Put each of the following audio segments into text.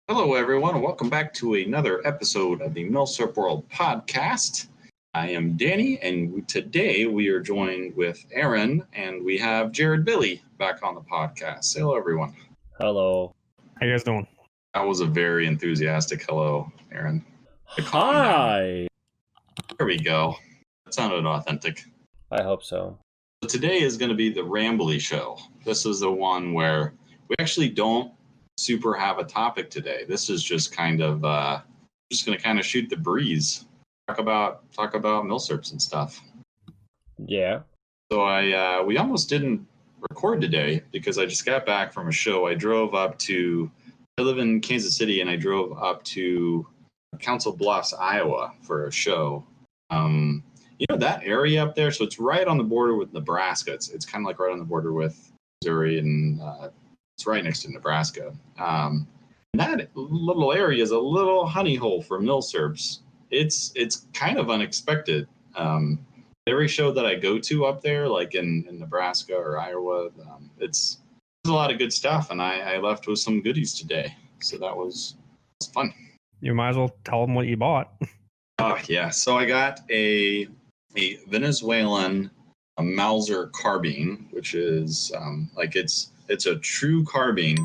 Hello, everyone, and welcome back to another episode of the Milsurp World Podcast. I am Danny, and today we are joined with Aaron, and we have Jared Billy back on the podcast. Say hello, everyone. Hello. How you guys doing? That was a very enthusiastic hello, Aaron. Hi. There we go. That sounded authentic. I hope so. So today is going to be the Rambly show. This is the one where we actually don't super have a topic today. This is just kind of just going to kind of shoot the breeze. Talk about Milsurps and stuff. Yeah. So we almost didn't record today because I just got back from a show. I live in Kansas City, and I drove up to Council Bluffs, Iowa for a show. That area up there, so it's right on the border with Nebraska. It's kind of like right on the border with Missouri, and it's right next to Nebraska. That little area is a little honey hole for Milsurps. It's kind of unexpected. Every show that I go to up there, like in Nebraska or Iowa, there's a lot of good stuff, and I left with some goodies today. So that was fun. You might as well tell them what you bought. Oh, yeah. So I got a Venezuelan Mauser carbine, which is it's a true carbine.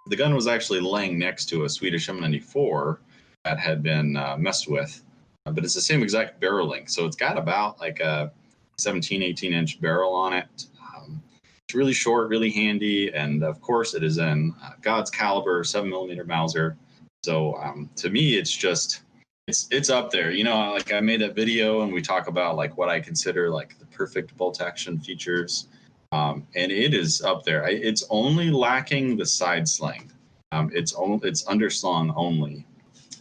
The gun was actually laying next to a Swedish M94 that had been messed with, but it's the same exact barrel length. So it's got about like a 17, 18-inch barrel on it. It's really short, really handy, and of course it is in God's caliber 7mm Mauser. So to me, it's just it's up there. Like I made a video and we talk about like what I consider like the perfect bolt action features. And it is up there. It's only lacking the side sling. It's underslung only.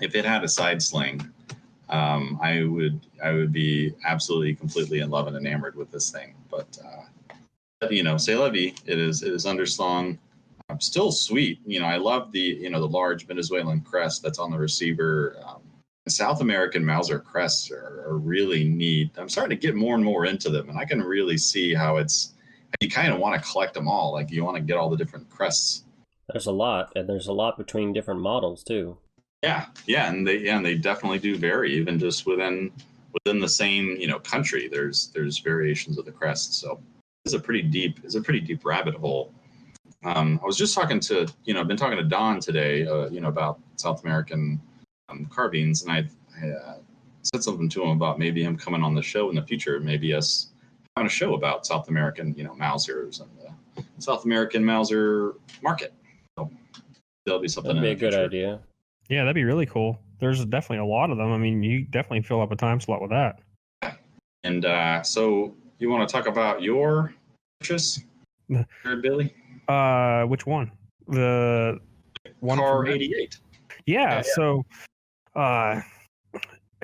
If it had a side sling, I would be absolutely completely in love and enamored with this thing. But c'est la vie. It is underslung. Still sweet. I love the large Venezuelan crest that's on the receiver. South American Mauser crests are really neat. I'm starting to get more and more into them, and I can really see how you kind of want to collect them all. Like you want to get all the different crests. There's a lot, and there's a lot between different models too. Yeah, and they definitely do vary, even just within the same country. There's variations of the crest. So it's a pretty deep rabbit hole. I was just talking to I've been talking to Don today about South American carbines, and I said something to him about maybe him coming on the show in the future, maybe us having a show about South American Mausers and the South American Mauser market. So that'll be something. That'd be a good idea. Yeah, that'd be really cool. There's definitely a lot of them. I mean, you definitely fill up a time slot with that. And so you want to talk about your purchase, Billy? Which one? The one Car 88. Yeah. So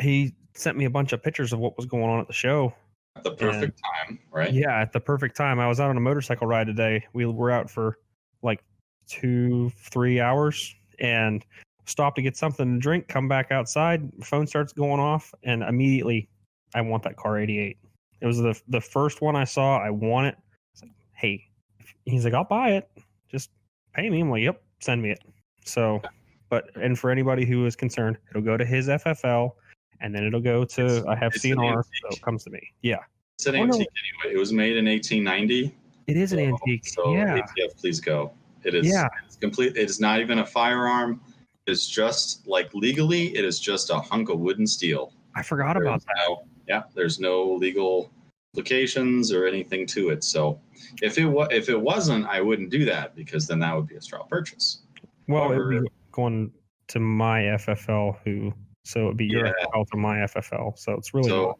he sent me a bunch of pictures of what was going on at the show. At the perfect time, right? Yeah, at the perfect time. I was out on a motorcycle ride today. We were out for like 2-3 hours and stopped to get something to drink, come back outside, phone starts going off, and immediately I want that car 88. It was the first one I saw. I want it. It's like, hey, he's like, I'll buy it. Just pay me. I'm like, yep, send me it. So, and for anybody who is concerned, it'll go to his FFL, and then it'll go to, I have CNR, so it comes to me. Yeah. It's an antique anyway. It was made in 1890. It is an antique. So yeah. ATF, please go. It is. Yeah. It's complete. It is not even a firearm. It's just like legally, it is just a hunk of wood and steel. I forgot about that. There's no legal implications or anything to it. So if it wasn't, I wouldn't do that, because then that would be a straw purchase. Well, however, it would be going to my FFL, so it would be your FFL to my FFL. So it's really cool.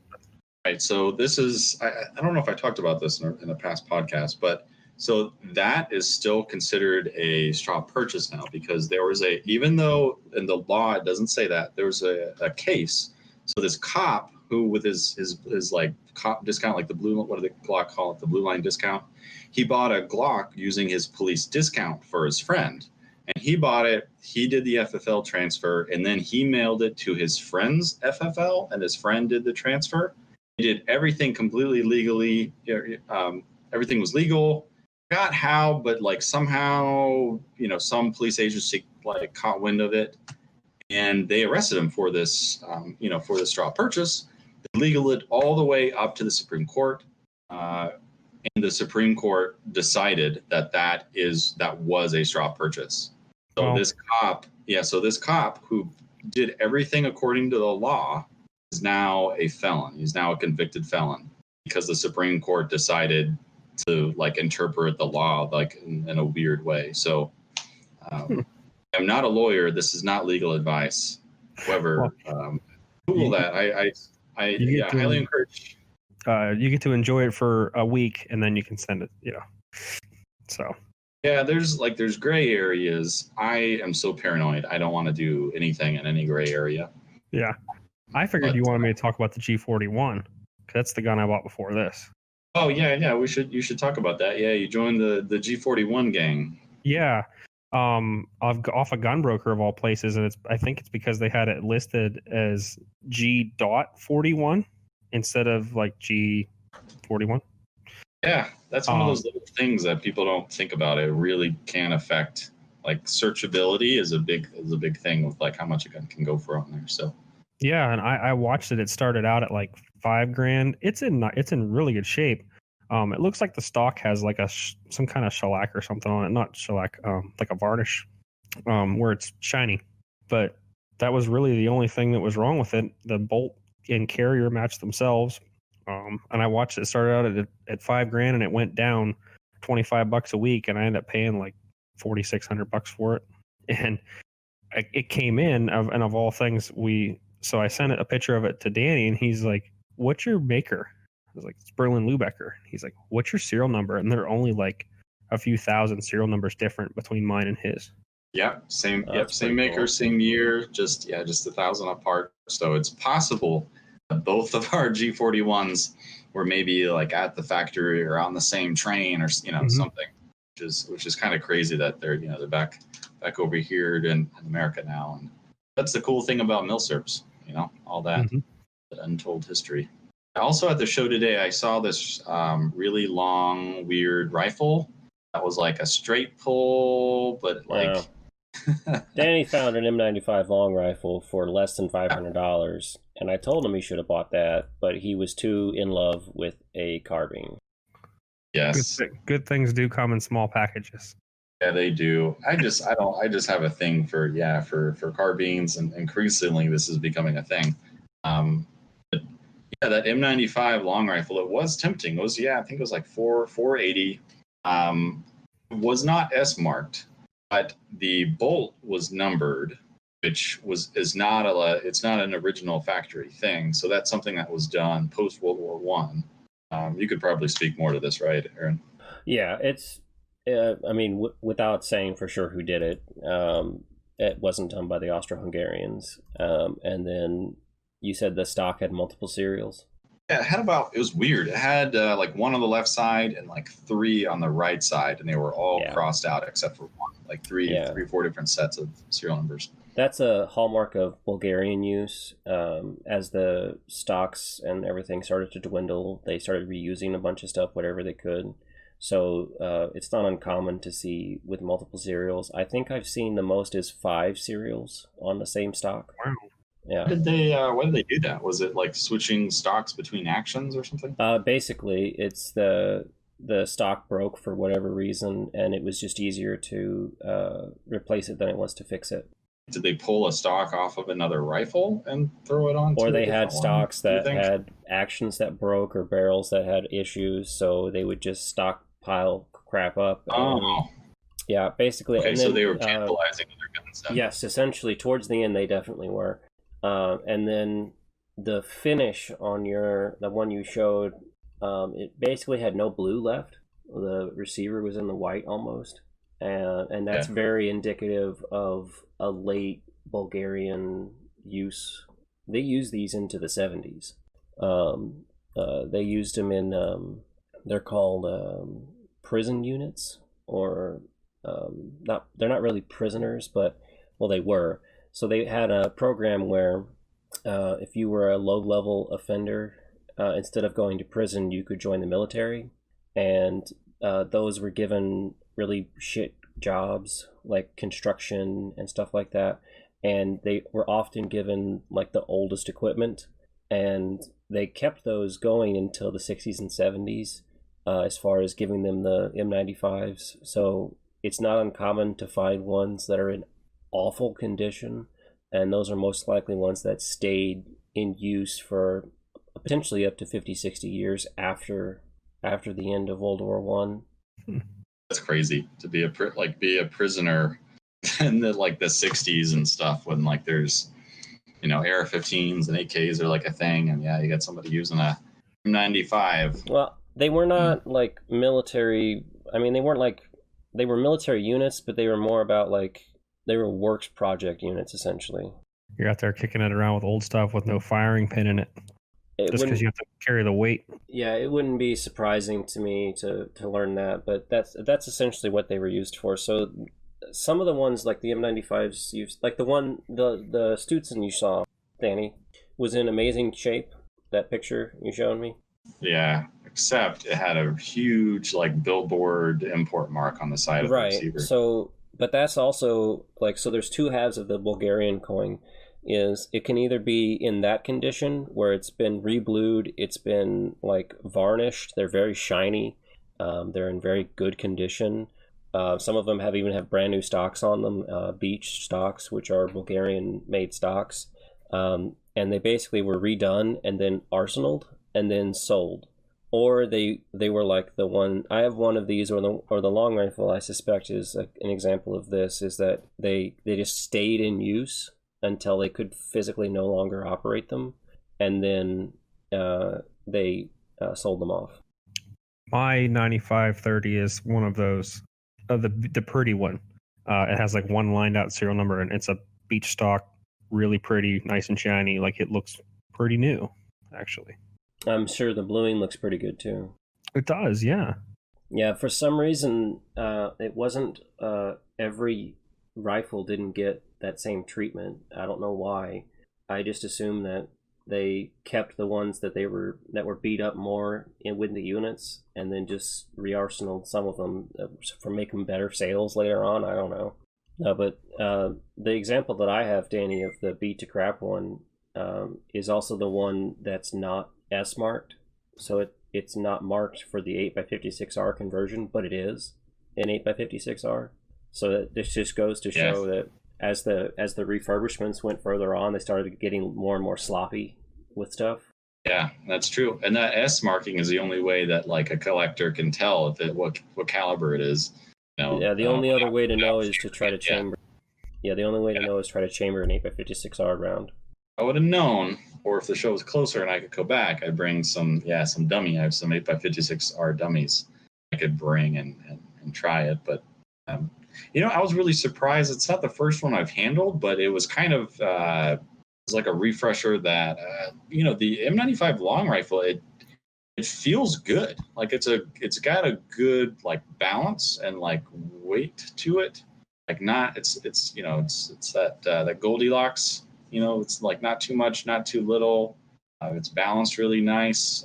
Right. So this is, I don't know if I talked about this in a past podcast, but so that is still considered a straw purchase now, because there was even though in the law it doesn't say that, there was a case. So this cop who, with his like cop discount, like the blue, what do they Glock call it? The blue line discount. He bought a Glock using his police discount for his friend. And he bought it, he did the FFL transfer, and then he mailed it to his friend's FFL, and his friend did the transfer. He did everything completely legally. Everything was legal. forgot how, but like somehow, some police agency like caught wind of it, and they arrested him for this, for this straw purchase. They legaled it all the way up to the Supreme Court, and the Supreme Court decided that was a straw purchase. So this cop who did everything according to the law is now a felon. He's now a convicted felon because the Supreme Court decided to like interpret the law like in a weird way. So I'm not a lawyer. This is not legal advice. However, Google that. I highly encourage. You get to enjoy it for a week and then you can send it, So yeah, there's gray areas. I am so paranoid. I don't want to do anything in any gray area. Yeah. I figured you wanted me to talk about the G41. That's the gun I bought before this. Oh yeah. You should talk about that. Yeah, you joined the G41 gang. Yeah. Off a gunbroker of all places, and I think it's because they had it listed as G.41 instead of like G41. Yeah, that's one of those little things that people don't think about. It really can affect, like, searchability is a big thing with like how much a gun can go for on there. So yeah, and I watched it. It started out at like $5,000. It's in really good shape. It looks like the stock has like some kind of shellac or something on it. Not shellac, like a varnish, where it's shiny. But that was really the only thing that was wrong with it. The bolt and carrier matched themselves. And I watched it started out at $5,000 and it went down $25 a week, and I ended up paying like $4,600 for it. And it came in, and of all things, so I sent a picture of it to Danny, and he's like, "What's your maker?" I was like, "It's Berlin Lübecker." He's like, "What's your serial number?" And they're only like a few thousand serial numbers different between mine and his. Yeah, same maker, cool. Same year, just 1,000 apart. So it's possible that both of our G41s were maybe like at the factory or on the same train or something, which is kind of crazy that they're back over here in America now. And that's the cool thing about Milsurps, all that untold history. Also at the show today, I saw this really long, weird rifle that was like a straight pull, but like... Danny found an M95 long rifle for less than $500, and I told him he should have bought that, but he was too in love with a carbine. Yes. Good things do come in small packages. Yeah, they do. I just have a thing for carbines, and increasingly this is becoming a thing. But yeah, that M95 long rifle, it was tempting. It was, I think it was like $480. It was not S marked, but the bolt was numbered, which is not an original factory thing. So that's something that was done post World War One. You could probably speak more to this, right, Aaron? Yeah, it's. Without saying for sure who did it, it wasn't done by the Austro-Hungarians. And then you said the stock had multiple serials. Yeah, it was weird. It had like one on the left side and like three on the right side, and they were all crossed out except for one, like three or four different sets of serial numbers. That's a hallmark of Bulgarian use. As the stocks and everything started to dwindle, they started reusing a bunch of stuff, whatever they could. So it's not uncommon to see with multiple serials. I think I've seen the most is 5 serials on the same stock. Wow. Yeah. Why did they do that? Was it like switching stocks between actions or something? Basically, it's the stock broke for whatever reason, and it was just easier to replace it than it was to fix it. Did they pull a stock off of another rifle and throw it on? Or they had stocks that had actions that broke or barrels that had issues, so they would just stockpile crap up. Yeah, basically. Okay, and so then, they were cannibalizing other guns then. Yes, essentially. Towards the end, they definitely were. And then the finish on the one you showed, it basically had no blue left. The receiver was in the white almost. And that's very indicative of a late Bulgarian use. They used these into the 70s. They used them in, they're called prison units, or they're not really prisoners, but, well, they were. So they had a program where if you were a low-level offender, instead of going to prison, you could join the military. And those were given really shit jobs like construction and stuff like that, and they were often given like the oldest equipment, and they kept those going until the 60s and 70s, as far as giving them the M95s. So it's not uncommon to find ones that are in awful condition, and those are most likely ones that stayed in use for potentially up to 50, 60 years after the end of World War One. That's crazy to be a prisoner in the 60s and stuff, when like there's AR-15s and AKs are like a thing, and you got somebody using a M95. Well, they were not like military. I mean, they were military units, but they were more about they were works project units essentially. You're out there kicking it around with old stuff with no firing pin in it. Just because you have to carry the weight. Yeah, it wouldn't be surprising to me to learn that, but that's essentially what they were used for. So some of the ones like the M95s used, like the Stutson you saw, Danny, was in amazing shape. That picture you showed me. Yeah, except it had a huge billboard import mark on the side of the receiver. So, but that's also so there's two halves of the Bulgarian coin. Is it can either be in that condition where it's been reblued, it's been varnished, they're very shiny, they're in very good condition. Some of them even have brand new stocks on them, beach stocks, which are Bulgarian made stocks, and they basically were redone and then arsenaled and then sold. Or they were like the one I have one of these, or the long rifle I suspect is an example of this, is that they just stayed in use until they could physically no longer operate them, and then they sold them off. My 9530 is one of those, the pretty one. It has one lined out serial number, and it's a beach stock, really pretty, nice and shiny. It looks pretty new, actually. I'm sure the bluing looks pretty good too. It does, yeah. Yeah, for some reason, it wasn't every rifle didn't get that same treatment. I don't know why. I just assumed that they kept the ones that were beat up more with the units, and then just re-arsenaled some of them for making better sales later on. I don't know. But the example that I have, Danny, of the beat to crap one is also the one that's not S marked. So it's not marked for the 8x56R conversion, but it is an 8x56R. So this just goes to show that as the refurbishments went further on, they started getting more and more sloppy with stuff. Yeah, that's true. And that S marking is the only way that a collector can tell what caliber it is. Yeah, the only other way to know is to try to chamber. Yeah, the only way to know is try to chamber an 8x56R round. I would have known, or if the show was closer and I could go back, I'd bring some dummy. I have some 8x56R dummies I could bring and try it. But I was really surprised. It's not the first one I've handled, but it was kind of it's like a refresher that the M95 long rifle, it feels good. It's got a good balance and weight to it. It's that Goldilocks. It's not too much, not too little. It's balanced really nice.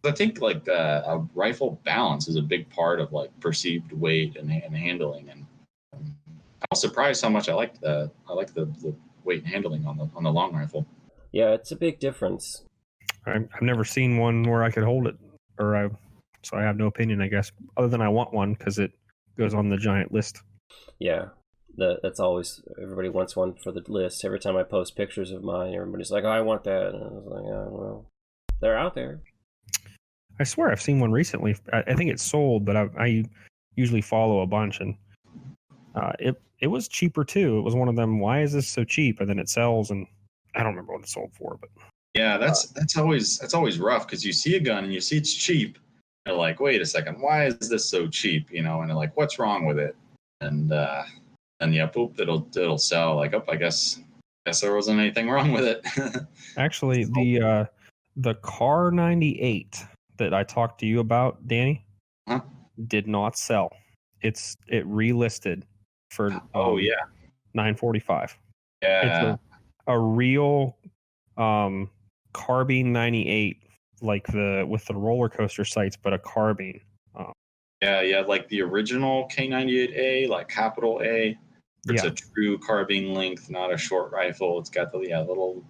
I think a rifle balance is a big part of perceived weight and handling. And I was surprised how much I like the weight and handling on the long rifle. Yeah, it's a big difference. I've never seen one where I could hold it, so I have no opinion, I guess, other than I want one because it goes on the giant list. Yeah, that's always, everybody wants one for the list. Every time I post pictures of mine, everybody's like, "Oh, I want that," and I was like, "Oh, well, they're out there." I swear I've seen one recently. I think it's sold, but I usually follow a bunch, and it was cheaper too. It was one of them, why is this so cheap? And then it sells, and I don't remember what it sold for, but yeah, that's always rough because you see a gun and you see it's cheap. You're like, wait a second, why is this so cheap? And you're like, what's wrong with it? And boop, it'll sell. I guess there wasn't anything wrong with it. Actually, the Car 98 that I talked to you about, Danny, did not sell. It relisted for $945. Yeah, it's a real carbine 98, with the roller coaster sights, but a carbine. Yeah, like the original K98A, like capital A. It's Yeah. a true carbine length, not a short rifle. It's got the little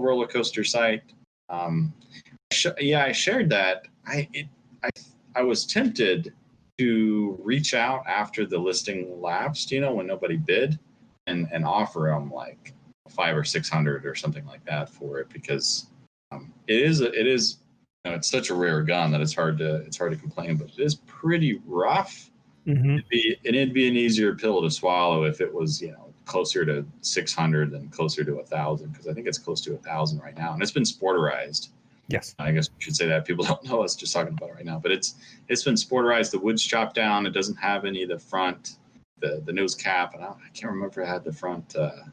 roller coaster sight. I shared that. I was tempted to reach out after the listing lapsed, when nobody bid, and offer them like 500 or 600 or something like that for it, because it is it's such a rare gun that it's hard to complain, but it is pretty rough. Mm-hmm. It'd be an easier pill to swallow if it was closer to 600 than closer to 1,000, because I think it's close to 1,000 right now, and it's been sporterized. Yes, I guess we should say that. People don't know us just talking about it right now, but it's been sporterized. The wood's chopped down. It doesn't have any of the front, the nose cap, and I can't remember if it had the front, the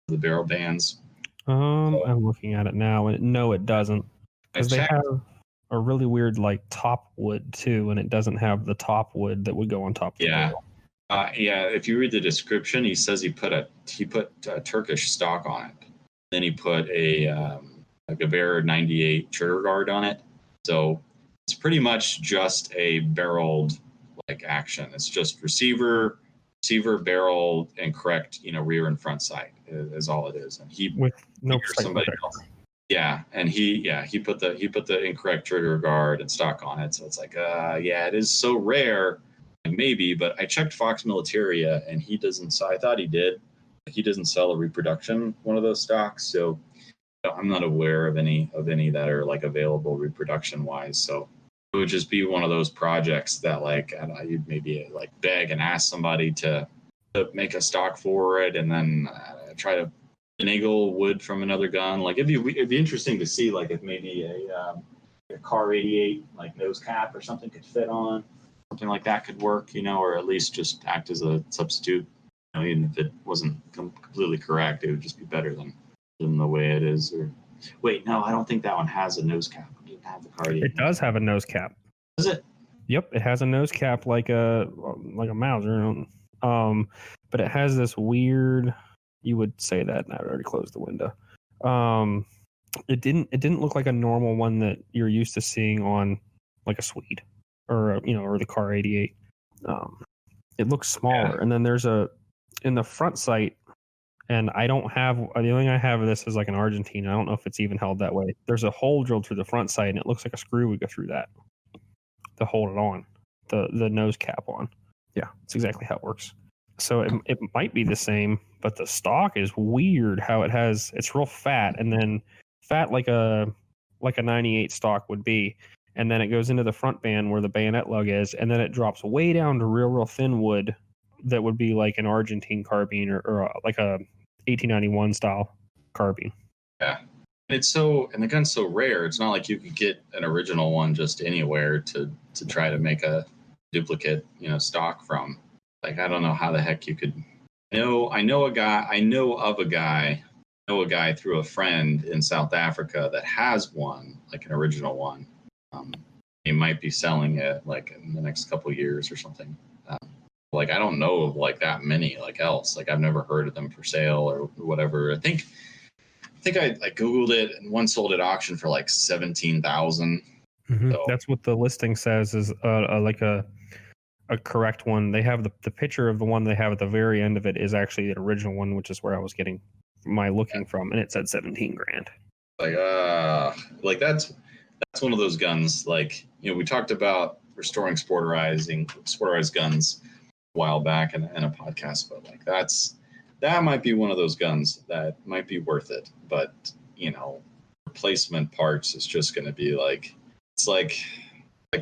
barrel bands. I'm looking at it now, and no, it doesn't, because they have a really weird like top wood too, and it doesn't have the top wood that would go on top of the barrel. If you read the description, he says he put a Turkish stock on it. Then he put a Gewehr 98 trigger guard on it. So it's pretty much just a barreled like action. It's just receiver, barrel, and correct rear and front sight is all it is. And he with no somebody else. Yeah, and he put the incorrect trigger guard and stock on it. So it's like it is so rare. Maybe, but I checked Fox Militaria, and he doesn't. So I thought he did. He doesn't sell a reproduction one of those stocks, so I'm not aware of any that are like available reproduction wise. So it would just be one of those projects that like you'd maybe like beg and ask somebody to make a stock for it, and then try to finagle wood from another gun. Like it'd be interesting to see like if maybe a Car 88 like nose cap or something could fit on. Something like that could work, or at least just act as a substitute. Even if it wasn't completely correct, it would just be better than the way it is. Or wait, no, I don't think that one has a nose cap. It didn't have the Car 88. It does have a nose cap. Does it? Yep, it has a nose cap like a Mauser. But it has this weird. You would say that, and I already closed the window. It didn't look like a normal one that you're used to seeing on like a Swede or the Car 88. It looks smaller, and then there's in the front sight. And I don't have the only thing I have of this is like an Argentine. I don't know if it's even held that way. There's a hole drilled through the front sight, and it looks like a screw would go through that to hold it on, the nose cap on. Yeah, that's exactly how it works. So it might be the same, but the stock is weird. How it's real fat, and then fat like a 98 stock would be, and then it goes into the front band where the bayonet lug is, and then it drops way down to real thin wood that would be like an Argentine carbine or like a 1891 style carbine. Yeah. And the gun's so rare. It's not like you could get an original one just anywhere to try to make a duplicate, stock from. Like, I don't know how the heck you could. I know of a guy through a friend in South Africa that has one, like an original one. He might be selling it like in the next couple of years or something. Like, I don't know of like that many like else. Like, I've never heard of them for sale or whatever. I think I Googled it, and one sold at auction for like 17,000. Mm-hmm. So, that's what the listing says is like a correct one. They have the picture of the one they have at the very end of it is actually the original one, which is where I was getting my looking from, and it said 17 grand. Like that's one of those guns. Like, we talked about restoring sporterized guns a while back in a podcast, but like that might be one of those guns that might be worth it. But replacement parts is just going to be like, it's like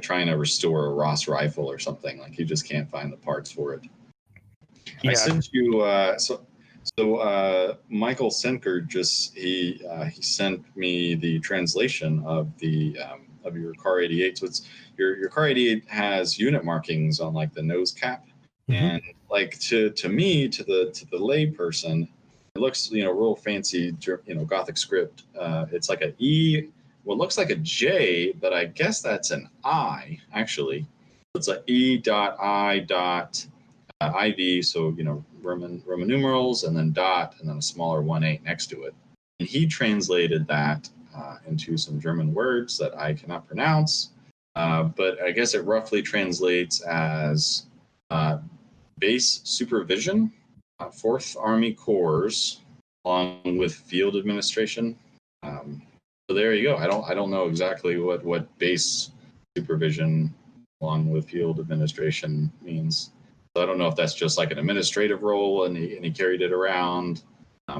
trying to restore a Ross rifle or something. Like, you just can't find the parts for it. Yeah. I sent you so Michael Senker he sent me the translation of of your Car 88. So it's your Car 88 has unit markings on like the nose cap. Mm-hmm. And like to me, to the lay person, it looks real fancy, Gothic script. It's like an E, what looks like a J, but I guess that's an I actually. It's a E.I.IV, so Roman numerals, and then dot, and then a smaller 1-8 next to it. And he translated that into some German words that I cannot pronounce. but I guess it roughly translates as base supervision, 4th Army Corps, along with field administration. So there you go. I don't know exactly what base supervision along with field administration means. So I don't know if that's just like an administrative role and he carried it around.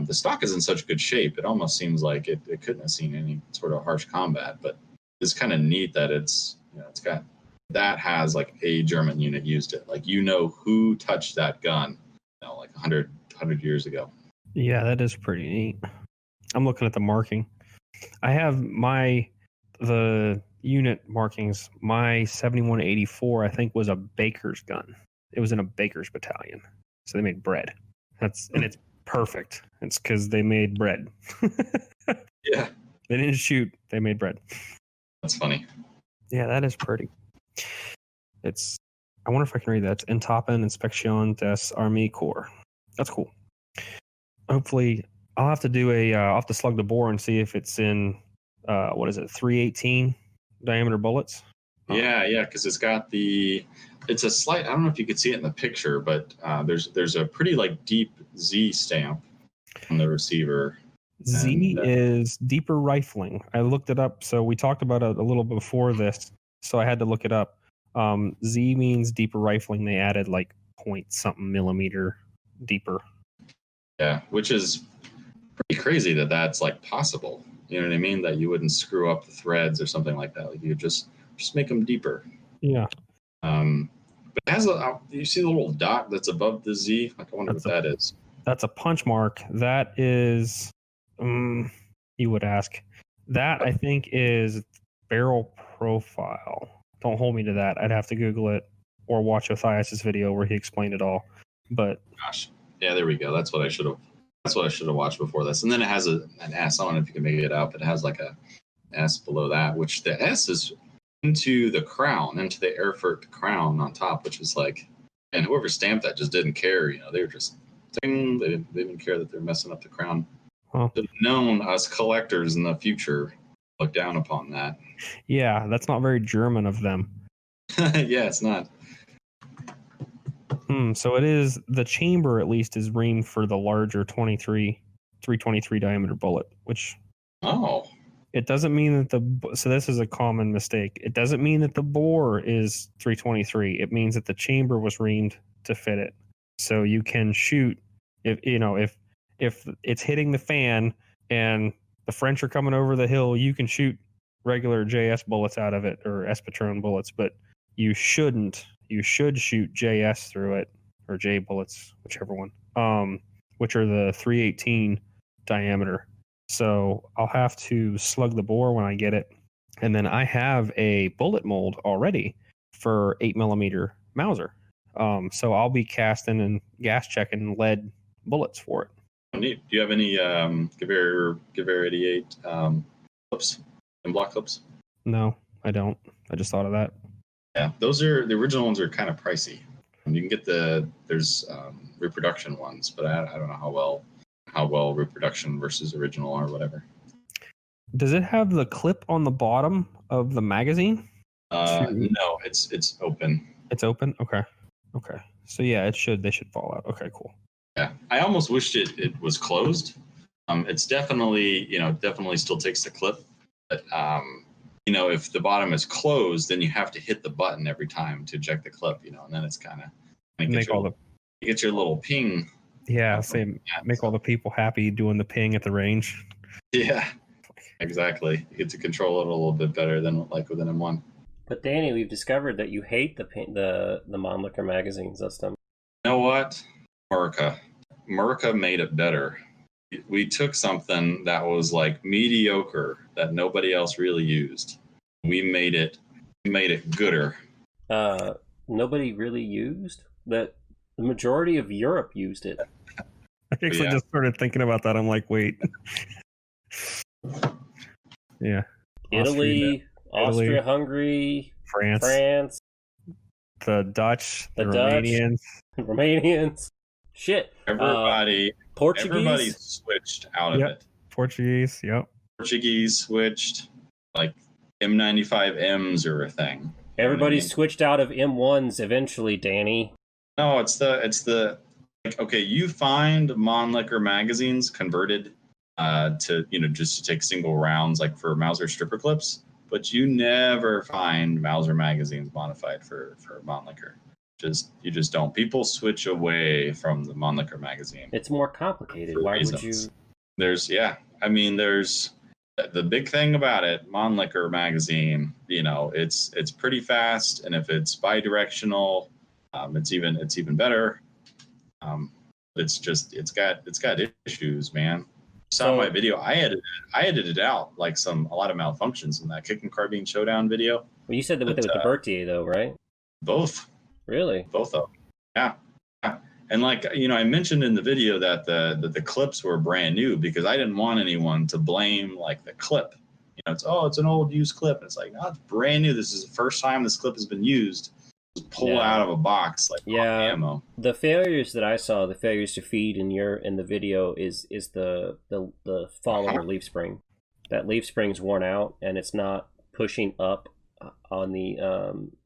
The stock is in such good shape. It almost seems like it couldn't have seen any sort of harsh combat, but it's kind of neat that it's got that has like a German unit used it. Like, who touched that gun, like 100 years ago. Yeah, that is pretty neat. I'm looking at the marking. I have the unit markings. My 7184, I think, was a baker's gun. It was in a baker's battalion. So they made bread. And it's perfect. It's because they made bread. Yeah. They didn't shoot. They made bread. That's funny. Yeah, that is pretty. I wonder if I can read that. It's Etappen Inspection des Armee Corps. That's cool. Hopefully, I'll have to slug the bore and see if it's in, 318 diameter bullets. Yeah, because it's a slight, I don't know if you could see it in the picture, but there's a pretty like deep Z stamp on the receiver. Z is deeper rifling. I looked it up. So we talked about it a little before this, so I had to look it up. Z means deeper rifling. They added like point something millimeter deeper. Yeah, which is pretty crazy that's like possible. You know what I mean? That you wouldn't screw up the threads or something like that. Like you just make them deeper. Yeah. But it has you see the little dot that's above the Z? Like I wonder what that is. That's a punch mark. That is, you would ask. That I think is barrel profile. Don't hold me to that. I'd have to Google it or watch Matthias's video where he explained it all. But gosh, yeah, there we go. That's what I should have watched before this. And then it has an S on it if you can make it out. But it has like a S below that, which the S is into the crown, into the Erfurt crown on top, which is like, and whoever stamped that just didn't care. They were just, ding, they didn't care that they're messing up the crown. Huh. Known us collectors in the future look down upon that. Yeah, that's not very German of them. Yeah, it's not. So it is, the chamber at least is reamed for the larger 323 diameter bullet, which it doesn't mean that so this is a common mistake. It doesn't mean that the bore is 323. It means that the chamber was reamed to fit it. So you can shoot if it's hitting the fan and the French are coming over the hill, you can shoot regular JS bullets out of it or S-Patron bullets, but you shouldn't. You should shoot JS through it or J bullets, whichever one, which are the 318 diameter. So I'll have to slug the bore when I get it. And then I have a bullet mold already for 8mm Mauser. So I'll be casting and gas checking lead bullets for it. Neat. Do you have any Gewehr 88 clips and block clips? No, I don't. I just thought of that. Yeah, those are the original ones are kind of pricey. You can get there's reproduction ones, but I don't know how well reproduction versus original are, whatever. Does it have the clip on the bottom of the magazine? No, it's open. It's open? Okay. So yeah, they should fall out. Okay, cool. Yeah. I almost wished it was closed. It's definitely still takes the clip. But if the bottom is closed, then you have to hit the button every time to eject the clip, and then it's kind of you get your little ping. Yeah, make all the people happy doing the ping at the range. Yeah, exactly. You get to control it a little bit better than like with an M1. But Danny, we've discovered that you hate the Mannlicher magazine system. You know what? America made it better. We took something that was like mediocre that nobody else really used. We made it gooder. Nobody really used that. The majority of Europe used it. I actually just started thinking about that. I'm like, wait. Yeah. Italy, Austria-Hungary, France, the Dutch, the Romanians. Shit. Everybody switched out of it. Portuguese, yep. Portuguese switched. Like M95Ms are a thing. Everybody switched out of M1s eventually, Danny. No, it's the like, okay, you find Mannlicher magazines converted to, just to take single rounds, like for Mauser stripper clips, but you never find Mauser magazines modified for Mannlicher. You just don't. People switch away from the Mannlicher magazine. It's more complicated. Why would you? There's the big thing about it, Mannlicher magazine, it's pretty fast, and if it's bi-directional, it's even better. It's got issues, man. You saw my video. I edited out like a lot of malfunctions in that kick and carbine showdown video. Well, you said that with the Berthier though, right? Both. Really? Both of them. Yeah. And I mentioned in the video that the clips were brand new because I didn't want anyone to blame like the clip. It's an old used clip. And it's like, no, it's brand new. This is the first time this clip has been used. It was pulled out of a box like ammo. The failures that I saw, the failures to feed in the video is the follower leaf spring. That leaf spring's worn out and it's not pushing up on the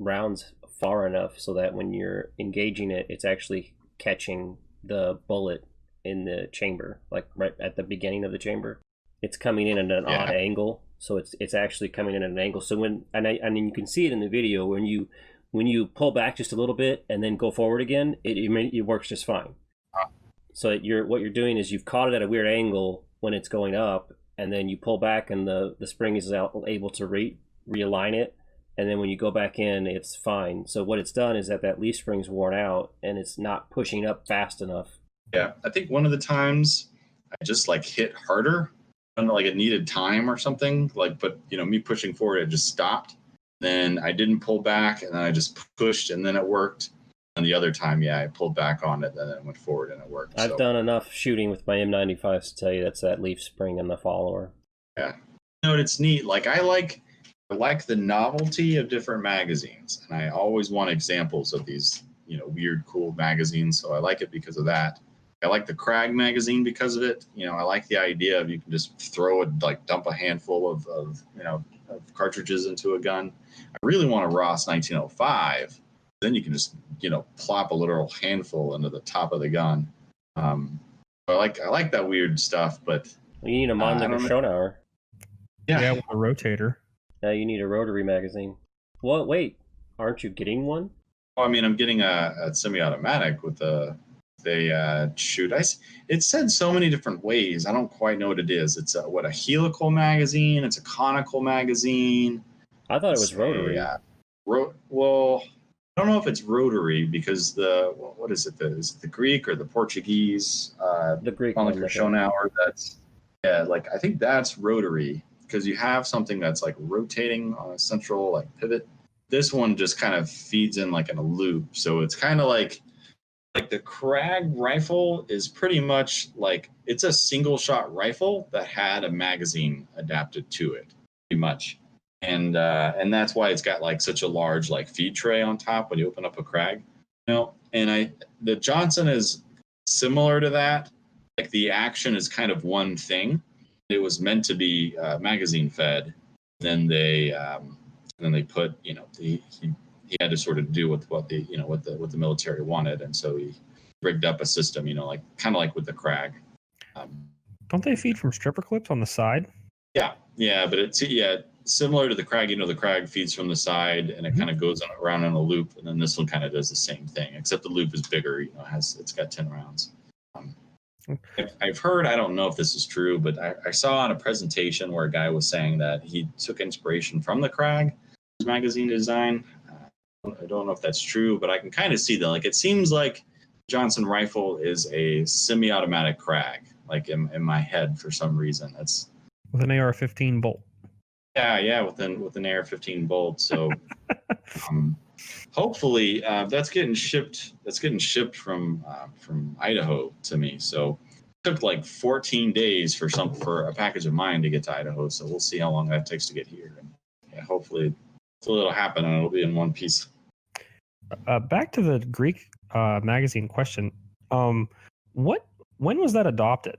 rounds far enough so that when you're engaging it, it's actually catching the bullet in the chamber, like right at the beginning of the chamber. It's coming in at an odd angle, so it's actually coming in at an angle. So and you can see it in the video when you pull back just a little bit and then go forward again, it works just fine. So what you're doing is you've caught it at a weird angle when it's going up, and then you pull back and the spring is able to realign it. And then when you go back in, it's fine. So what it's done is that leaf spring's worn out and it's not pushing up fast enough. Yeah, I think one of the times I just hit harder. I don't know, like it needed time or something. But me pushing forward, it just stopped. Then I didn't pull back, and then I just pushed, and then it worked. And the other time, I pulled back on it, and then it went forward, and it worked. I've done enough shooting with my M95s to tell you that's that leaf spring and the follower. Yeah, it's neat. I like the novelty of different magazines, and I always want examples of these, weird, cool magazines. So I like it because of that. I like the Krag magazine because of it. I like the idea of you can just throw it, dump a handful of cartridges into a gun. I really want a Ross 1905. Then you can just, plop a literal handful into the top of the gun. I like that weird stuff, but you need a Mannlicher Schonauer. Yeah, with a rotator. You need a rotary magazine. Well, wait, aren't you getting one? Well, I'm getting a semi-automatic with they shoot. It said so many different ways. I don't quite know what it is. It's a helical magazine. It's a conical magazine. I thought it was rotary. Yeah. Well, I don't know if it's rotary because what is it? Is it the Greek or the Portuguese? The Greek one. Like Schonauer. I think that's rotary because you have something that's rotating on a central pivot. This one just kind of feeds in in a loop. So it's kind of like the Krag rifle is pretty much it's a single shot rifle that had a magazine adapted to it, pretty much. And that's why it's got such a large feed tray on top when you open up a Krag. And the Johnson is similar to that. The action is kind of one thing. It was meant to be magazine fed. Then they put he had to sort of do with what the military wanted, and so he rigged up a system, kind of like with the Krag. Don't they feed from stripper clips on the side? Yeah, but it's similar to the Krag. The Krag feeds from the side, and it kind of goes around in a loop, and then this one kind of does the same thing, except the loop is bigger. It's got 10 rounds. I've heard, I don't know if this is true, but I saw on a presentation where a guy was saying that he took inspiration from the Krag magazine design. I don't know if that's true, but I can kind of see that. It seems like Johnson rifle is a semi-automatic Krag, in my head for some reason. That's with an AR-15 bolt. Yeah, with an AR-15 bolt. So hopefully that's getting shipped. That's getting shipped from Idaho to me. So it took 14 days for a package of mine to get to Idaho. So we'll see how long that takes to get here. And hopefully it'll happen and it'll be in one piece. Back to the Greek magazine question. When was that adopted?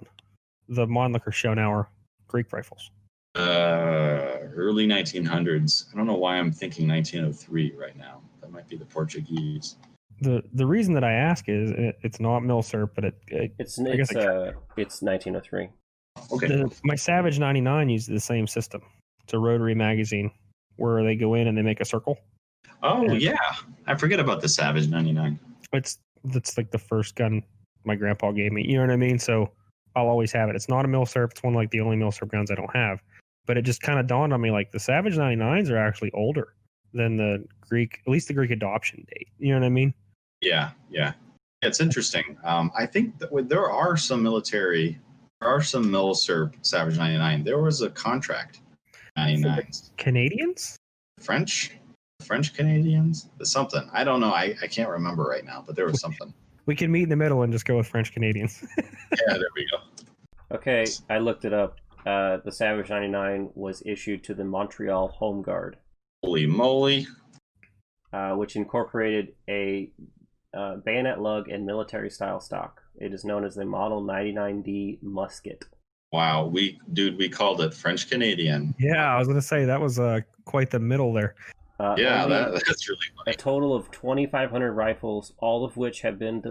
The Mannlicher Schonauer Greek rifles. Early 1900s. I don't know why I'm thinking 1903 right now. That might be the Portuguese. The reason that I ask is it's not Milsurp, but It's 1903. Okay. my Savage 99 uses the same system. It's a rotary magazine where they go in and they make a circle. Oh, yeah. I forget about the Savage 99. That's like the first gun my grandpa gave me. You know what I mean? So I'll always have it. It's not a Milsurp. It's one of like the only Milsurp guns I don't have. But it just kind of dawned on me like the Savage 99s are actually older than the Greek, at least the Greek adoption date. You know what I mean? Yeah. It's interesting. I think that there are some Milsurp Savage 99. There was a contract 99s. Canadians? French Canadians? Something. I don't know. I can't remember right now, but there was something. We can meet in the middle and just go with French Canadians. Yeah, there we go. Okay, I looked it up. The Savage 99 was issued to the Montreal Home Guard. Holy moly. Which incorporated a bayonet lug and military-style stock. It is known as the Model 99D musket. Wow, we called it French Canadian. Yeah, I was going to say that was quite the middle there. That's really funny. A total of 2,500 rifles, all of which have been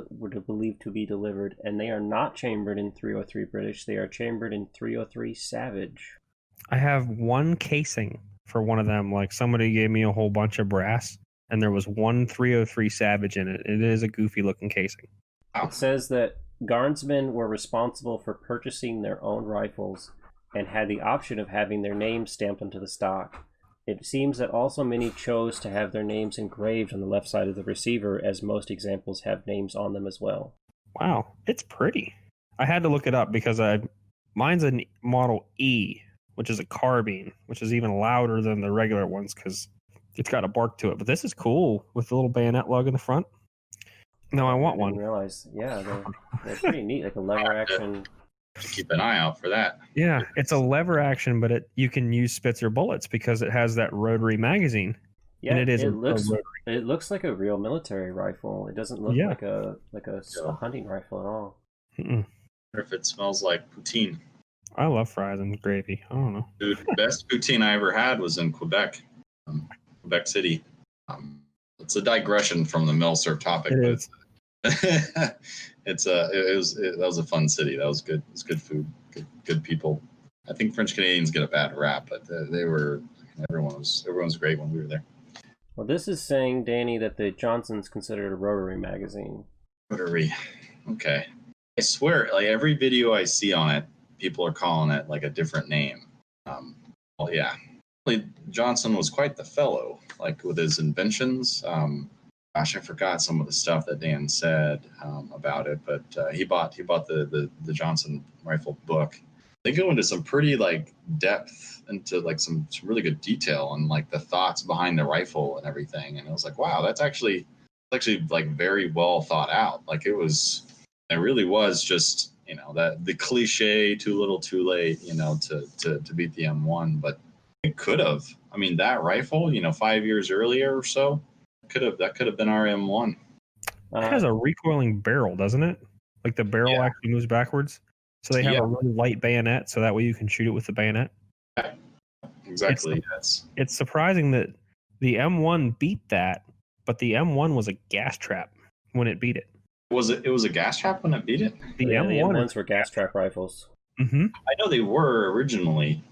believed to be delivered, and they are not chambered in 303 British. They are chambered in 303 Savage. I have one casing for one of them. Like somebody gave me a whole bunch of brass, and there was one 303 Savage in it. It is a goofy looking casing. It says that guardsmen were responsible for purchasing their own rifles and had the option of having their names stamped onto the stock. It seems that also many chose to have their names engraved on the left side of the receiver, as most examples have names on them as well. Wow, it's pretty. I had to look it up because mine's a Model E, which is a carbine, which is even louder than the regular ones because it's got a bark to it. But this is cool with the little bayonet lug in the front. No, I want one. I didn't realize. Yeah, they're pretty neat, like a lever action. Keep an eye out for that. Yeah, it's a lever action, but you can use Spitzer bullets because it has that rotary magazine. Yeah, and it looks like a real military rifle. It doesn't look like a hunting rifle at all. I wonder if it smells like poutine. I love fries and gravy. I don't know. Dude, the best poutine I ever had was in Quebec, Quebec City. It's a digression from the Milsurp topic, it but is. that was a fun city. That was good. It was good food, good people. I think French Canadians get a bad rap, but everyone was great when we were there. Well, this is saying, Danny, that the Johnson's considered a rotary magazine. Rotary, okay. I swear, like every video I see on it, people are calling it like a different name. Well, yeah, Johnson was quite the fellow, like with his inventions. Gosh, I forgot some of the stuff that Dan said about it, but he bought the Johnson rifle book. They go into some pretty like depth into like some really good detail and like the thoughts behind the rifle and everything. And I was like, wow, that's actually like very well thought out. Like it really was just, that the cliche too little too late, to beat the M1, but it could have. I mean, that rifle, 5 years earlier or so, that could have been our M1. It has a recoiling barrel, doesn't it? Like the barrel actually moves backwards. So they have a really light bayonet, so that way you can shoot it with the bayonet. Yeah, exactly. It's surprising that the M1 beat that, but the M1 was a gas trap when it beat it. It was a gas trap when it beat it? The M1s were gas trap rifles. Mm-hmm. I know they were originally.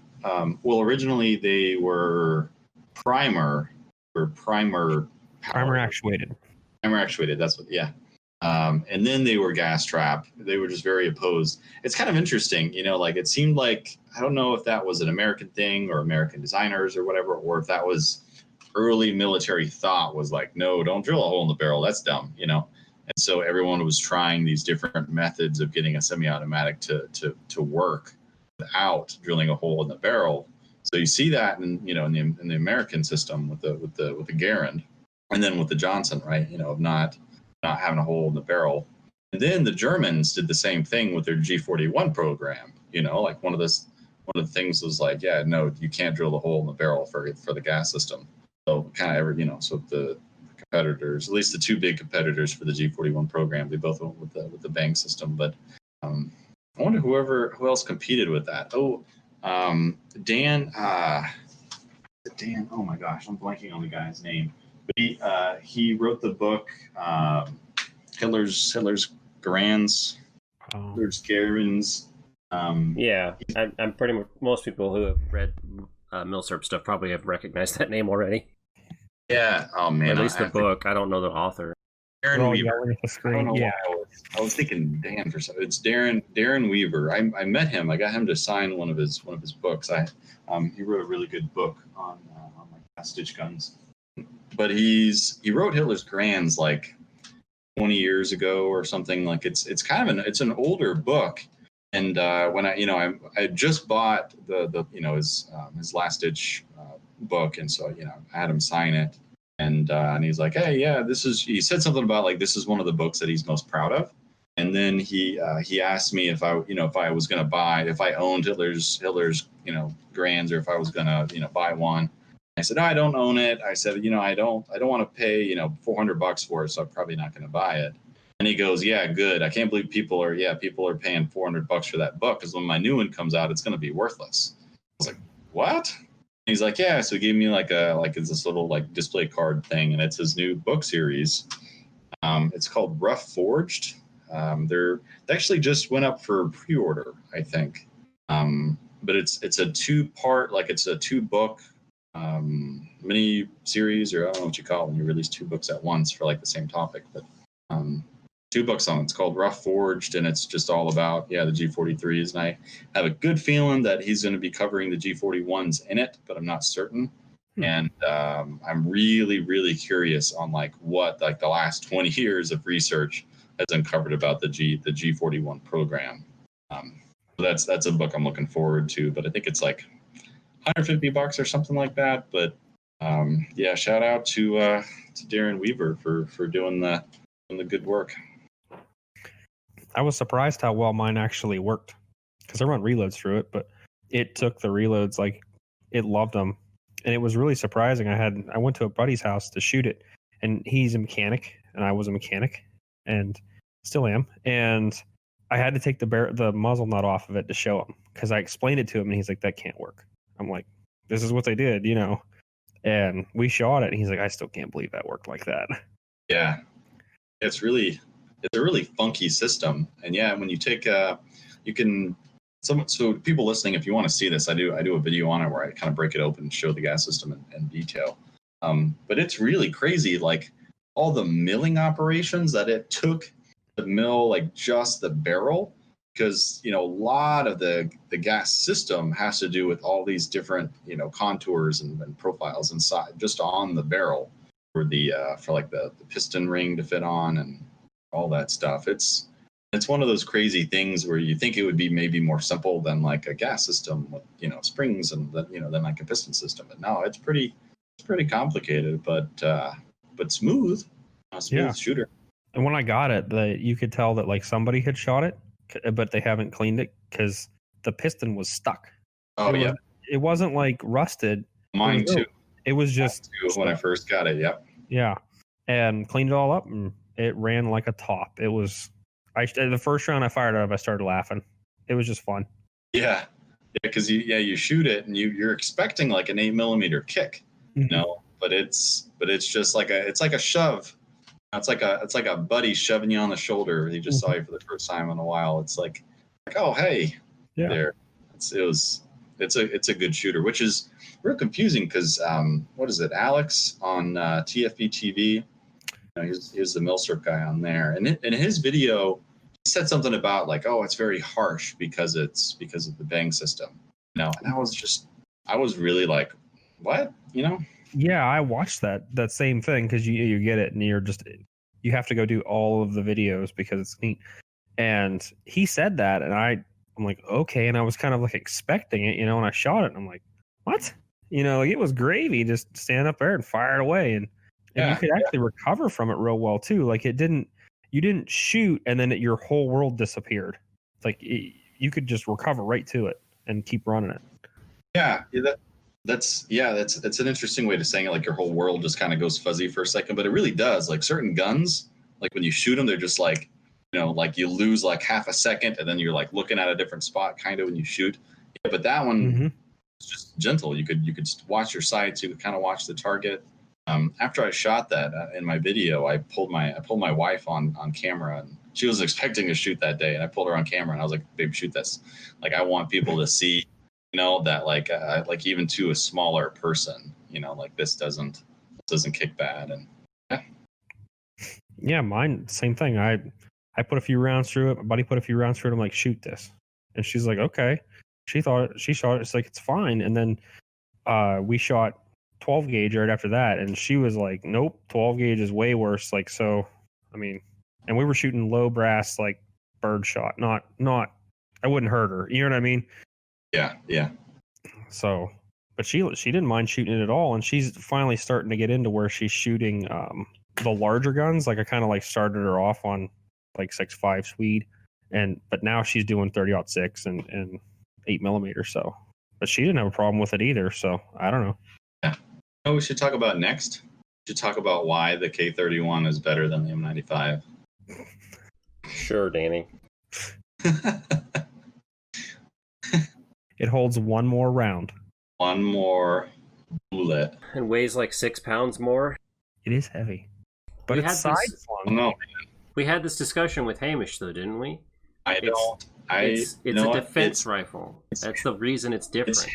Originally they were primer actuated. Primer actuated. That's what. Yeah. And then they were gas trap. They were just very opposed. It's kind of interesting, like it seemed like, I don't know if that was an American thing or American designers or whatever, or if that was early military thought was like, no, don't drill a hole in the barrel. That's dumb, And so everyone was trying these different methods of getting a semi-automatic to work without drilling a hole in the barrel. So you see that in the American system with the Garand, and then with the Johnson, right? Of not having a hole in the barrel. And then the Germans did the same thing with their G41 program. Like one of the things was like, yeah, no, you can't drill the hole in the barrel for the gas system. So kind of so the competitors, at least the two big competitors for the G41 program, they both went with the Bang system. But I wonder who else competed with that. Dan. Dan. Oh my gosh, I'm blanking on the guy's name. But he wrote the book Hitler's Garans. Hitler's Garans. Yeah, I'm pretty much, most people who have read Milsurp stuff probably have recognized that name already. Yeah. Oh man. Or at least the book. I don't know the author. Darren Weaver. At the screen. Yeah. I was thinking Dan for some. It's Darren Weaver. I met him. I got him to sign one of his books. He wrote a really good book on like stitch guns. But he wrote Hitler's Garans like 20 years ago or something. Like it's kind of it's an older book. And when I just bought the his last ditch book, and so I had him sign it, and he's like, hey, yeah, he said something about like this is one of the books that he's most proud of, and then he asked me if I was going to if I owned Hitler's Garans, or if I was going to buy one. I said, no, I don't own it. I said, I don't want to pay $400 for it, so I'm probably not going to buy it. And he goes, yeah, good. I can't believe people are paying $400 for that book, because when my new one comes out, it's going to be worthless. I was like, what? And he's like, yeah. So he gave me it's this little like display card thing, and it's his new book series. It's called Rough Forged. They actually just went up for pre-order, I think. But it's a 2-part, like it's a 2-book mini series, or I don't know what you call it when you release 2 books at once for like the same topic, but 2 books on it. It's called Rough Forged, and it's just all about the G43s. And I have a good feeling that he's going to be covering the G41s in it, but I'm not certain. And I'm really, really curious on like what like the last 20 years of research has uncovered about the G41 program. That's a book I'm looking forward to, but I think it's like $150 or something like that. But shout out to Darren Weaver for doing the good work. I was surprised how well mine actually worked, because I run reloads through it, but it took the reloads, like it loved them. And it was really surprising. I went to a buddy's house to shoot it, and he's a mechanic and I was a mechanic and still am. And I had to take the muzzle nut off of it to show him, because I explained it to him and he's like, that can't work. I'm like, this is what they did, and we shot it and he's like, I still can't believe that worked like that. Yeah. It's a really funky system. And when you take so people listening, if you want to see this, I do a video on it where I kind of break it open and show the gas system in detail. But it's really crazy, like all the milling operations that it took to mill like just the barrel, because a lot of the gas system has to do with all these different contours and profiles inside just on the barrel for the piston ring to fit on and all that stuff. It's one of those crazy things where you think it would be maybe more simple than like a gas system with springs and than like a piston system. But no, it's pretty complicated, but smooth. Shooter. And when I got it, you could tell that like somebody had shot it, but they haven't cleaned it because the piston was stuck. Oh, it wasn't like rusted. Mine too. It was just when I first got it. Yep. Yeah, and cleaned it all up, and it ran like a top. It was. The first round I fired it up, I started laughing. It was just fun. Yeah, because you shoot it and you're expecting like an 8mm kick, but it's just like a shove. It's like a buddy shoving you on the shoulder. He just saw you for the first time in a while. It's like oh hey, there. It's a good shooter, which is real confusing because what is it? Alex on TFB TV. He's the Milsurp guy on there, and in his video, he said something about like, oh, it's very harsh because of the bang system. And I was really like, what? Yeah, I watched that same thing because you get it and you have to go do all of the videos because it's neat. And he said that, and I'm like, okay, and I was kind of like expecting it, and I shot it, and I'm like, what? Like it was gravy, just stand up there and fire it away, and you could actually recover from it real well too. Like you didn't shoot and then your whole world disappeared. It's like you could just recover right to it and keep running it. That's an interesting way to saying it. Like your whole world just kind of goes fuzzy for a second, but it really does. Like certain guns, like when you shoot them, they're just like, like you lose like half a second and then you're like looking at a different spot kind of when you shoot. Yeah, but that one Mm-hmm. was just gentle. You could watch your sights. You could kind of watch the target. After I shot that in my video, I pulled my wife on camera, and she was expecting to shoot that day, and I pulled her on camera, and I was like, "Babe, shoot this! Like, I want people to see, that like even to a smaller person, like this doesn't kick bad." And Yeah, mine same thing. I put a few rounds through it. My buddy put a few rounds through it. I'm like, shoot this, and she's like, okay. She shot it. It's like it's fine, and then we shot 12 gauge right after that, and she was like, nope, 12 gauge is way worse. Like, so I mean, and we were shooting low brass, like bird shot, not I wouldn't hurt her, you know what I mean? yeah. So but she didn't mind shooting it at all, and she's finally starting to get into where she's shooting the larger guns. Like I kind of like started her off on like 6.5 Swede, but now she's doing 30-06 and 8mm. So but she didn't have a problem with it either, so I don't know. Yeah. We should talk about next. We should talk about why the K31 is better than the M95. Sure, Danny. It holds one more round. One more bullet. And weighs like 6 pounds more. It is heavy, but We it's had side this- slung. No, We had this discussion with Hamish, though, didn't we? it's a defense rifle. That's the reason it's different.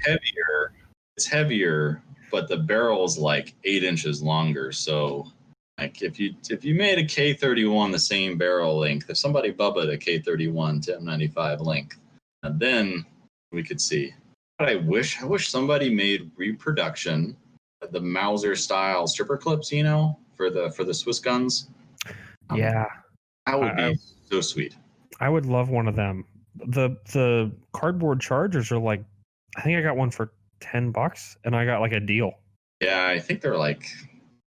It's heavier, but the barrel's like 8 inches longer. So, like if you made a K31 the same barrel length, if somebody bubbaed a K31 to M95 length, then we could see. But I wish somebody made reproduction, the Mauser style stripper clips, for the Swiss guns. Yeah, that would be so sweet. I would love one of them. The cardboard chargers are like, I think I got one for $10, and I got like a deal. Yeah, I think they're like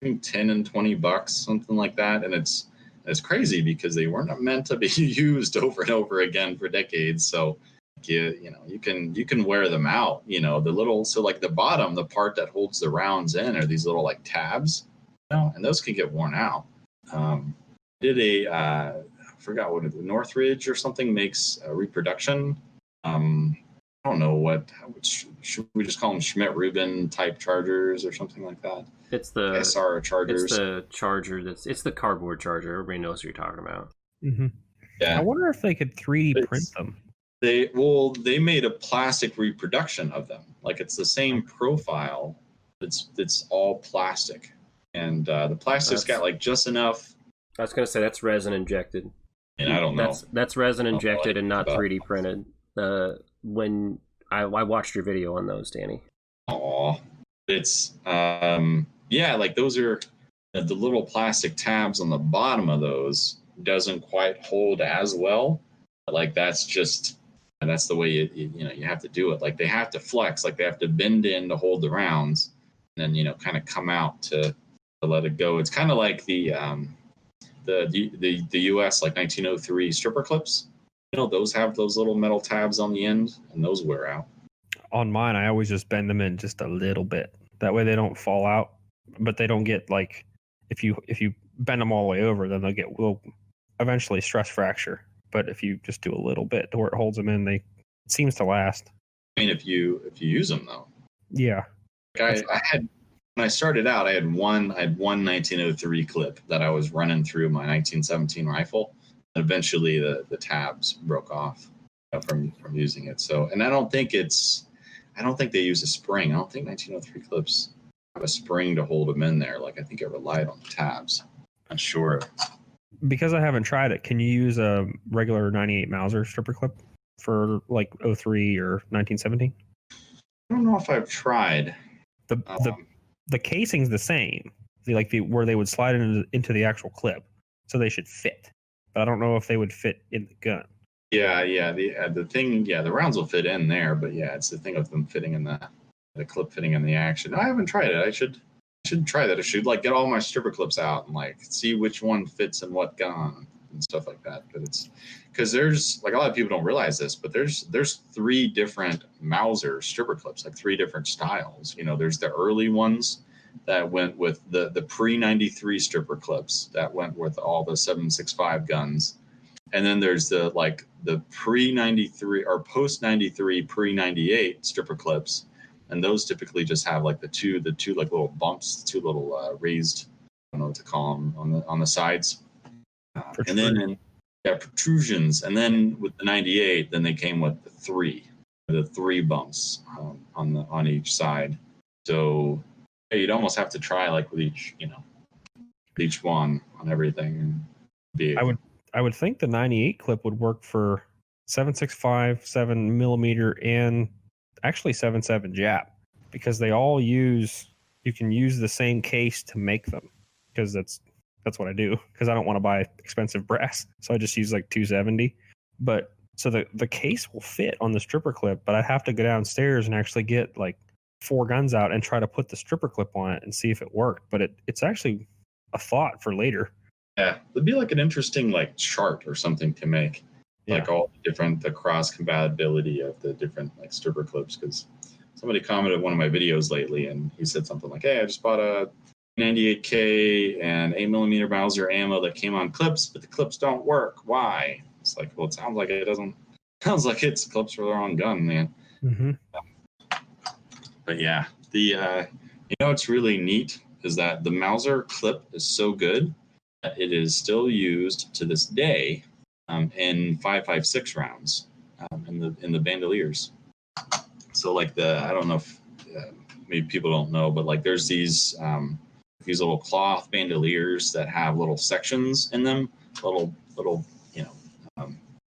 between $10 and $20, something like that. And it's crazy because they weren't meant to be used over and over again for decades. So you can wear them out. So like the bottom, the part that holds the rounds in, are these little like tabs, and those can get worn out. Did I forgot what Northridge or something makes a reproduction. I don't know should we just call them Schmidt-Rubin type chargers or something like that? It's the SR chargers. It's the charger it's the cardboard charger. Everybody knows what you're talking about. Mm-hmm. Yeah. I wonder if they could 3D print them. They made a plastic reproduction of them. Like it's the same profile. It's all plastic, and the plastic's got like just enough. I was gonna say that's resin injected. And I don't know. That's resin injected and not about. 3D printed. When I watched your video on those, Danny. Aw, it's like those are the little plastic tabs on the bottom of those doesn't quite hold as well. Like that's the way you have to do it. Like they have to flex, like they have to bend in to hold the rounds, and then kind of come out to let it go. It's kind of like the US like 1903 stripper clips. Those have those little metal tabs on the end, and those wear out. On mine, I always just bend them in just a little bit. That way they don't fall out, but they don't get like, if you bend them all the way over, then will eventually stress fracture. But if you just do a little bit to where it holds them in, it seems to last. I mean, if you use them though. Yeah. I had, when I started out, I had one 1903 clip that I was running through my 1917 rifle. Eventually the tabs broke off from using it. So, and I don't think they use a spring. I don't think 1903 clips have a spring to hold them in there. Like I think it relied on the tabs. I'm sure. Because I haven't tried it, can you use a regular 98 Mauser stripper clip for like 03 or 1917? I don't know if I've tried. The casing's the same. Where they would slide into the actual clip, so they should fit. But I don't know if they would fit in the gun. Yeah. The rounds will fit in there, but it's the thing of them fitting in the clip fitting in the action. I haven't tried it. I should try that. I should get all my stripper clips out and see which one fits in what gun and stuff like that. But it's because there's a lot of people don't realize this, but there's 3 different Mauser stripper clips, 3 different styles. There's the early ones that went with the pre-93 stripper clips that went with all the 7.65 guns. And then there's the pre-93 or post-93 pre-98 stripper clips, and those typically just have like the two like little bumps, two little raised, I don't know what to call them, on the sides, and then protrusions. And then with the 98, then they came with the three bumps on each side. So you'd almost have to try like with each one on everything. I would think the 98 clip would work for 7.65, 7mm, and actually 7.7 Jap, because they all you can use the same case to make them, because that's what I do, because I don't want to buy expensive brass, so I just use like 270. But so the case will fit on the stripper clip, but I'd have to go downstairs and actually get like 4 guns out and try to put the stripper clip on it and see if it worked. But it's actually a thought for later. Yeah, it'd be like an interesting like chart or something to make, like all the cross compatibility of the different like stripper clips. Because somebody commented on one of my videos lately, and he said something like, "Hey, I just bought a 98K and 8mm Mauser ammo that came on clips, but the clips don't work. Why?" It's like, well, it sounds like it doesn't. Sounds like it's clips for the wrong gun, man. Mm-hmm. But yeah, what's really neat is that the Mauser clip is so good that it is still used to this day in 5.56 rounds in the bandoliers. So like I don't know if maybe people don't know, but like there's these little cloth bandoliers that have little sections in them, little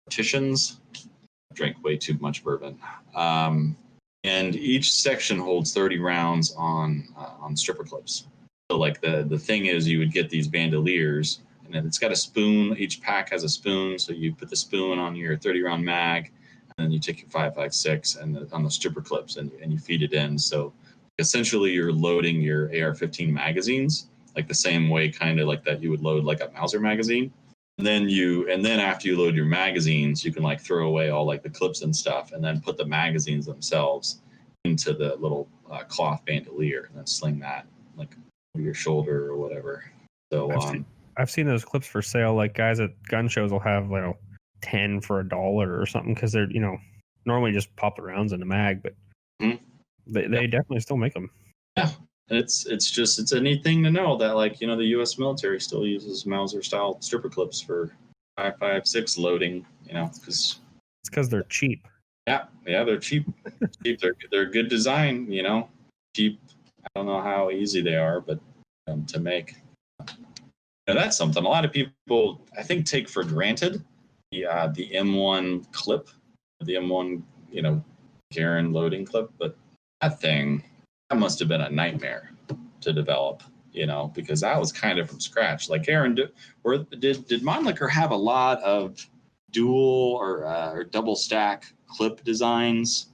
partitions. I drank way too much bourbon. And each section holds 30 rounds on stripper clips. So like the thing is, you would get these bandoliers, and then it's got a spoon. Each pack has a spoon, so you put the spoon on your 30-round mag, and then you take your 5.56 and on the stripper clips, and you feed it in. So essentially, you're loading your AR-15 magazines like the same way, kind of like that you would load like a Mauser magazine. And then after you load your magazines, you can like throw away all like the clips and stuff, and then put the magazines themselves into the little cloth bandolier, and then sling that like over your shoulder or whatever. So I've seen those clips for sale. Like guys at gun shows will have 10 for $1 or something, because they're normally just pop the rounds in the mag, but they definitely still make them. Yeah. And it's a neat thing to know that the U.S. military still uses Mauser style stripper clips for 5.56 loading. Because it's because they're cheap. Yeah, they're cheap. They're good design. Cheap. I don't know how easy they are, but to make. That's something a lot of people I think take for granted. The M1 clip, the M1 Garand loading clip, but that must have been a nightmare to develop, because that was kind of from scratch. Like Aaron, did Mannlicher have a lot of dual or double stack clip designs?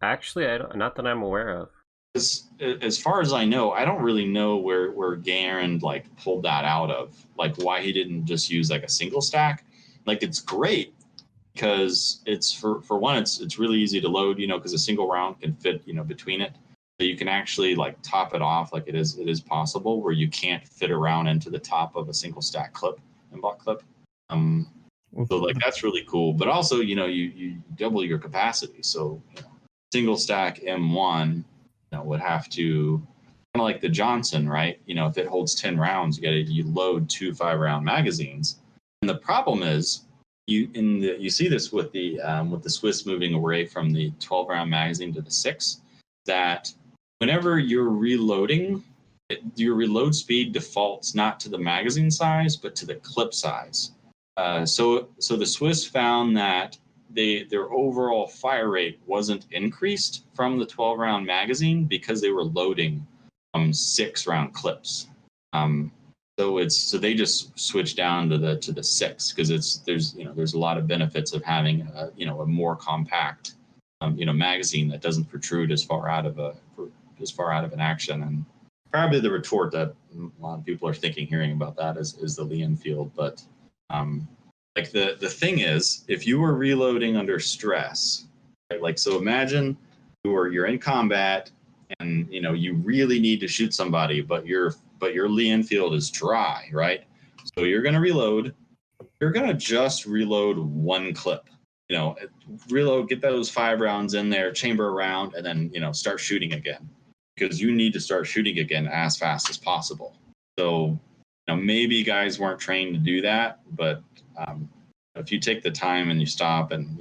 Actually, not that I'm aware of. As far as I know, I don't really know where Garand pulled that out of, why he didn't just use a single stack. It's great because it's for one, it's really easy to load, because a single round can fit, between it. So you can actually top it off it is possible, where you can't fit a round into the top of a single stack clip and block clip. So that's really cool. But also, you double your capacity. So single stack M1 would have to, kind of like the Johnson, right? If it holds 10 rounds, you load 2 5-round magazines. And the problem is, you see this with the Swiss moving away from the 12-round magazine to the 6, that whenever you're reloading, your reload speed defaults not to the magazine size, but to the clip size. So the Swiss found that their overall fire rate wasn't increased from the 12-round magazine because they were loading 6-round clips. So they just switched down to the 6, because there's a lot of benefits of having a more compact magazine that doesn't protrude as far out of an action. And probably the retort that a lot of people are thinking, hearing about that, is the Lee Enfield. But the thing is, if you were reloading under stress, right? So imagine you're in combat and you really need to shoot somebody, but your Lee Enfield is dry, right? So you're going to reload, you're gonna just reload one clip. Reload, get those 5 rounds in there, chamber a round, and then start shooting again, because you need to start shooting again as fast as possible. So maybe guys weren't trained to do that, but if you take the time and you stop and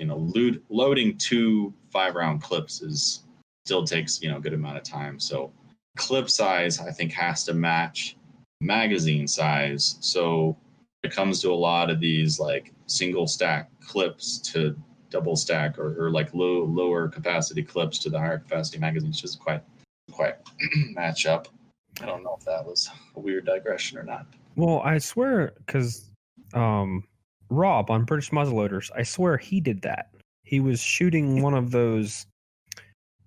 loading 2 5-round clips still takes a good amount of time. So clip size, I think, has to match magazine size. So it comes to a lot of these like single stack clips to double stack, or like lower capacity clips to the higher capacity magazines, just quite match up. I don't know if that was a weird digression or not. Well, I swear, because Rob on British Muzzleloaders, I swear he did that. He was shooting one of those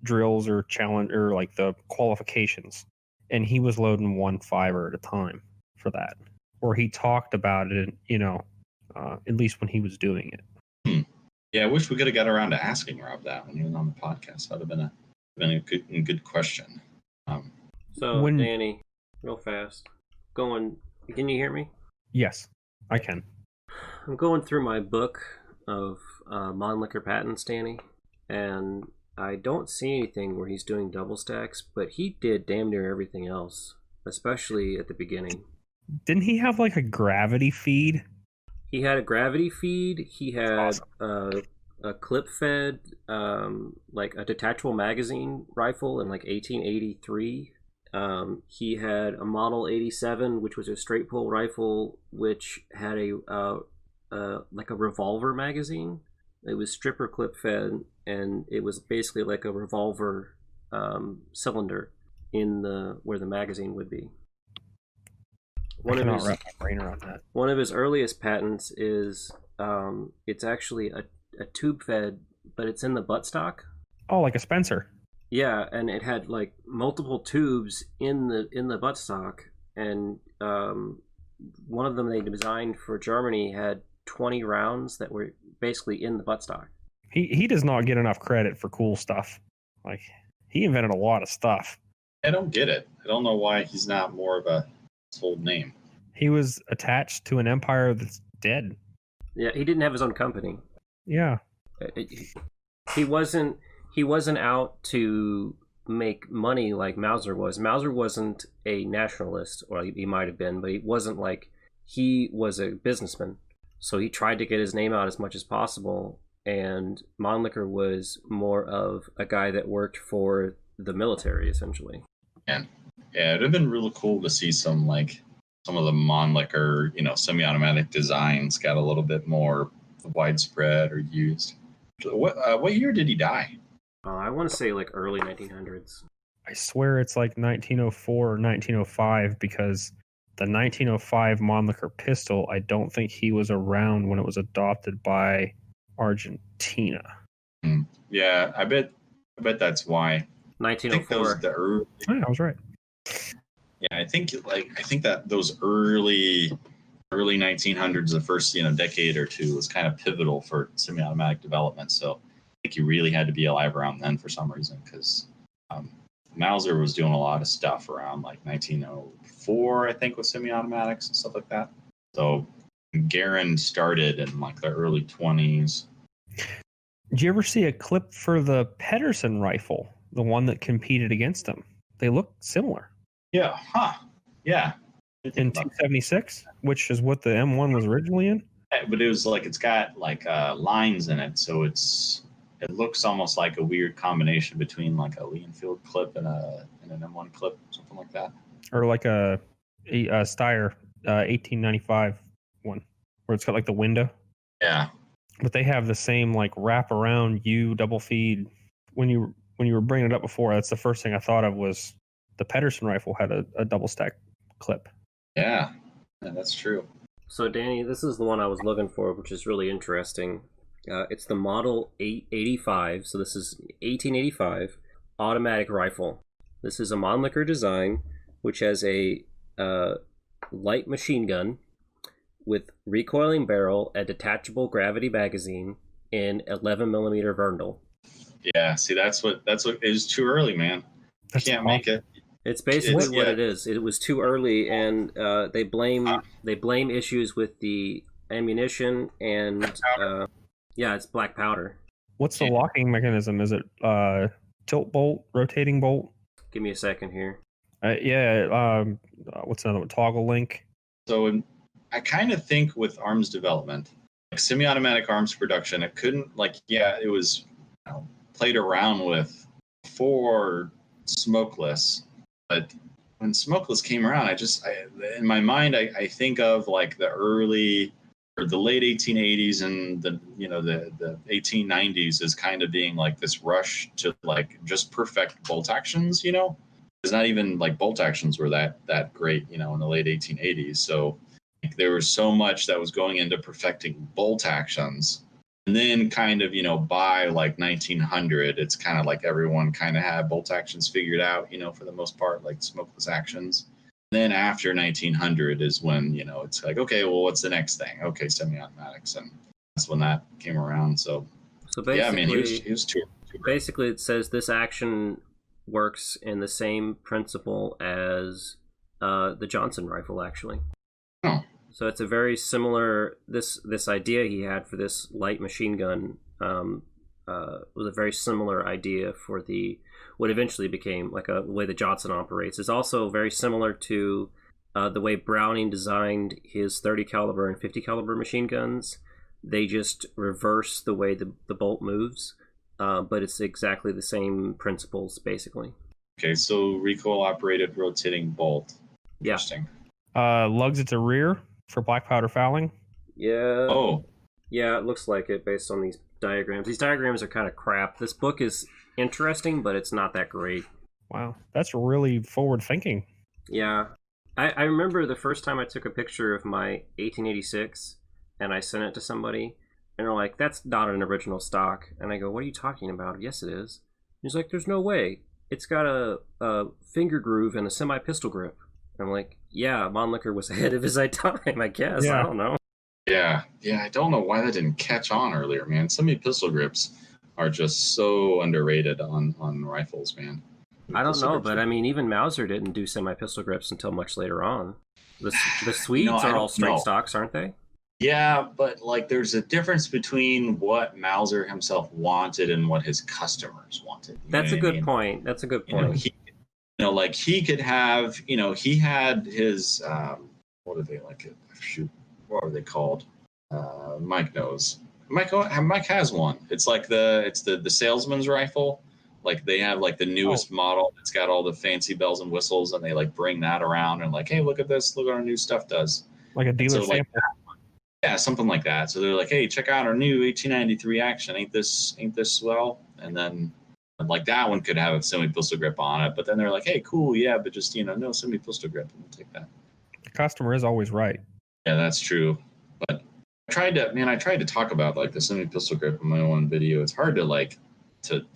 drills or challenge or like the qualifications, and he was loading 1 5-er at a time for that. Or he talked about it, at least when he was doing it. Yeah, I wish we could have got around to asking Rob that when he was on the podcast. That would have been a good question. So, Danny, real fast, can you hear me? Yes, I can. I'm going through my book of Mannlicher patents, Danny, and I don't see anything where he's doing double stacks, but he did damn near everything else, especially at the beginning. Didn't he have like a gravity feed? He had a gravity feed. He had a clip fed, like a detachable magazine rifle in like 1883. He had a Model 87, which was a straight pull rifle, which had like a revolver magazine. It was stripper clip fed, and it was basically like a revolver cylinder in where the magazine would be. I cannot wrap my brain around that. One of his earliest patents is it's actually a tube fed, but it's in the buttstock. Oh, like a Spencer. Yeah, and it had like multiple tubes in the buttstock, and one of them they designed for Germany had 20 rounds that were basically in the buttstock. He does not get enough credit for cool stuff. Like, he invented a lot of stuff. I don't get it. I don't know why he's not more of a household name. He was attached to an empire that's dead. Yeah, he didn't have his own company. Yeah. He wasn't out to make money like Mauser was. Mauser wasn't a nationalist, or he might have been, but he wasn't like, he was a businessman. So he tried to get his name out as much as possible, and Mannlicher was more of a guy that worked for the military, essentially. And yeah, it'd have been really cool to see some of the Mannlicher, semi-automatic designs got a little bit more widespread or used. What year did he die? I want to say like early 1900s. I swear it's like 1904 or 1905, because the 1905 Mannlicher pistol, I don't think he was around when it was adopted by Argentina. Yeah, I bet that's why. 1904. I was right. Yeah, I think that those early 1900s, the first decade or two, was kind of pivotal for semi-automatic development. So I think you really had to be alive around then for some reason, because Mauser was doing a lot of stuff around like 1904, I think, with semi-automatics and stuff like that. So Garand started in like the early 20s. Did you ever see a clip for the Pedersen rifle, the one that competed against him? They look similar. Yeah, yeah. In 276, which is what the M1 was originally in. But it was like, it's got like lines in it, so it looks almost like a weird combination between like a Lee Enfield clip and an M1 clip, something like that. Or like a Steyr 1895 one, where it's got like the window. Yeah. But they have the same like wrap around U double feed. When you were bringing it up before, that's the first thing I thought of was the Pedersen rifle had a double stack clip. Yeah, that's true. So Danny, this is the one I was looking for, which is really interesting. It's the Model 885. So this is 1885 automatic rifle. This is a Mannlicher design, which has a light machine gun with recoiling barrel, a detachable gravity magazine, and 11mm Verndl. Yeah, see, that's what is too early, man. Can't make it. It's basically what it is. It was too early, and they blame issues with the ammunition, and it's black powder. What's the locking mechanism? Is it tilt bolt, rotating bolt? Give me a second here. What's another one? Toggle link. So I kind of think with arms development, like semi-automatic arms production, it couldn't it was played around with for smokeless, but when smokeless came around, in my mind I think of like the early or the late 1880s and the 1890s as kind of being like this rush to like just perfect bolt actions. It's not even like bolt actions were that great, in the late 1880s. So there was so much that was going into perfecting bolt actions. And then kind of, by like 1900, it's kind of like everyone kind of had bolt actions figured out, for the most part, like smokeless actions. Then after 1900 is when, it's like, okay, well, what's the next thing? Okay, semi-automatics. And that's when that came around. So basically, yeah, I mean, he was too basically, it says this action works in the same principle as the Johnson rifle, actually. Oh. So it's a very similar, this idea he had for this light machine gun was a very similar idea for what eventually became like the way the Johnson operates. It's also very similar to the way Browning designed his 30 caliber and 50 caliber machine guns. They just reverse the way the bolt moves, but it's exactly the same principles, basically. Okay, so recoil operated rotating bolt. Interesting. Lugs at the rear for black powder fouling. Yeah. Oh. Yeah, it looks like it based on these diagrams. These diagrams are kind of crap. This book is interesting, but it's not that great. Wow, that's really forward thinking. Yeah. I remember the first time I took a picture of my 1886 and I sent it to somebody, and they're like, that's not an original stock. And I go, what are you talking about? Yes, it is. He's like, there's no way. It's got a finger groove and a semi-pistol grip. I'm like, yeah, Mannlicher was ahead of his time, I guess. Yeah. I don't know. Yeah, I don't know why that didn't catch on earlier, man. Semi-pistol grips are just so underrated on rifles, man. I don't know, but I mean, even Mauser didn't do semi-pistol grips until much later on. The Swedes are all straight stocks, aren't they? Yeah, but like there's a difference between what Mauser himself wanted and what his customers wanted. That's a good point. That's a good point. He could have, he had his, what are they like? Shoot, what are they called? Mike knows. Mike has one. It's like the salesman's rifle. Like they have like the newest model. It's got all the fancy bells and whistles, and they like bring that around and like, hey, look at this. Look what our new stuff does. Like a dealer sample. Yeah, something like that. So they're like, hey, check out our new 1893 action. Ain't this swell? And then like that one could have a semi-pistol grip on it. But then they're like, hey, cool, yeah, but just, no semi-pistol grip. And we'll take that. The customer is always right. Yeah, that's true. But I tried to talk about like the semi-pistol grip in my own video. It's hard to like to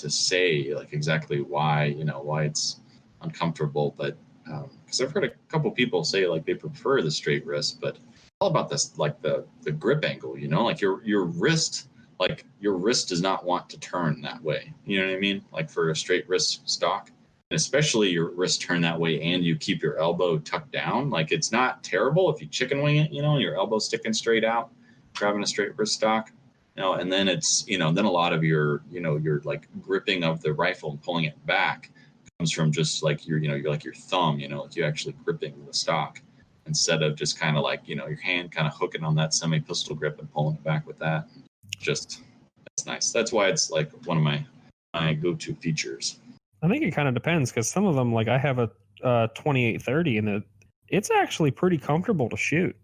say like exactly why it's uncomfortable, but because I've heard a couple people say like they prefer the straight wrist, but all about this like the grip angle, like your wrist, like your wrist does not want to turn that way. You know what I mean? Like for a straight wrist stock, and especially your wrist turn that way and you keep your elbow tucked down. Like it's not terrible if you chicken wing it, your elbow sticking straight out, grabbing a straight wrist stock. And then it's, then a lot of your like gripping of the rifle and pulling it back comes from just like you're like your thumb, like you're actually gripping the stock instead of just kind of like, your hand kind of hooking on that semi-pistol grip and pulling it back with that. Just, that's nice. That's why it's like one of my go-to features. I think it kind of depends because some of them, like I have a 2830 and it's actually pretty comfortable to shoot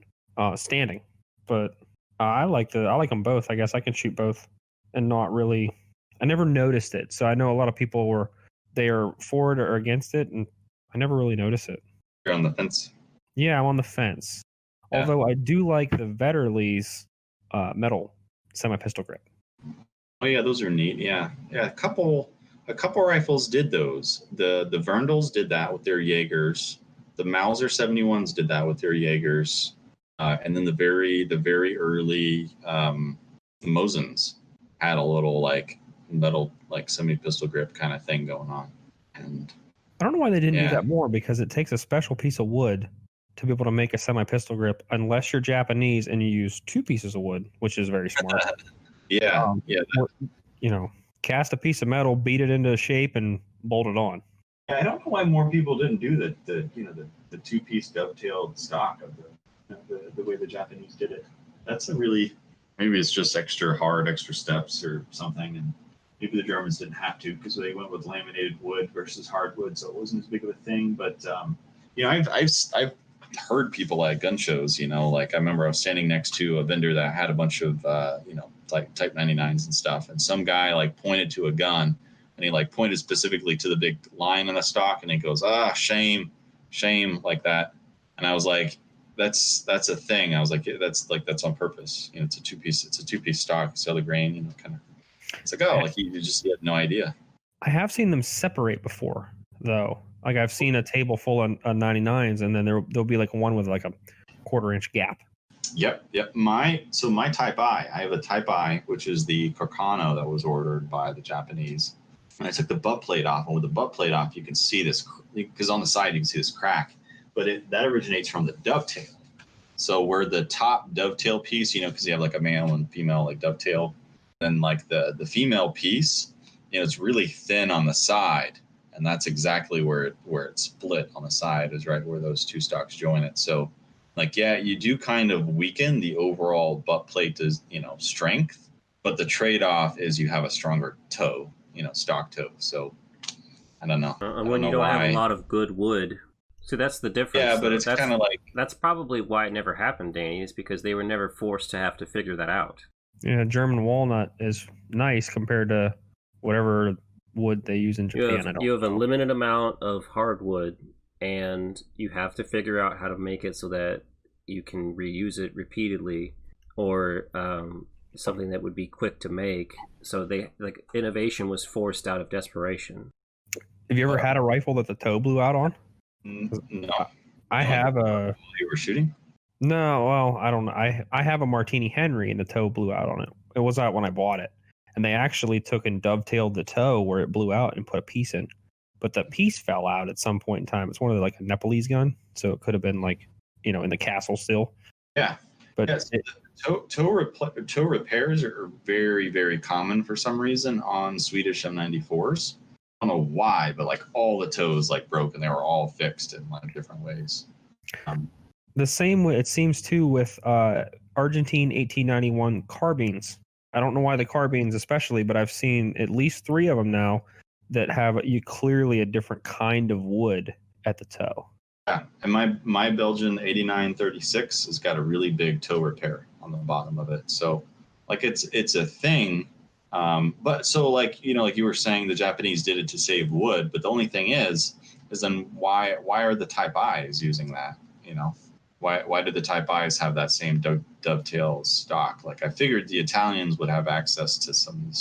standing, but I like them both. I guess I can shoot both and not really. I never noticed it, so I know a lot of people they are for it or against it, and I never really notice it. You're on the fence. Yeah, I'm on the fence. Yeah. Although I do like the Vetterli's metal semi-pistol grip. Oh yeah, those are neat. Yeah. A couple rifles did those. The Verndls did that with their Jaegers. The Mauser 71s did that with their Jaegers. And then the very early Mosins had a little like metal like semi-pistol grip kind of thing going on. And I don't know why they didn't do that more, because it takes a special piece of wood to be able to make a semi-pistol grip unless you're Japanese and you use 2 pieces of wood, which is very smart. Yeah. Or, cast a piece of metal, beat it into shape, and bolt it on. Yeah, I don't know why more people didn't do the 2-piece dovetailed stock of the way the Japanese did it. That's a really, maybe it's just extra steps or something, and maybe the Germans didn't have to because they went with laminated wood versus hardwood, so it wasn't as big of a thing. But I've heard people at gun shows. Like I remember I was standing next to a vendor that had a bunch of like Type 99s and stuff, and some guy like pointed to a gun, and he like pointed specifically to the big line on the stock, and he goes, shame, like that. And I was like, that's a thing. I was like, that's on purpose. It's a 2-piece stock, so the grain, kind of. It's like, like you had no idea. I have seen them separate before, though. Like I've seen a table full of 99s, and then there'll be like one with like a 1/4-inch gap. Yep. My Type I have a Type I, which is the Carcano that was ordered by the Japanese. And I took the butt plate off, and with the butt plate off, you can see this, because on the side you can see this crack, but that originates from the dovetail. So where the top dovetail piece, because you have like a male and female like dovetail, then like the female piece, it's really thin on the side, and that's exactly where it split on the side, is right where those 2 stocks join it. So like, yeah, you do kind of weaken the overall butt plate to, strength, but the trade-off is you have a stronger toe, stock toe. So I don't know. And when you don't have a lot of good wood. So that's the difference. Yeah, but it's kind of like... That's probably why it never happened, Danny, is because they were never forced to have to figure that out. Yeah, German walnut is nice compared to whatever wood they use in Japan. You have a limited amount of hardwood, and you have to figure out how to make it so that you can reuse it repeatedly, or something that would be quick to make. So innovation was forced out of desperation. Have you ever had a rifle that the toe blew out on? No. I have a... You were shooting? No, well, I don't know. I have a Martini Henry, and the toe blew out on it. It was out when I bought it. And they actually took and dovetailed the toe where it blew out and put a piece in. But the piece fell out at some point in time. It's one of a Nepalese gun, so it could have been in the castle still. Yeah. But toe repairs are very, very common for some reason on Swedish M94s. I don't know why, but all the toes broke, and they were all fixed in different ways. The same way it seems too with Argentine 1891 carbines. I don't know why the carbines especially, but I've seen at least 3 of them now that have clearly a different kind of wood at the toe. Yeah, and my Belgian 8936 has got a really big toe repair on the bottom of it. So it's a thing. But so like you were saying, the Japanese did it to save wood, but the only thing is then why are the Type I's using that? Why did the Type I's have that same dovetail stock? I figured the Italians would have access to some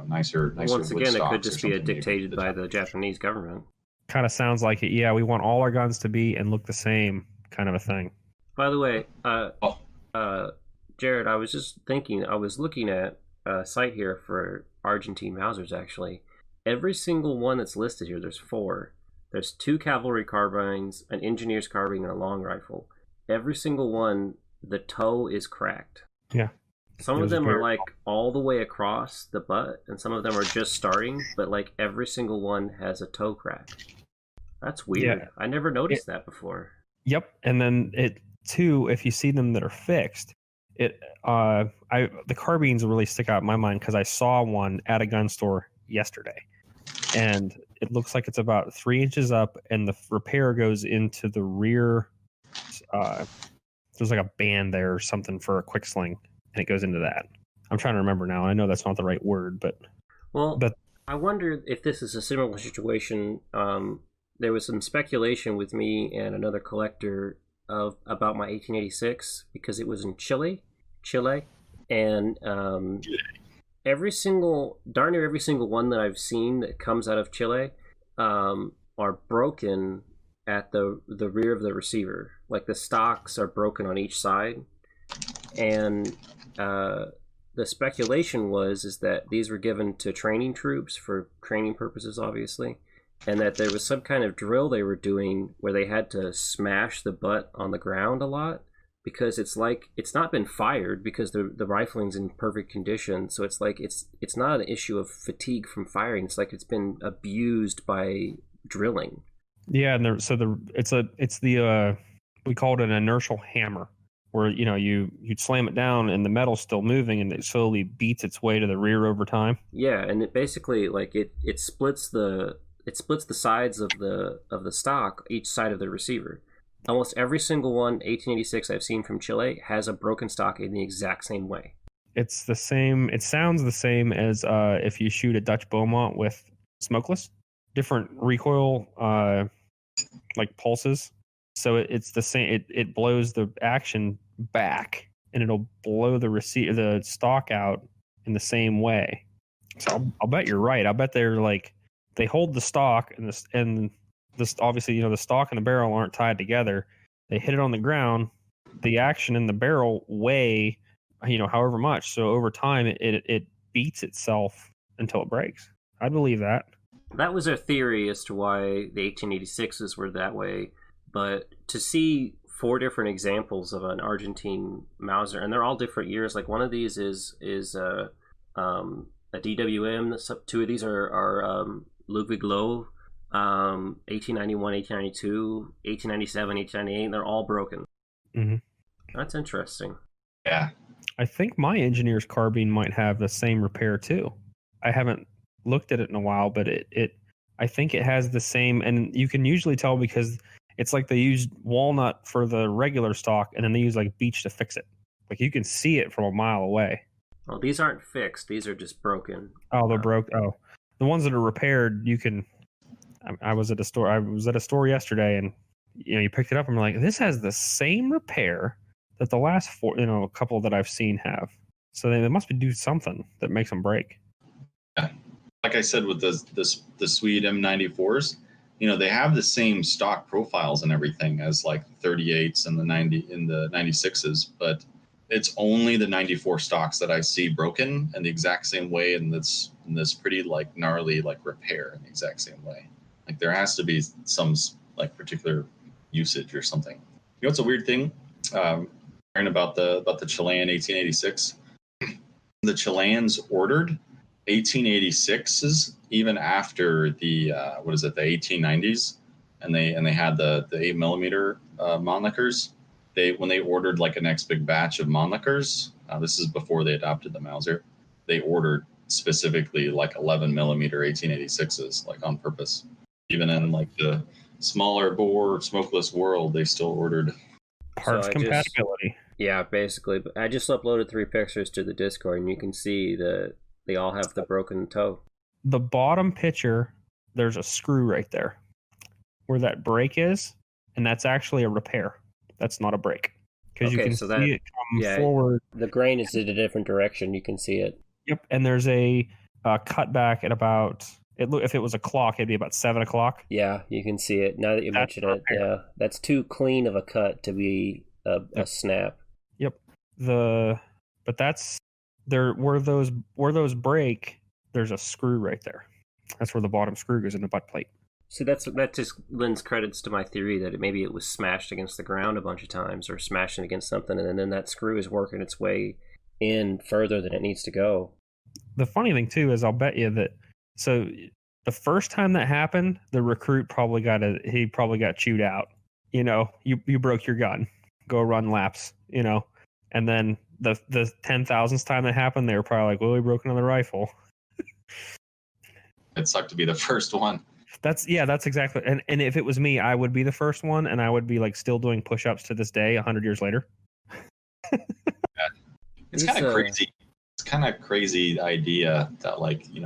nicer Once wood again, it stocks could just be dictated by the Japanese government. Kind of sounds like it. Yeah, we want all our guns to be and look the same, kind of a thing. By the way, Jared, I was just thinking, I was looking at a site here for Argentine Mausers, actually. Every single one that's listed here, there's 4. There's 2 cavalry carbines, an engineer's carbine, and a long rifle. Every single one, the toe is cracked. Yeah. Some of them are all the way across the butt, and some of them are just starting, but every single one has a toe crack. That's weird. Yeah. I never noticed that before. Yep. And then if you see them that are fixed, the carbines really stick out in my mind because I saw one at a gun store yesterday, and it looks like it's about 3 inches up, and the repair goes into the rear. There's a band there or something for a quick sling, and it goes into that. I'm trying to remember now. I know that's not the right word, but I wonder if this is a similar situation. There was some speculation with me and another collector about my 1886 because it was in Chile, and darn near every single one that I've seen that comes out of Chile are broken at the rear of the receiver. The stocks are broken on each side, and the speculation is that these were given to training troops for training purposes, obviously, and that there was some kind of drill they were doing where they had to smash the butt on the ground a lot because it's like it's not been fired because the rifling's in perfect condition. So it's like it's not an issue of fatigue from firing. It's like it's been abused by drilling. Yeah, and we call it an inertial hammer, where you'd slam it down and the metal's still moving and it slowly beats its way to the rear over time. Yeah, and it basically like it splits the sides of the stock, each side of the receiver. Almost every single one 1886 I've seen from Chile has a broken stock in the exact same way. It's the same. It sounds the same as if you shoot a Dutch Beaumont with smokeless, different recoil, like pulses. So it's the same. It blows the action back, and it'll blow the stock out in the same way. So I'll bet you're right. I'll bet they hold the stock and this obviously the stock and the barrel aren't tied together. They hit it on the ground. The action in the barrel weigh however much. So over time it beats itself until it breaks. I believe that. That was a theory as to why the 1886s were that way. But to see 4 different examples of an Argentine Mauser, and they're all different years. Like one of these is a DWM. 2 of these are Ludwig Loh, 1891, 1892, 1897, 1898. They're all broken. Mm-hmm. That's interesting. Yeah. I think my engineer's carbine might have the same repair too. I haven't looked at it in a while, but I think it has the same, and you can usually tell because it's like they used walnut for the regular stock and then they use like beech to fix it. Like you can see it from a mile away. Well, these aren't fixed. These are just broken. Oh, they're broke. Oh, the ones that are repaired, you can. I was at a store. I was at a store yesterday, and you picked it up. And I'm like, this has the same repair that the last 4, a couple that I've seen have. So they must be do something that makes them break. Yeah. Like I said with the Swede M94s, they have the same stock profiles and everything as like the 38s and the 96s, but it's only the 94 stocks that I see broken in the exact same way, and this pretty like gnarly like repair in the exact same way. Like there has to be some like particular usage or something. It's a weird thing. Hearing about the Chilean 1886. The Chileans ordered 1886s even after the the 1890s, and they had the 8mm Mannlichers. When they ordered like a next big batch of Mannlichers, this is before they adopted the Mauser. They ordered specifically like 11mm 1886s, like on purpose. Even in like the smaller bore smokeless world, they still ordered parts compatibility. Yeah, basically. But I just uploaded 3 pictures to the Discord, and you can see that they all have the broken toe. The bottom picture, there's a screw right there where that break is, and that's actually a repair. That's not a break. Because you can see it come forward. The grain is in a different direction. You can see it. Yep, and there's a cutback at about, if it was a clock, it'd be about 7 o'clock. Yeah, you can see it. Now that you mention it, yeah. That's too clean of a cut to be a snap. Yep. But that's there where those break, there's a screw right there. That's where the bottom screw goes in the butt plate. See, that just lends credits to my theory that maybe it was smashed against the ground a bunch of times or smashing against something, and then that screw is working its way in further than it needs to go. The funny thing too is I'll bet you that so the first time that happened, the recruit probably got chewed out. You broke your gun. Go run laps, and then the 10,000th time that happened, they were probably like, well, we broke another rifle. It sucked to be the first one. That's exactly. And if it was me, I would be the first one, and I would be like still doing push-ups to this day, 100 years later. Yeah. It's kind of crazy. It's kind of crazy idea that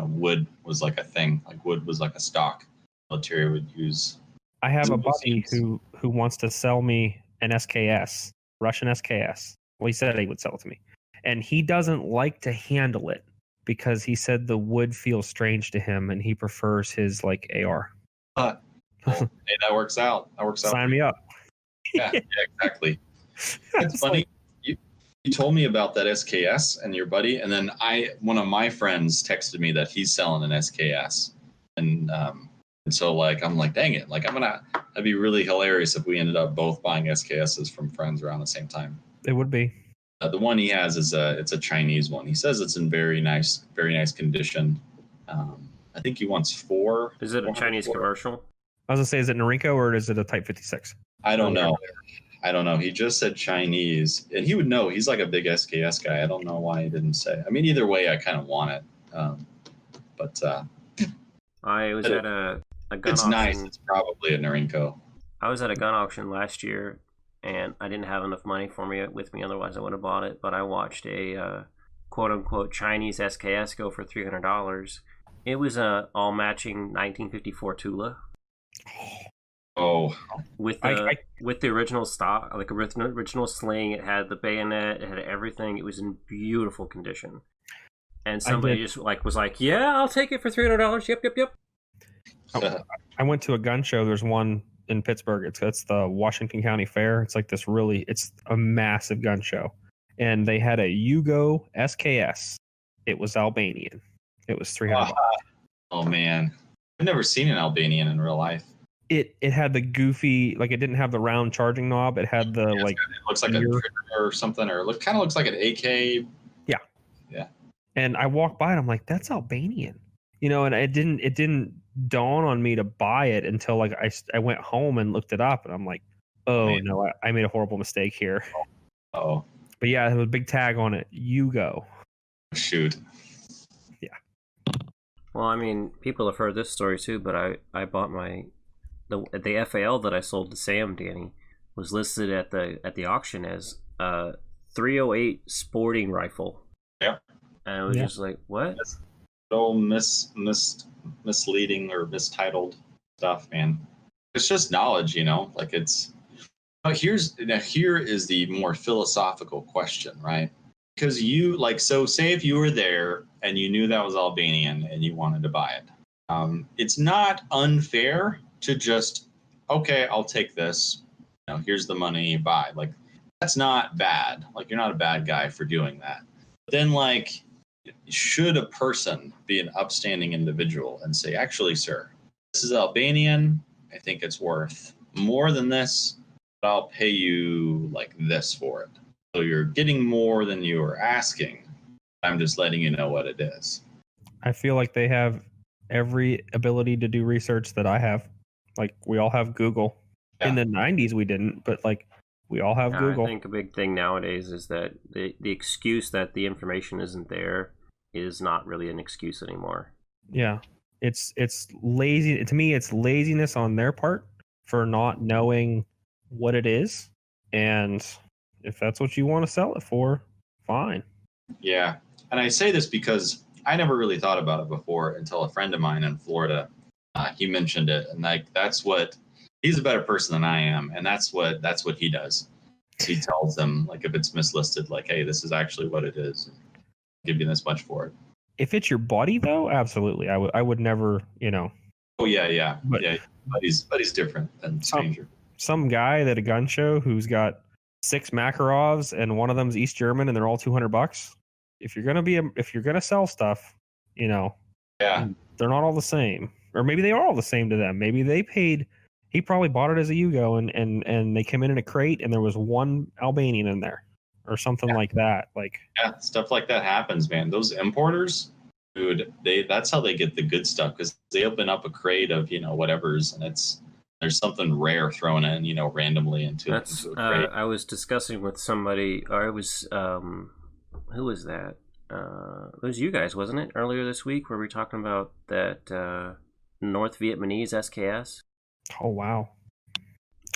wood was like a thing. Like wood was like a stock military would use. I have a buddy who wants to sell me an SKS, Russian SKS. Well, he said he would sell it to me, and he doesn't like to handle it because he said the wood feels strange to him, and he prefers his like AR. Hey, that works out. Sign me up. Yeah, exactly. It's funny. You told me about that SKS and your buddy, and then one of my friends texted me that he's selling an SKS, and And so like I'm like, dang it, like that'd be really hilarious if we ended up both buying SKSs from friends around the same time. It would be. The one he has is it's a Chinese one. He says it's in very nice condition. I think he wants 4. Is it a Chinese commercial? I was gonna say, is it Norinco or is it a Type 56? I don't know. He just said Chinese, and he would know. He's like a big SKS guy. I don't know why he didn't say. I mean, either way, I kind of want it. But I was at a gun it's auction. Nice. It's probably a Norinco. I was at a gun auction last year, and I didn't have enough money with me. Otherwise, I would have bought it. But I watched a quote-unquote Chinese SKS go for $300. It was a all-matching 1954 Tula. Oh, with the original stock, like original sling. It had the bayonet. It had everything. It was in beautiful condition. And somebody just was like, "Yeah, I'll take it for $300." Yep. Oh, I went to a gun show. There's one in Pittsburgh. It's the Washington County Fair. It's like this it's a massive gun show, and they had a Yugo SKS. It was Albanian. It was $300. Oh man, I've never seen an Albanian in real life. It had the goofy, like, it didn't have the round charging knob. It had the it looks like a trigger or something, or kind of looks like an AK. Yeah. And I walked by and I'm like, that's Albanian, and it didn't dawn on me to buy it until like I went home and looked it up, and I'm like, oh man. No, I made a horrible mistake here. Oh. But yeah, there was a big tag on it. Yugo. Shoot. Yeah. Well, I mean, people have heard this story too, but I bought the FAL that I sold to Sam, Danny, was listed at the auction as a 308 sporting rifle. Yeah. And I was just like, what? Misleading or mistitled stuff, man. It's just knowledge, like it's. Here is the more philosophical question, right? Because say if you were there and you knew that was Albanian and you wanted to buy it, it's not unfair to just, okay, I'll take this. Here's the money, you buy. Like, that's not bad. Like, you're not a bad guy for doing that. But then, like, should a person be an upstanding individual and say, actually, sir, this is Albanian. I think it's worth more than this, but I'll pay you like this for it. So you're getting more than you were asking. I'm just letting you know what it is. I feel like they have every ability to do research that I have. Like, we all have Google. Yeah. In the 90s, we didn't, but like, we all have Google. I think a big thing nowadays is that the excuse that the information isn't there is not really an excuse anymore. Yeah. It's lazy. To me, it's laziness on their part for not knowing what it is. And if that's what you want to sell it for, fine. Yeah. And I say this because I never really thought about it before until a friend of mine in Florida, he mentioned it. And like, he's a better person than I am. And that's what he does. He tells them, like, if it's mislisted, like, hey, this is actually what it is. I'll give you this much for it. If it's your buddy, though, absolutely. I would never, Oh, yeah. But he's different than stranger. Some guy at a gun show who's got 6 Makarovs and one of them's East German and they're all $200. If you're gonna sell stuff, yeah, they're not all the same. Or maybe they are all the same to them. Maybe they paid. He probably bought it as a Yugo and they came in a crate and there was one Albanian in there or something like that. Like, yeah, stuff like that happens, man. Those importers, dude, that's how they get the good stuff, because they open up a crate of whatever's, and there's something rare thrown in randomly into a crate. I was discussing with somebody, or it was who was that? It was you guys, wasn't it? Earlier this week, where we were talking about that North Vietnamese SKS. Oh wow!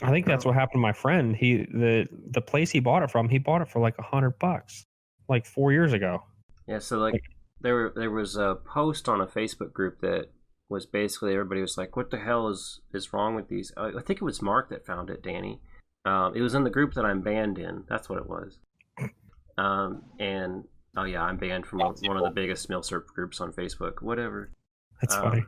I think that's what happened to my friend. The place he bought it from, he bought it for like $100, like 4 years ago. Yeah, so like there was a post on a Facebook group that was basically everybody was like, "What the hell is wrong with these?" I think it was Mark that found it, Danny. It was in the group that I'm banned in. That's what it was. And oh yeah, I'm banned from one of the biggest Milsurp groups on Facebook. Whatever. That's funny.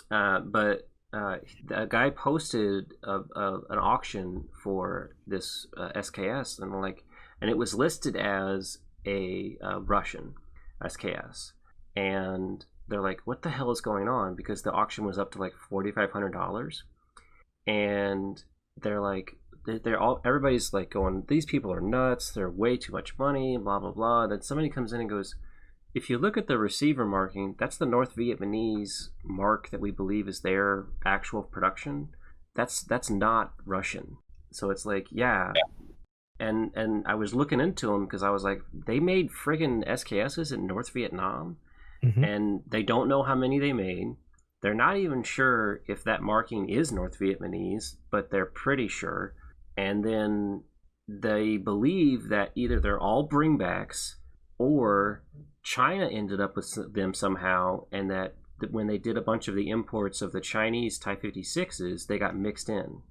But a guy posted an auction for this SKS, and it was listed as a Russian SKS, and they're like, what the hell is going on? Because the auction was up to like $4,500, and they're like, they're all, everybody's like going, these people are nuts. They're way too much money. Blah blah blah. Then somebody comes in and goes, if you look at the receiver marking, that's the North Vietnamese mark that we believe is their actual production. That's not Russian. So it's like, yeah. And I was looking into them because I was like, they made friggin' SKSs in North Vietnam, and they don't know how many they made. They're not even sure if that marking is North Vietnamese, but they're pretty sure. And then they believe that either they're all bringbacks or China ended up with them somehow, and that when they did a bunch of the imports of the Chinese Type 56s, they got mixed in.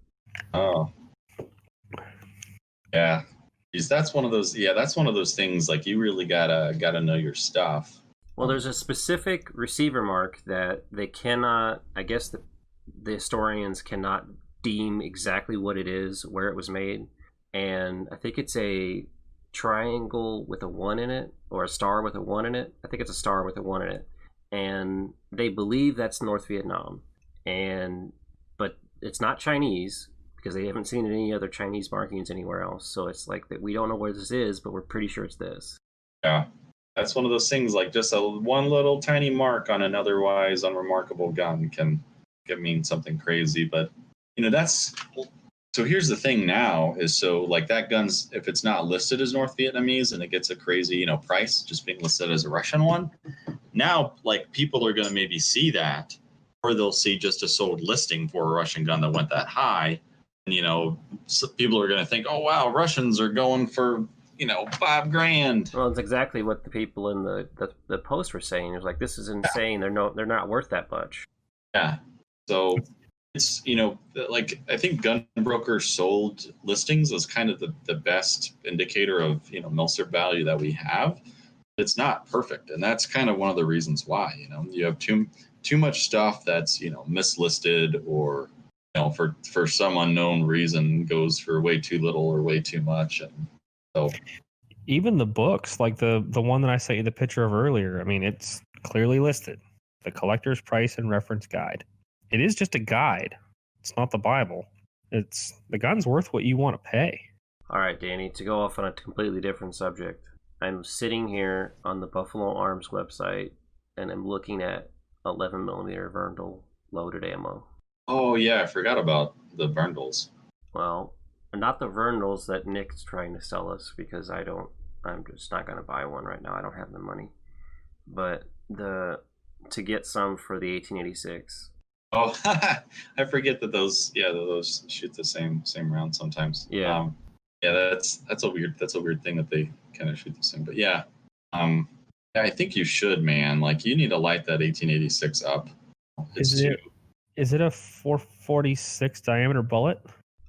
Oh. Yeah. That's one of those things, like, you really gotta know your stuff. Well, there's a specific receiver mark that they cannot, I guess the historians cannot deem exactly what it is, where it was made. And I think it's a triangle with a 1 in it, or a star with a 1 in it. I think it's a star with a 1 in it. And they believe that's North Vietnam. But it's not Chinese, because they haven't seen any other Chinese markings anywhere else. So it's like that we don't know where this is, but we're pretty sure it's this. Yeah. That's one of those things, like just one little tiny mark on an otherwise unremarkable gun can mean something crazy. But, so here's the thing now is, so like that gun's, if it's not listed as North Vietnamese and it gets a crazy, price just being listed as a Russian one, now like people are going to maybe see that, or they'll see just a sold listing for a Russian gun that went that high. And, so people are going to think, oh, wow, Russians are going for, $5,000. Well, it's exactly what the people in the post were saying. It was like, this is insane. They're not worth that much. Yeah. So it's, like, I think gun broker sold listings is kind of the best indicator of, Milsurp value that we have. It's not perfect. And that's kind of one of the reasons why, you have too much stuff that's, mislisted, or, for some unknown reason goes for way too little or way too much. And so even the books, like the one that I sent you the picture of earlier, I mean, it's clearly listed, the collector's price and reference guide. It is just a guide. It's not the Bible. It's the gun's worth what you want to pay. All right, Danny, to go off on a completely different subject, I'm sitting here on the Buffalo Arms website and I'm looking at 11mm Verndl loaded ammo. Oh yeah, I forgot about the Verndls. Well, not the Verndls that Nick's trying to sell us, because I'm just not going to buy one right now. I don't have the money. But to get some for the 1886. Oh, I forget that those shoot the same round sometimes. Yeah. That's a weird thing that they kind of shoot the same. But yeah, I think you should, man. Like, you need to light that 1886 up. Is it a 446 diameter bullet?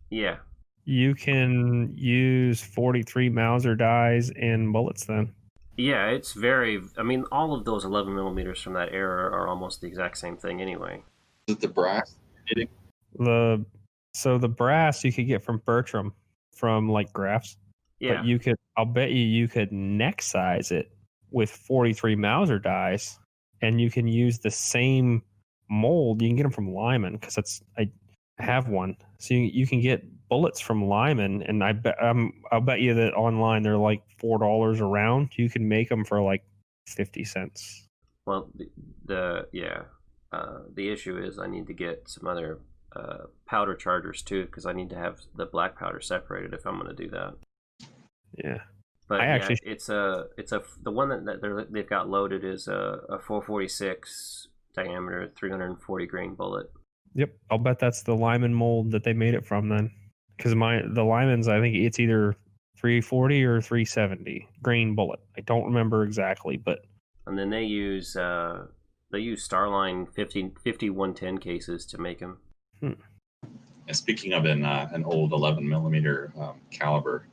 Yeah. You can use 43 Mauser dies and bullets then. Yeah, it's all of those 11mm from that era are almost the exact same thing anyway. Is it the brass? So the brass you could get from Bertram from like Graphs. Yeah. But I'll bet you could neck size it with 43 Mauser dies, and you can use the same mold. You can get them from Lyman, because I have one. So you can get bullets from Lyman, and I'll bet you that online they're like $4 a round. You can make them for like 50 cents. Well, the issue is I need to get some other powder chargers too, because I need to have the black powder separated if I'm going to do that. Yeah. But it's the one that they've got loaded is a 446 diameter 340 grain bullet. Yep, I'll bet that's the Lyman mold that they made it from then. Because the Lyman's, I think it's either 340 or 370 grain bullet. I don't remember exactly, but. And then they use Starline 50-110 cases to make them. And speaking of an old 11mm caliber,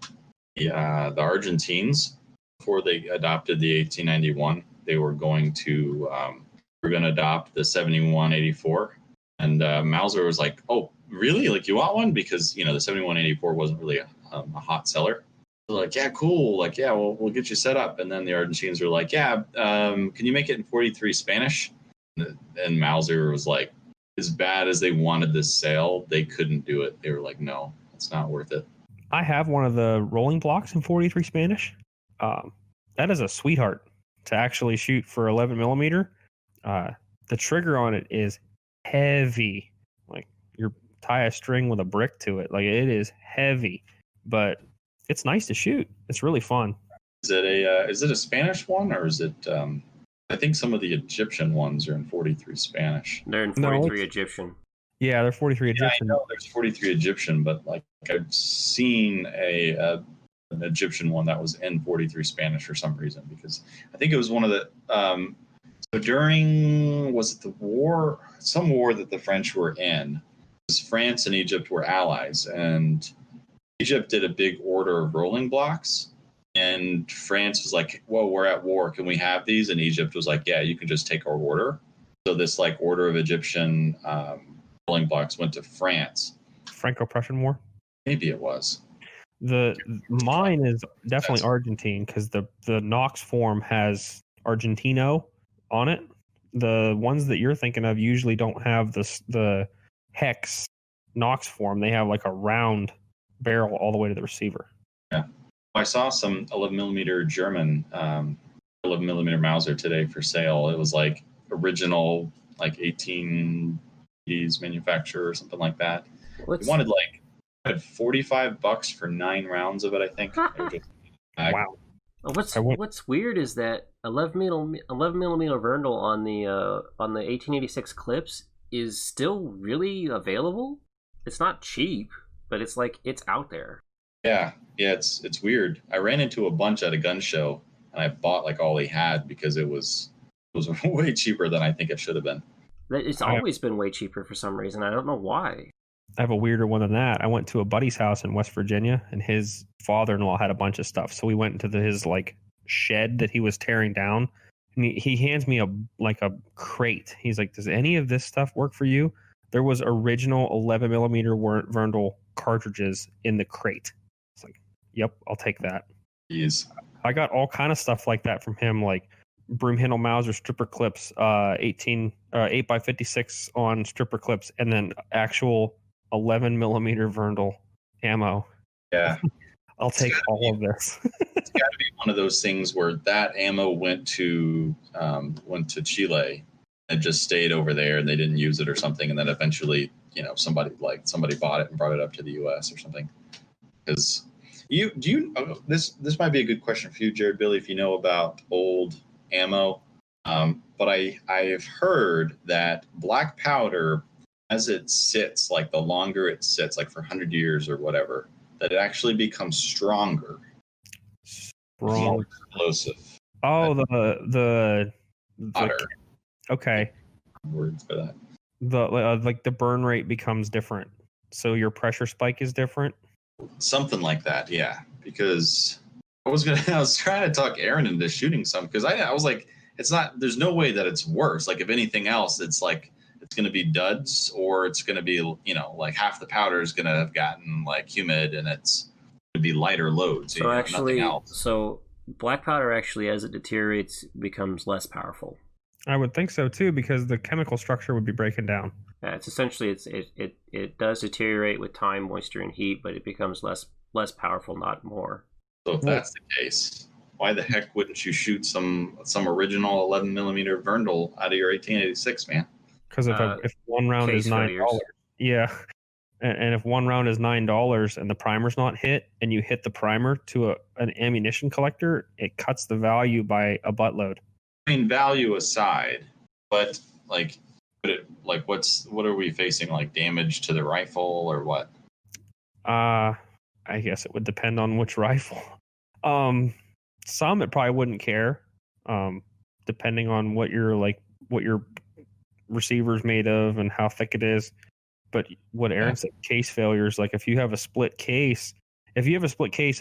the Argentines, before they adopted the 1891, they were going to adopt the 7184. And Mauser was like, "Oh, really? Like, you want one?" Because the 7184 wasn't really a hot seller. They're like, "Yeah, cool. Like, yeah, we'll get you set up." And then the Argentines were like, "Yeah, can you make it in 43 Spanish?" And Mauser was like, as bad as they wanted this sale, they couldn't do it. They were like, no, it's not worth it. I have one of the rolling blocks in 43 Spanish. That is a sweetheart to actually shoot for 11 millimeter. The trigger on it is heavy. Like you tie a string with a brick to it. Like it is heavy, but it's nice to shoot. It's really fun. Is it a Spanish one, or is it? I think some of the Egyptian ones are in 43 Spanish. They're in 43 Egyptian. Yeah, they're 43 Egyptian. I know there's 43 Egyptian, but like I've seen an Egyptian one that was in 43 Spanish for some reason, because I think it was one of the so during, was it the war, some war that the French were in, because France and Egypt were allies, and Egypt did a big order of rolling blocks, and France was like, whoa, we're at war, can we have these? And Egypt was like, yeah, you can just take our order. So this like order of Egyptian rolling blocks went to France. Franco-Prussian War? Maybe it was. Mine is definitely Argentine, because the Knox form has Argentino on it. The ones that you're thinking of usually don't have the hex Knox form. They have like a round barrel all the way to the receiver. Yeah. I saw some 11 millimeter German 11 millimeter Mauser today for sale. It was like original, like 1880s manufacturer or something like that. They wanted like $45 for 9 rounds of it, I think. Wow. What's weird is that 11 millimeter Verndl on the 1886 clips is still really available. It's not cheap, but it's like it's out there. Yeah, it's weird. I ran into a bunch at a gun show, and I bought like all he had because it was way cheaper than I think it should have been. It's always been way cheaper for some reason. I don't know why. I have a weirder one than that. I went to a buddy's house in West Virginia, and his father-in-law had a bunch of stuff. So we went into his like shed that he was tearing down, and he hands me a crate. He's like, "Does any of this stuff work for you?" There was original 11 millimeter Verndl cartridges in the crate. It's like, "Yep, I'll take that." Jeez. I got all kind of stuff like that from him, like broom handle Mauser stripper clips, 8x56 on stripper clips, and then actual 11 millimeter Verndl ammo. Yeah. I'll take all of this. It's got to be one of those things where that ammo went to Chile and just stayed over there, and they didn't use it or something, and then eventually, somebody bought it and brought it up to the U.S. or something. Because this might be a good question for you, Jared Billy, if you know about old ammo. But I've heard that black powder, as it sits, like the longer it sits, like for 100 years or whatever, that it actually becomes stronger. More explosive. Oh, the Hotter. Okay. Words for that. The burn rate becomes different, so your pressure spike is different. Something like that, yeah. Because I was trying to talk Aaron into shooting some, because I was like, it's not. There's no way that it's worse. Like if anything else, it's like it's going to be duds, or it's going to be like half the powder is going to have gotten like humid, and it's going to be lighter loads. So actually, nothing else. So black powder actually, as it deteriorates, becomes less powerful. I would think so too, because the chemical structure would be breaking down. Yeah, it's essentially it does deteriorate with time, moisture, and heat, but it becomes less powerful, not more. So if that's the case, why the heck wouldn't you shoot some original 11 millimeter Verndl out of your 1886, man? Because if one round is $9, yeah, and if one round is $9 and the primer's not hit, and you hit the primer to an ammunition collector, it cuts the value by a buttload. I mean, value aside, but what are we facing? Like damage to the rifle or what? I guess it would depend on which rifle. Some it probably wouldn't care, depending on what your receiver's made of and how thick it is. But what Aaron said, case failures, like if you have a split case and a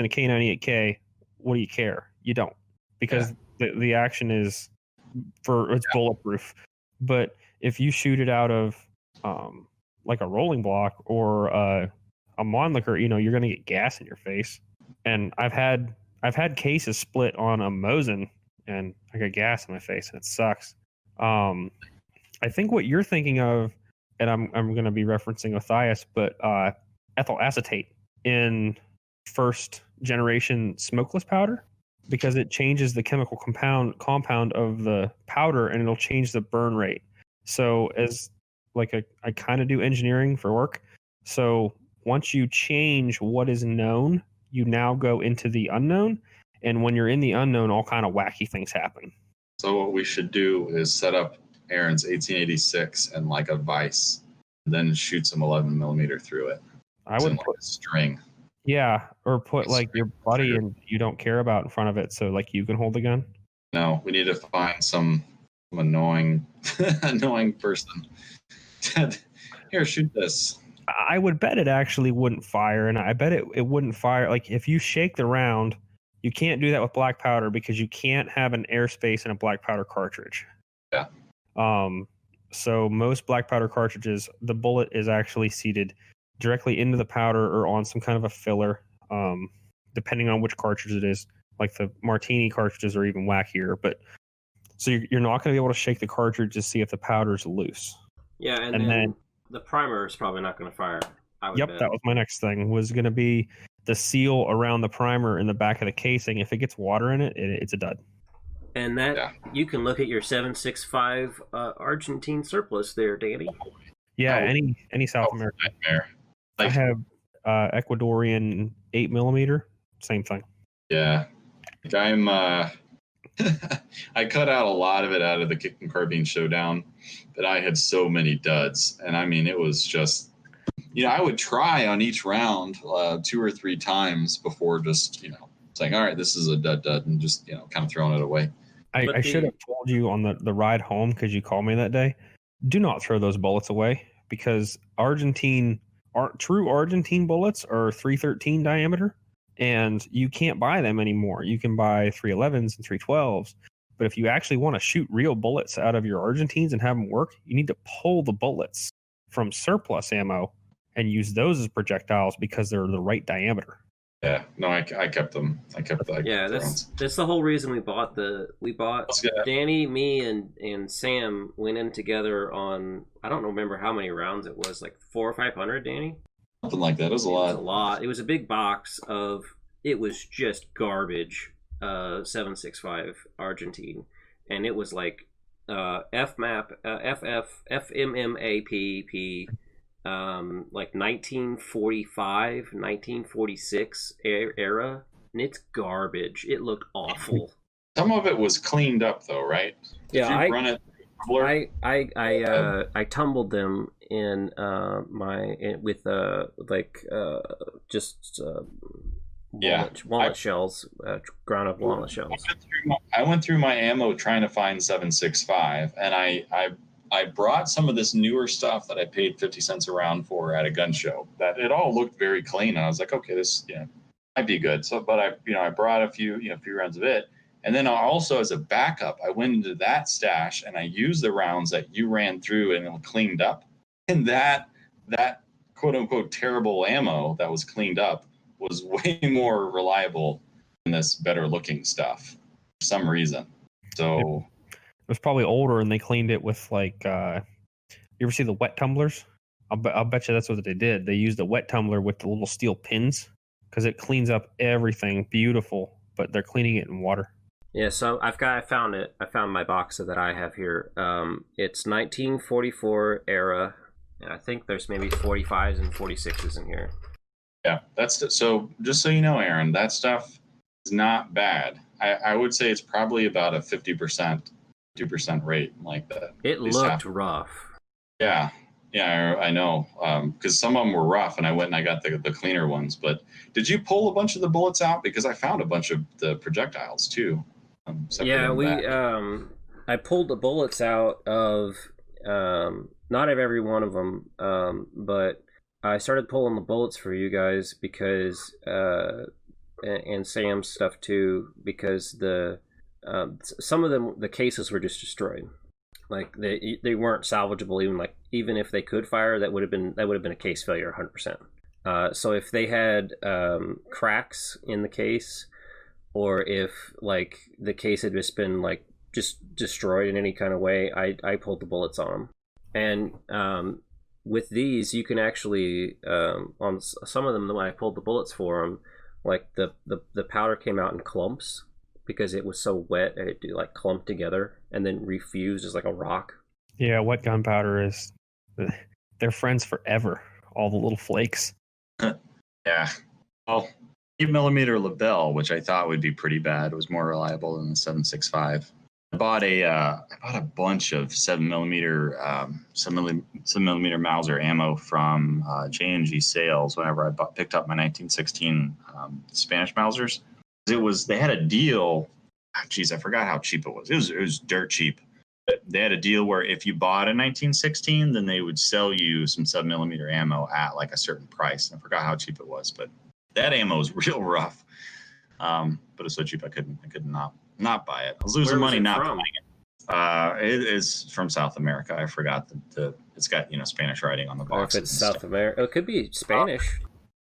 K98K, what do you care? You don't, because the action is it's bulletproof. But if you shoot it out of like a rolling block or a Mannlicher, you're going to get gas in your face. And I've had cases split on a Mosin, and I got gas in my face, and it sucks. I think what you're thinking of, and I'm going to be referencing Matthias, but ethyl acetate in first generation smokeless powder, because it changes the chemical compound of the powder, and it'll change the burn rate. So as like I kind of do engineering for work. So once you change what is known, you now go into the unknown. And when you're in the unknown, all kind of wacky things happen. So what we should do is set up Aaron's 1886 and like a vise, and then shoot some 11 millimeter through it. I would put a string. Yeah, or put like your buddy and you don't care about in front of it, so like you can hold the gun. No, we need to find some annoying person. Here, shoot this. I would bet it actually wouldn't fire, and I bet it wouldn't fire. Like if you shake the round, you can't do that with black powder because you can't have an airspace in a black powder cartridge. Yeah. So most black powder cartridges, the bullet is actually seated directly into the powder or on some kind of a filler, depending on which cartridge it is. Like the Martini cartridges are even wackier, but so you're not going to be able to shake the cartridge to see if the powder is loose. Yeah, and then the primer is probably not going to fire. Yep, bet. That was my next thing. Was going to be the seal around the primer in the back of the casing. If it gets water in it, it's a dud. And that you can look at your 7.65 Argentine surplus there, Danny. Yeah, any South American. Nightmare. I have Ecuadorian 8mm. Same thing. Yeah, I'm. I cut out a lot of it out of the Kick and Carbine Showdown, but I had so many duds, and I mean it was just, I would try on each round 2 or 3 times before just saying, all right, this is a dud, and just kind of throwing it away. I should have told you on the ride home, because you called me that day. Do not throw those bullets away, because true Argentine bullets are 313 diameter, and you can't buy them anymore. You can buy 311s and 312s, but if you actually want to shoot real bullets out of your Argentines and have them work, you need to pull the bullets from surplus ammo and use those as projectiles because they're the right diameter. Yeah, no, I kept them. That's the whole reason we bought Danny, me, and Sam went in together on, I don't remember how many rounds it was, like 400 or 500, Danny? Something like that. It was a lot. It was a big box it was just garbage, 7.65 Argentine, and it was like FMAP, FMMAPP, like 1945, 1946 era, and it's garbage. It looked awful. Some of it was cleaned up though, right? I tumbled them in walnut shells, ground up walnut shells. I went through my ammo trying to find 7.65, and I brought some of this newer stuff that I paid 50 cents a round for at a gun show. That it all looked very clean, and I was like, okay, this might be good. So, but I brought a few rounds of it. And then also as a backup, I went into that stash and I used the rounds that you ran through and it cleaned up. And that quote unquote terrible ammo that was cleaned up was way more reliable than this better looking stuff for some reason. So it was probably older and they cleaned it with like, you ever see the wet tumblers? I'll bet you that's what they did. They used a wet tumbler with the little steel pins because it cleans up everything beautiful, but they're cleaning it in water. Yeah, so I found it. I found my box that I have here. It's 1944 era, and I think there's maybe 45s and 46s in here. Yeah, so just so you know, Aaron, that stuff is not bad. I would say it's probably about a 50% rate like that. It looked rough. Yeah, I know. Because some of them were rough, and I went and I got the cleaner ones. But did you pull a bunch of the bullets out? Because I found a bunch of the projectiles too. I pulled the bullets out of not of every one of them, but I started pulling the bullets for you guys because and Sam's stuff too, because some of them, the cases were just destroyed. Like they weren't salvageable. Even if they could fire, that would have been a case failure 100%. So if they had cracks in the case, or if like the case had just been like just destroyed in any kind of way, I pulled the bullets on them. And with these, you can actually on some of them when I pulled the bullets for them, like the powder came out in clumps because it was so wet, and it like clumped together and then refused as like a rock. Yeah, wet gunpowder is they're friends forever. All the little flakes. Yeah. Well, 8mm Lebel, which I thought would be pretty bad, was more reliable than the 7.65. I bought a bunch of 7mm Mauser ammo from J&G Sales whenever I picked up my 1916 Spanish Mausers. They had a deal. Geez, I forgot how cheap it was. It was dirt cheap. But they had a deal where if you bought a 1916, then they would sell you some 7mm ammo at like a certain price. And I forgot how cheap it was, but that ammo is real rough. But it's so cheap I couldn't not buy it. I was losing money not buying it. It is from South America. I forgot it's got Spanish writing on the box. If it's South America, it could be Spanish.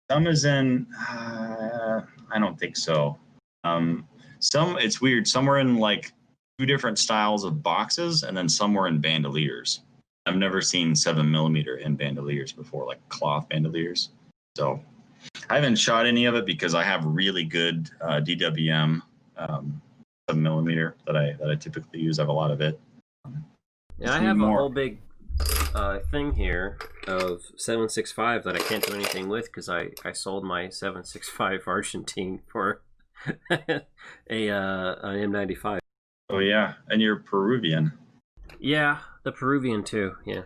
Some is in. I don't think so. It's weird. Some were in like 2 different styles of boxes, and then some were in bandoliers. I've never seen 7mm in bandoliers before, like cloth bandoliers. So I haven't shot any of it because I have really good DWM 7mm that I typically use. I have a lot of it. Yeah, I have a whole big thing here of 7.65 that I can't do anything with because I sold my 7.65 Argentine for an M95. Oh yeah, and you're Peruvian. Yeah, the Peruvian too. Yeah.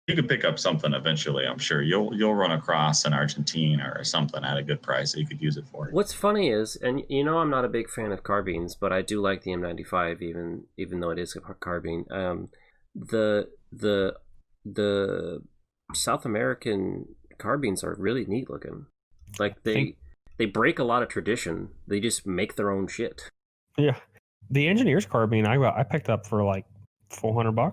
You could pick up something eventually. I'm sure you'll run across an Argentine or something at a good price that you could use it for. What's funny is, and I'm not a big fan of carbines, but I do like the M95 even though it is a carbine. The South American carbines are really neat looking. Like they break a lot of tradition. They just make their own shit. Yeah, the engineer's carbine I picked up for like $400,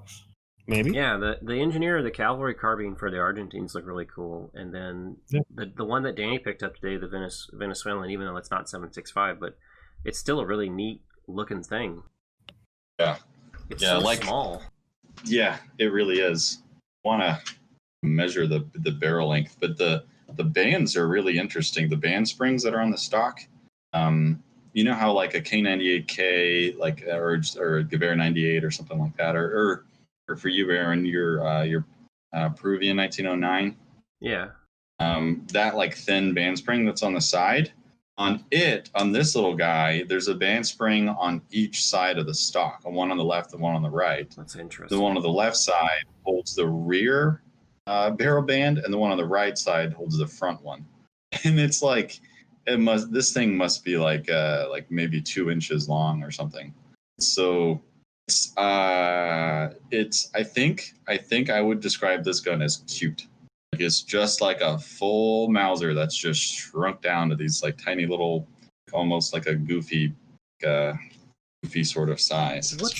maybe. Yeah, the engineer of the cavalry carbine for the Argentines look really cool, and then the one that Danny picked up today, the Venezuelan, even though it's not 7.65, but it's still a really neat looking thing. Yeah, it's so small. Yeah, it really is. I want to measure the barrel length, but the bands are really interesting. The band springs that are on the stock. You know how like a K98K, like or a Gewehr 98 or something like that, or for you, Aaron, your Peruvian 1909. Yeah. That like thin band spring that's on the side. On this little guy, there's a band spring on each side of the stock, one on the left and one on the right. That's interesting. The one on the left side holds the rear barrel band, and the one on the right side holds the front one. And it's like this thing must be like maybe 2 inches long or something. So I think I would describe this gun as cute. Like it's just like a full Mauser that's just shrunk down to these like tiny little, almost like a goofy sort of size. What's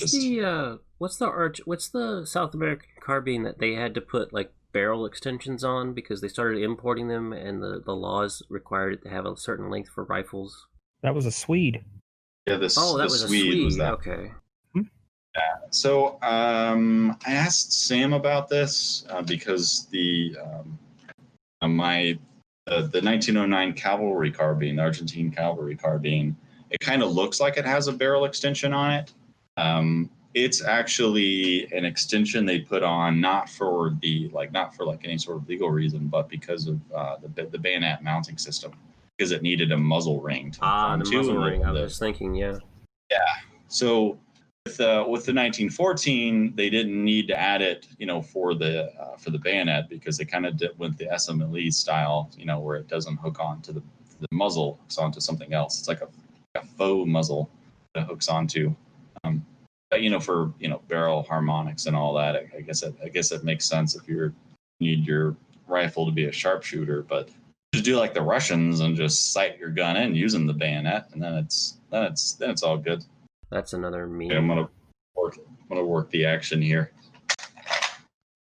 the South American carbine that they had to put like barrel extensions on because they started importing them and the laws required it to have a certain length for rifles? That was a Swede. Yeah, that was a Swede. Was that. Okay. Yeah. So I asked Sam about this because the 1909 cavalry carbine, the Argentine cavalry carbine, it kind of looks like it has a barrel extension on it. It's actually an extension they put on not for any sort of legal reason, but because of the bayonet mounting system, because it needed a muzzle ring to the muzzle ring. I was thinking, yeah. So with the 1914, they didn't need to add it, for the bayonet because they kind of did with the SMLE style, where it doesn't hook onto the muzzle, hooks onto something else. It's like a faux muzzle that hooks onto. But for barrel harmonics and all that, I guess it makes sense if you need your rifle to be a sharpshooter. But just do like the Russians and just sight your gun in using the bayonet, and then it's all good. That's another meme. Okay, I'm gonna work the action here.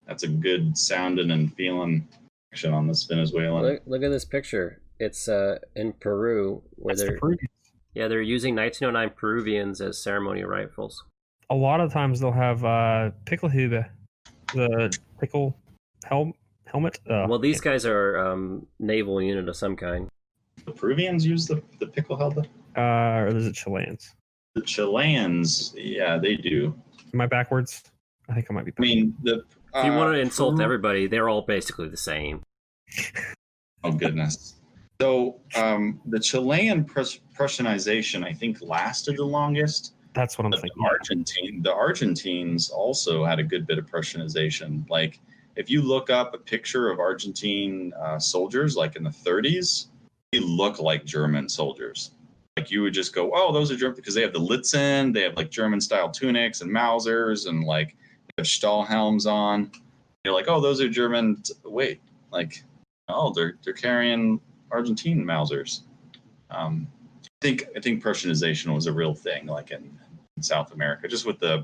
That's a good sounding and feeling action on this Venezuelan. Look at this picture. It's in Peru where they're using 1909 Peruvians as ceremonial rifles. a lot of times they'll have Pickelhube, the pickle helmet. Well, these guys are naval unit of some kind. The Peruvians use the pickle helmet? Or is it Chileans? The Chileans, yeah, they do. Am I backwards? I think I might be I mean, the if you want to insult everybody, they're all basically the same. Oh, goodness. So the Chilean Prussianization, I think, lasted the longest. That's what I'm thinking. The Argentines also had a good bit of Prussianization. Like, if you look up a picture of Argentine soldiers, like in the 30s, they look like German soldiers. Like, you would just go, oh, those are German, because they have the Litzen, they have like German-style tunics and Mausers, and like they have Stahlhelms on. You're like, oh, those are German. Wait, like, oh, they're carrying Argentine Mausers. I think Prussianization was a real thing, like in South America, just with there's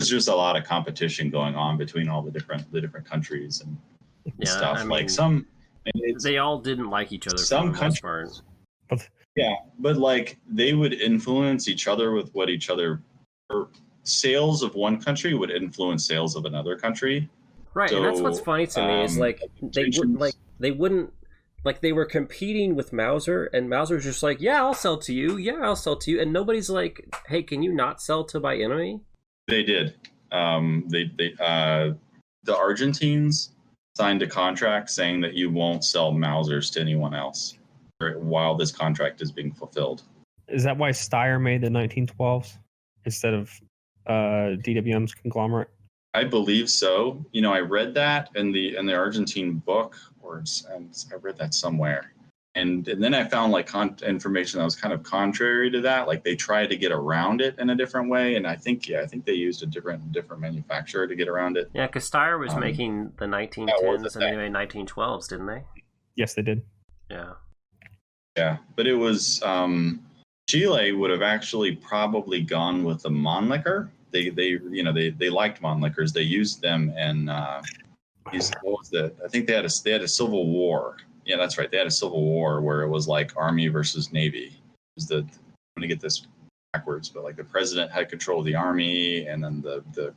just a lot of competition going on between all the different countries and stuff. I mean, like they all didn't like each other. Some countries, yeah, but like they would influence each other with what each other, or sales of one country would influence sales of another country. Right, so, and that's what's funny to me is like they wouldn't. Like, they were competing with Mauser, and Mauser's just like, yeah, I'll sell to you. Yeah, I'll sell to you. And nobody's like, hey, can you not sell to my enemy? They did. The Argentines signed a contract saying that you won't sell Mausers to anyone else while this contract is being fulfilled. Is that why Steyr made the 1912s instead of DWM's conglomerate? I believe so. You know, I read that in the Argentine book. And I read that somewhere, and then I found like information that was kind of contrary to that. Like, they tried to get around it in a different way, and I think they used a different manufacturer to get around it. Yeah, because Steyr was making the 1910s and they made 1912s, didn't they? Yes, they did. Yeah, but it was Chile would have actually probably gone with the Mannlicher. They liked Mannlichers. They used them and. I think they had a civil war. Yeah, that's right. They had a civil war where it was like Army versus Navy. I'm going to get this backwards, but like the president had control of the Army, and then the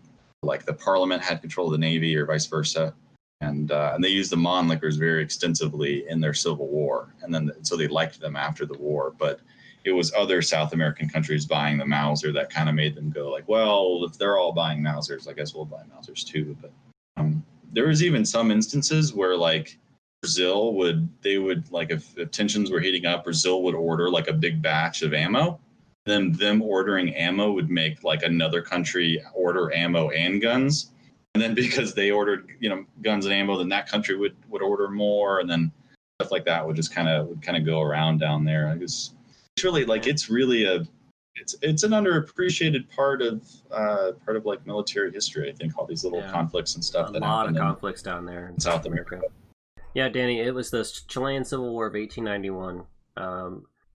Parliament had control of the Navy, or vice versa. And they used the Mannlichers very extensively in their civil war, and then so they liked them after the war. But it was other South American countries buying the Mauser that kind of made them go like, well, if they're all buying Mausers, I guess we'll buy Mausers too. But there was even some instances where like Brazil would like, if tensions were heating up, Brazil would order like a big batch of ammo. Then them ordering ammo would make like another country order ammo and guns. And then because they ordered, guns and ammo, then that country would order more, and then stuff like that would just kind of go around down there. It's really like it's an underappreciated part of like military history. I think all these little conflicts and stuff. A lot of conflicts down there in South America. Yeah, Danny, it was the Chilean Civil War of 1891.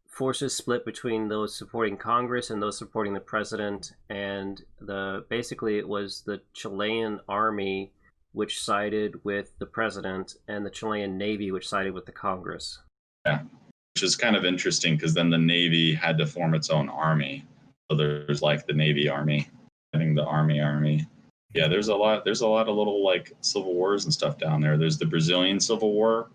Forces split between those supporting Congress and those supporting the president, and basically it was the Chilean army which sided with the president, and the Chilean Navy which sided with the Congress. Yeah. Which is kind of interesting, because then the Navy had to form its own army. So there's like the Navy Army, having the Army. Yeah, there's a lot of little like civil wars and stuff down there. There's the Brazilian Civil War,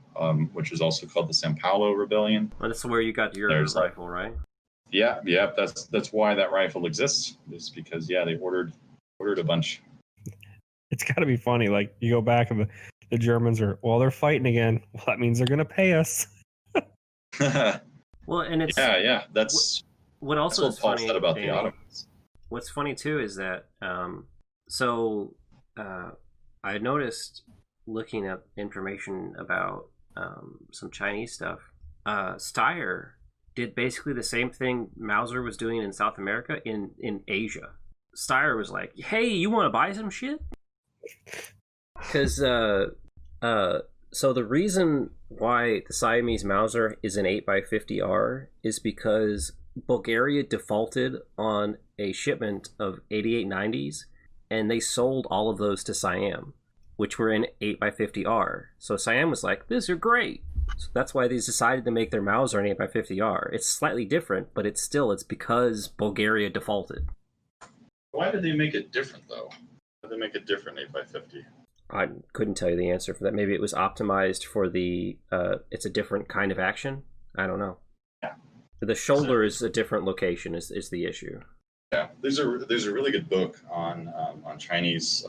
which is also called the São Paulo Rebellion. Well, that's where you got your rifle, right? Yeah. That's why that rifle exists. Is because they ordered a bunch. It's got to be funny. Like, you go back and the Germans they're fighting again. Well, that means they're going to pay us. Well, and it's that's what also is Paul funny said about the Ottomans. What's funny too is that I noticed, looking up information about some Chinese stuff, Steyr did basically the same thing Mauser was doing in South America in Asia. Steyr was like, hey, you want to buy some shit? Because so the reason why the Siamese Mauser is an 8x50R is because Bulgaria defaulted on a shipment of 8890s, and they sold all of those to Siam, which were in 8x50R. So Siam was like, these are great. So that's why they decided to make their Mauser an 8x50R. It's slightly different, but it's because Bulgaria defaulted. Why did they make it different though? Why did they make it different 8x50? I couldn't tell you the answer for that. Maybe it was optimized for the. It's a different kind of action. I don't know. Yeah. The shoulder is a different location. Is the issue? Yeah, there's a really good book on Chinese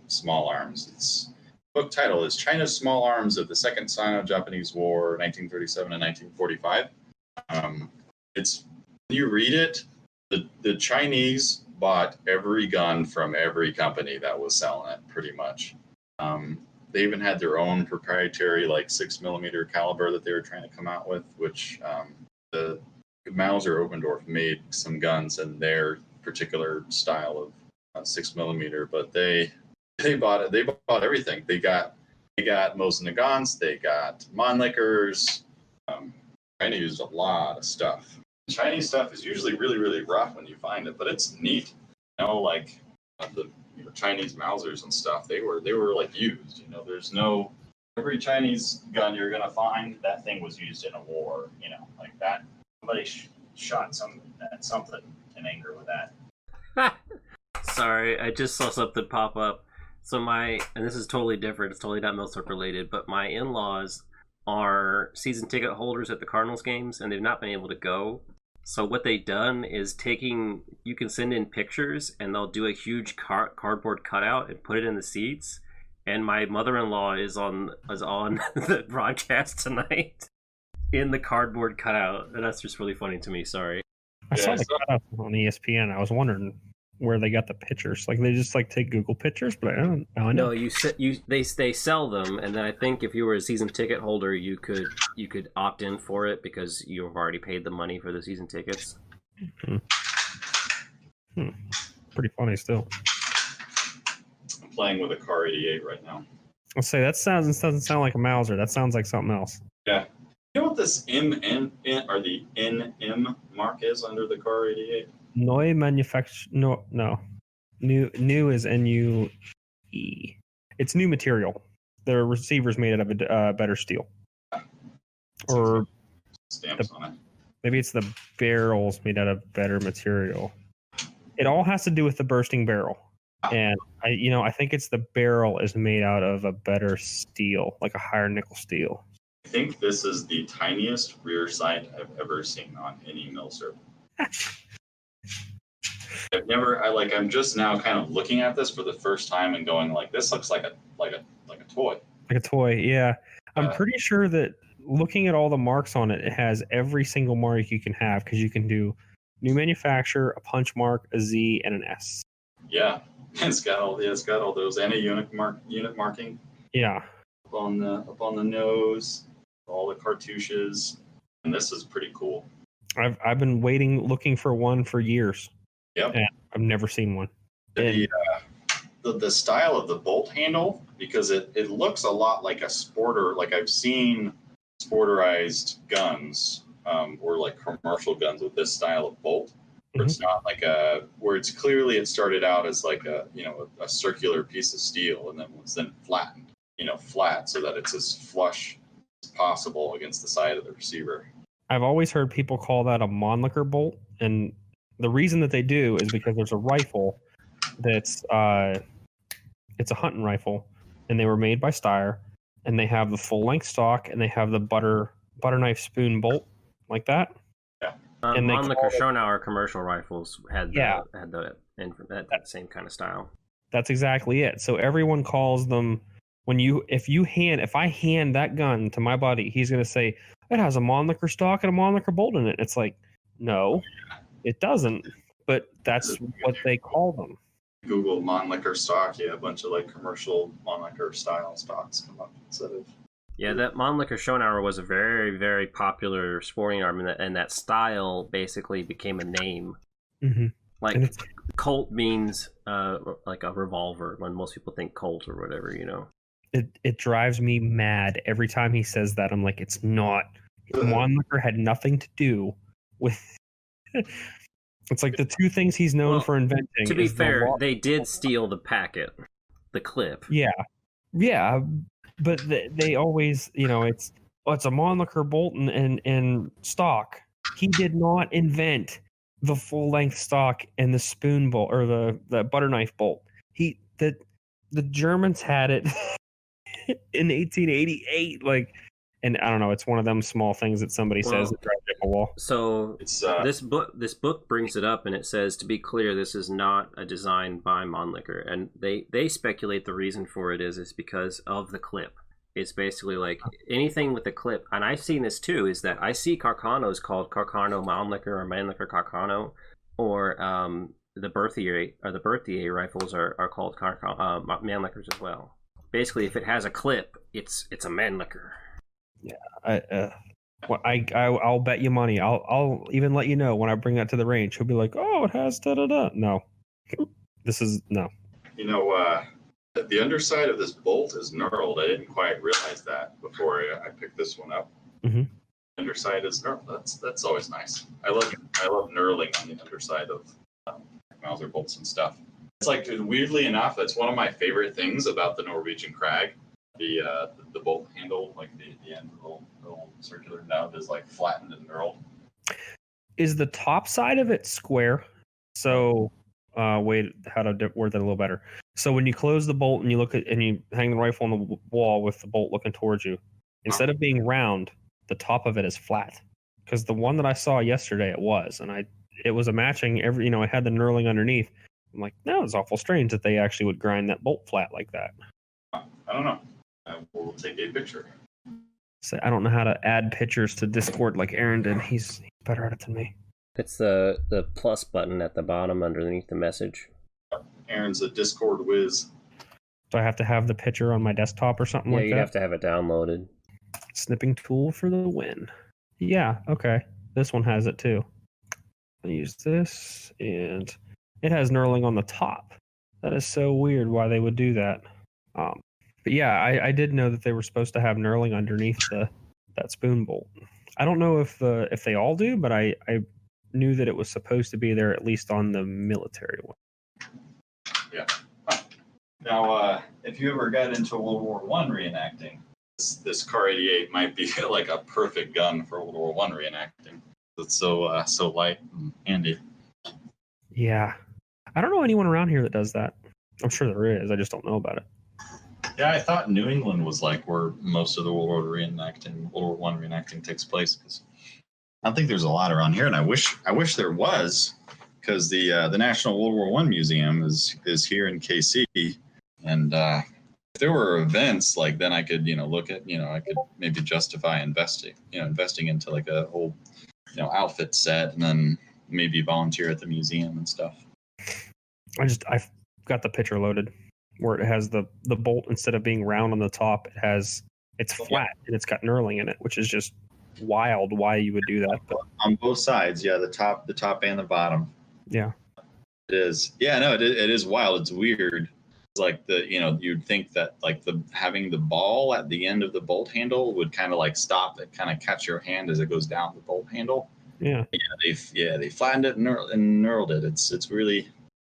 small arms. Its book title is China's Small Arms of the Second Sino-Japanese War, 1937 and 1945. It's when you read it, the Chinese bought every gun from every company that was selling it, pretty much. They even had their own proprietary 6mm caliber that they were trying to come out with, which the Mauser Oppendorf made some guns in their particular style of 6mm, but they bought it. They bought everything. They got Mosin Nagants, they got Mannlichers. China used a lot of stuff. Chinese stuff is usually really, really rough when you find it, but it's neat. The Chinese Mausers and stuff, they were used. There's no every Chinese gun you're gonna find that thing was used in a war. Like that. Somebody shot something in anger with that. Sorry, I just saw something pop up. So and this is totally different. It's totally not Milsurp related, but my in-laws are season ticket holders at the Cardinals games, and they've not been able to go. So what they've done is you can send in pictures, and they'll do a huge cardboard cutout and put it in the seats. And my mother-in-law is on the broadcast tonight in the cardboard cutout, and that's just really funny to me. Sorry. I saw the cutout on ESPN. I was wondering where they got the pictures. They just take Google pictures, but I don't know. No, they sell them, and then I think if you were a season ticket holder, you could opt in for it because you've already paid the money for the season tickets. Pretty funny still. I'm playing with a Car 88 right now. I'll say doesn't sound like a Mauser. That sounds like something else. Yeah. You know what this MN or the NM mark is under the Car 88? Neue manufacture. No. New is NUE. It's new material. The receiver's made out of a better steel. Or stamps on it. Maybe it's the barrel's made out of better material. It all has to do with the bursting barrel. And I think it's the barrel is made out of a better steel, like a higher nickel steel. I think this is the tiniest rear sight I've ever seen on any Milsurp. I'm just now kind of looking at this for the first time and going this looks like a toy. Like a toy, yeah. I'm pretty sure that looking at all the marks on it, it has every single mark you can have because you can do new manufacturer, a punch mark, a Z, and an S. Yeah, it's got all those and a unit marking. Yeah. Up on the nose, all the cartouches, and this is pretty cool. I've been looking for one for years. Yep. And I've never seen one. The style of the bolt handle, because it looks a lot like a sporter. Like I've seen sporterized guns or commercial guns with this style of bolt. Where it's not where it's clearly it started out as a circular piece of steel and then was then flattened, flat so that it's as flush as possible against the side of the receiver. I've always heard people call that a Mannlicher bolt, and the reason that they do is because there's a rifle that's it's a hunting rifle, and they were made by Steyr, and they have the full length stock, and they have the butter knife spoon bolt like that. Yeah. And Mannlicher Schonauer commercial rifles had that same kind of style. That's exactly it. So everyone calls them if I hand that gun to my buddy, he's going to say it has a Mannlicher stock and a Mannlicher bolt in it. It's no, it doesn't. But that's what they call them. Google Mannlicher stock, a bunch of commercial Mannlicher style stocks come up instead of. Yeah, that Mannlicher Schonauer was a very, very popular sporting arm, and that style basically became a name. Mm-hmm. Colt means like a revolver when most people think Colt or whatever, It drives me mad every time he says that. I'm like, it's not. Mannlicher had nothing to do with. It's the two things he's known for inventing. To be fair, they did steal the packet, the clip. Yeah, but they always, it's a Mannlicher bolt and stock. He did not invent the full length stock and the spoon bolt or the butter knife bolt. The Germans had it in 1888. Like, and I don't know. It's one of them small things that somebody says that drives up a wall. So it's this book brings it up, and it says, to be clear, this is not a design by Mannlicher, and they speculate the reason for it is because of the clip. It's basically like anything with a clip, and I've seen this too. Is that I see Carcanos called Carcano Mannlicher or Mannlicher Carcano, or the Berthier rifles are called Mannlichers as well. Basically, if it has a clip, it's a Mannlicher. Yeah, I'll bet you money. I'll even let you know when I bring that to the range. He'll be like, "Oh, it has da da da." No, this is no. You know, the underside of this bolt is knurled. I didn't quite realize that before I picked this one up. Mm-hmm. Underside is knurled. That's always nice. I love knurling on the underside of Mauser bolts and stuff. It's like, weirdly enough, that's one of my favorite things about the Norwegian Krag. The bolt handle, like the end of the little circular nub, is like flattened and knurled. Is the top side of it square? So, wait, how to word that a little better. So when you close the bolt and you look at and you hang the rifle on the wall with the bolt looking towards you, instead of being round, the top of it is flat. Because the one that I saw yesterday, it was, and it was a matching every. It had the knurling underneath. I'm like, no, it's awful strange that they actually would grind that bolt flat like that. I don't know. We'll take a picture. So I don't know how to add pictures to Discord like Aaron did. He's better at it than me. It's the plus button at the bottom underneath the message. Aaron's a Discord whiz. Do I have to have the picture on my desktop or something like that? Yeah, you have to have it downloaded. Snipping tool for the win. Yeah, okay. This one has it too. I use this, and it has knurling on the top. That is so weird why they would do that. But yeah, I did know that they were supposed to have knurling underneath that spoon bolt. I don't know if they all do, but I knew that it was supposed to be there, at least on the military one. Yeah. Now, if you ever got into World War I reenacting, this Car 88 might be like a perfect gun for World War I reenacting. It's so light and handy. Yeah. I don't know anyone around here that does that. I'm sure there is. I just don't know about it. Yeah, I thought New England was like where most of the World War I reenacting takes place, because I don't think there's a lot around here, and I wish there was, because the National World War I Museum is here in KC, and if there were events, like, then I could look at I could maybe justify investing into like a whole outfit set, and then maybe volunteer at the museum and stuff. I've got the picture loaded where it has the bolt, instead of being round on the top, it's flat and it's got knurling in it, which is just wild why you would do that. But on both sides, yeah, the top and the bottom. Yeah, it is. Yeah, no, it is wild. It's weird. It's like you'd think that like having the ball at the end of the bolt handle would kind of like stop it, kind of catch your hand as it goes down the bolt handle. Yeah. They flattened it and knurled it. It's really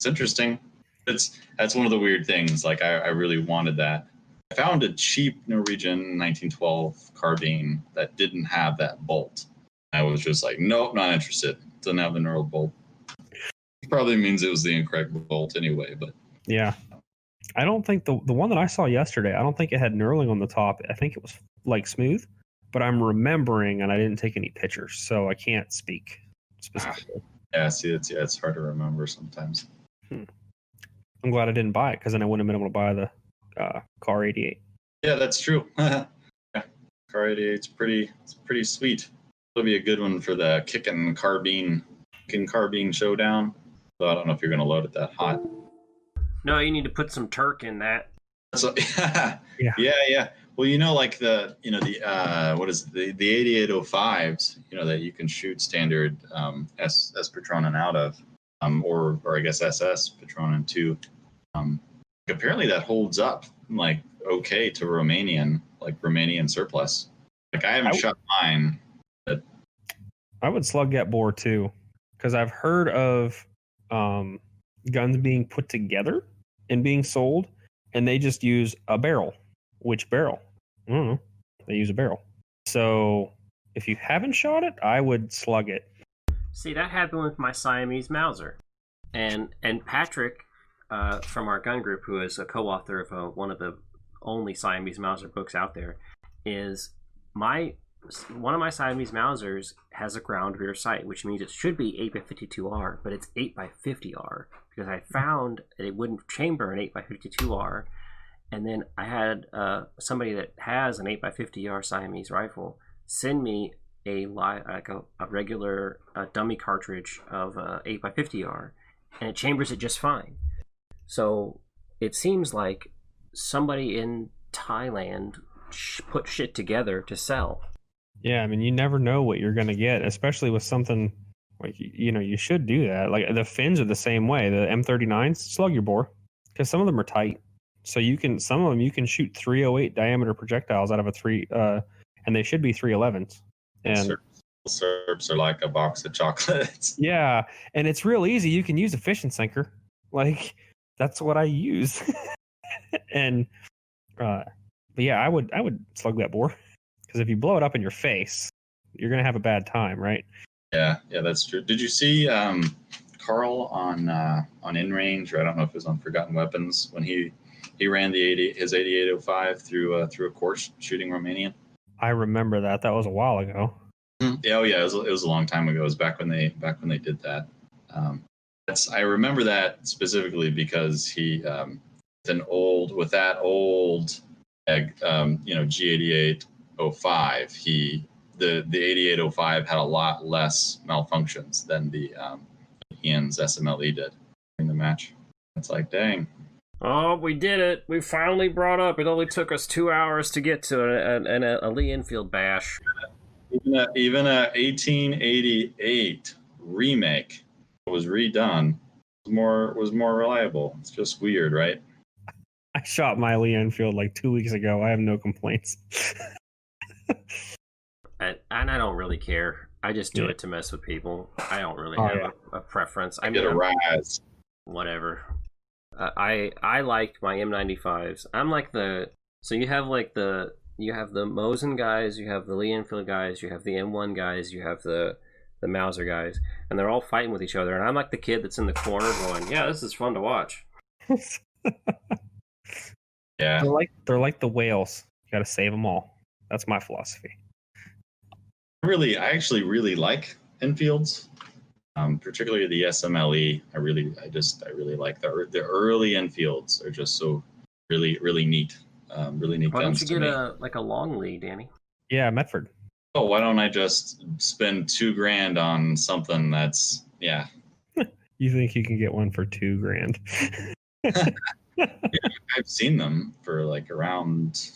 interesting. That's one of the weird things. Like I really wanted that. I found a cheap Norwegian 1912 carbine that didn't have that bolt. I was just like, nope, not interested. Doesn't have the knurled bolt. Probably means it was the incorrect bolt anyway. But yeah, I don't think the one that I saw yesterday, I don't think it had knurling on the top. I think it was like smooth. But I'm remembering, and I didn't take any pictures, so I can't speak specifically. Yeah, see, it's hard to remember sometimes. I'm glad I didn't buy it, because then I wouldn't have been able to buy the Car 88. Yeah, that's true. Yeah. Car 88's pretty sweet. It'll be a good one for the kicking carbine showdown. So I don't know if you're going to load it that hot. No, you need to put some Turk in that. So yeah. Well, like the what is it, the 8805s, that you can shoot standard S Patronen out of, or I guess SS Patronen too. Apparently that holds up like okay to Romanian surplus. Like I haven't shot mine, but I would slug that bore too, because I've heard of guns being put together and being sold, and they just use a barrel. Which barrel? I don't know. They use a barrel. So if you haven't shot it, I would slug it. See, that happened with my Siamese Mauser, and Patrick from our gun group, who is a co-author of one of the only Siamese Mauser books out there, is one of my Siamese Mausers has a ground rear sight, which means it should be 8x52R, but it's 8x50R because I found that it wouldn't chamber an 8x52R, and then I had somebody that has an 8x50R Siamese rifle send me a regular dummy cartridge of 8x50R, and it chambers it just fine. So it seems like somebody in Thailand put shit together to sell. Yeah, I mean, you never know what you're going to get, especially with something like, you should do that. Like the fins are the same way. The M39s, slug your bore, because some of them are tight. So some of them you can shoot 308 diameter projectiles out of and they should be 311s. And Milsurps are like a box of chocolates. Yeah, and it's real easy. You can use a fishing sinker. Like, that's what I use. And, but yeah, I would slug that bore. Because if you blow it up in your face, you're gonna have a bad time, right? Yeah, that's true. Did you see Carl on In Range, or I don't know if it was on Forgotten Weapons, when he ran his 8805 through a course shooting Romanian? I remember that. That was a while ago. Yeah, it was a long time ago. It was back when they did that. I remember that specifically because he with that old G8805, the 8805 had a lot less malfunctions than the Ian's SMLE did during the match. It's like, dang. Oh, we did it. We finally brought up. It only took us 2 hours to get to a Lee Enfield bash. Even a 1888 remake was redone was more reliable. It's just weird, right? I shot my Lee Enfield like 2 weeks ago. I have no complaints. And I don't really care. I just do it to mess with people. I don't really have a preference. I mean, get a rise. Whatever. I liked my M95s. I'm like so you have the Mosin guys, you have the Lee Enfield guys, you have the M1 guys, you have the Mauser guys, and they're all fighting with each other. And I'm like the kid that's in the corner going, "Yeah, this is fun to watch." Yeah, they're like the whales. You got to save them all. That's my philosophy. I actually really like Enfields, particularly the SMLE. I really like the early Enfields. They're just so really neat. Really neat Why guns. Why don't you get a long lead, Danny? Yeah, Medford. Oh, why don't I just spend $2,000 on something that's You think you can get one for $2,000? Yeah, I've seen them for like around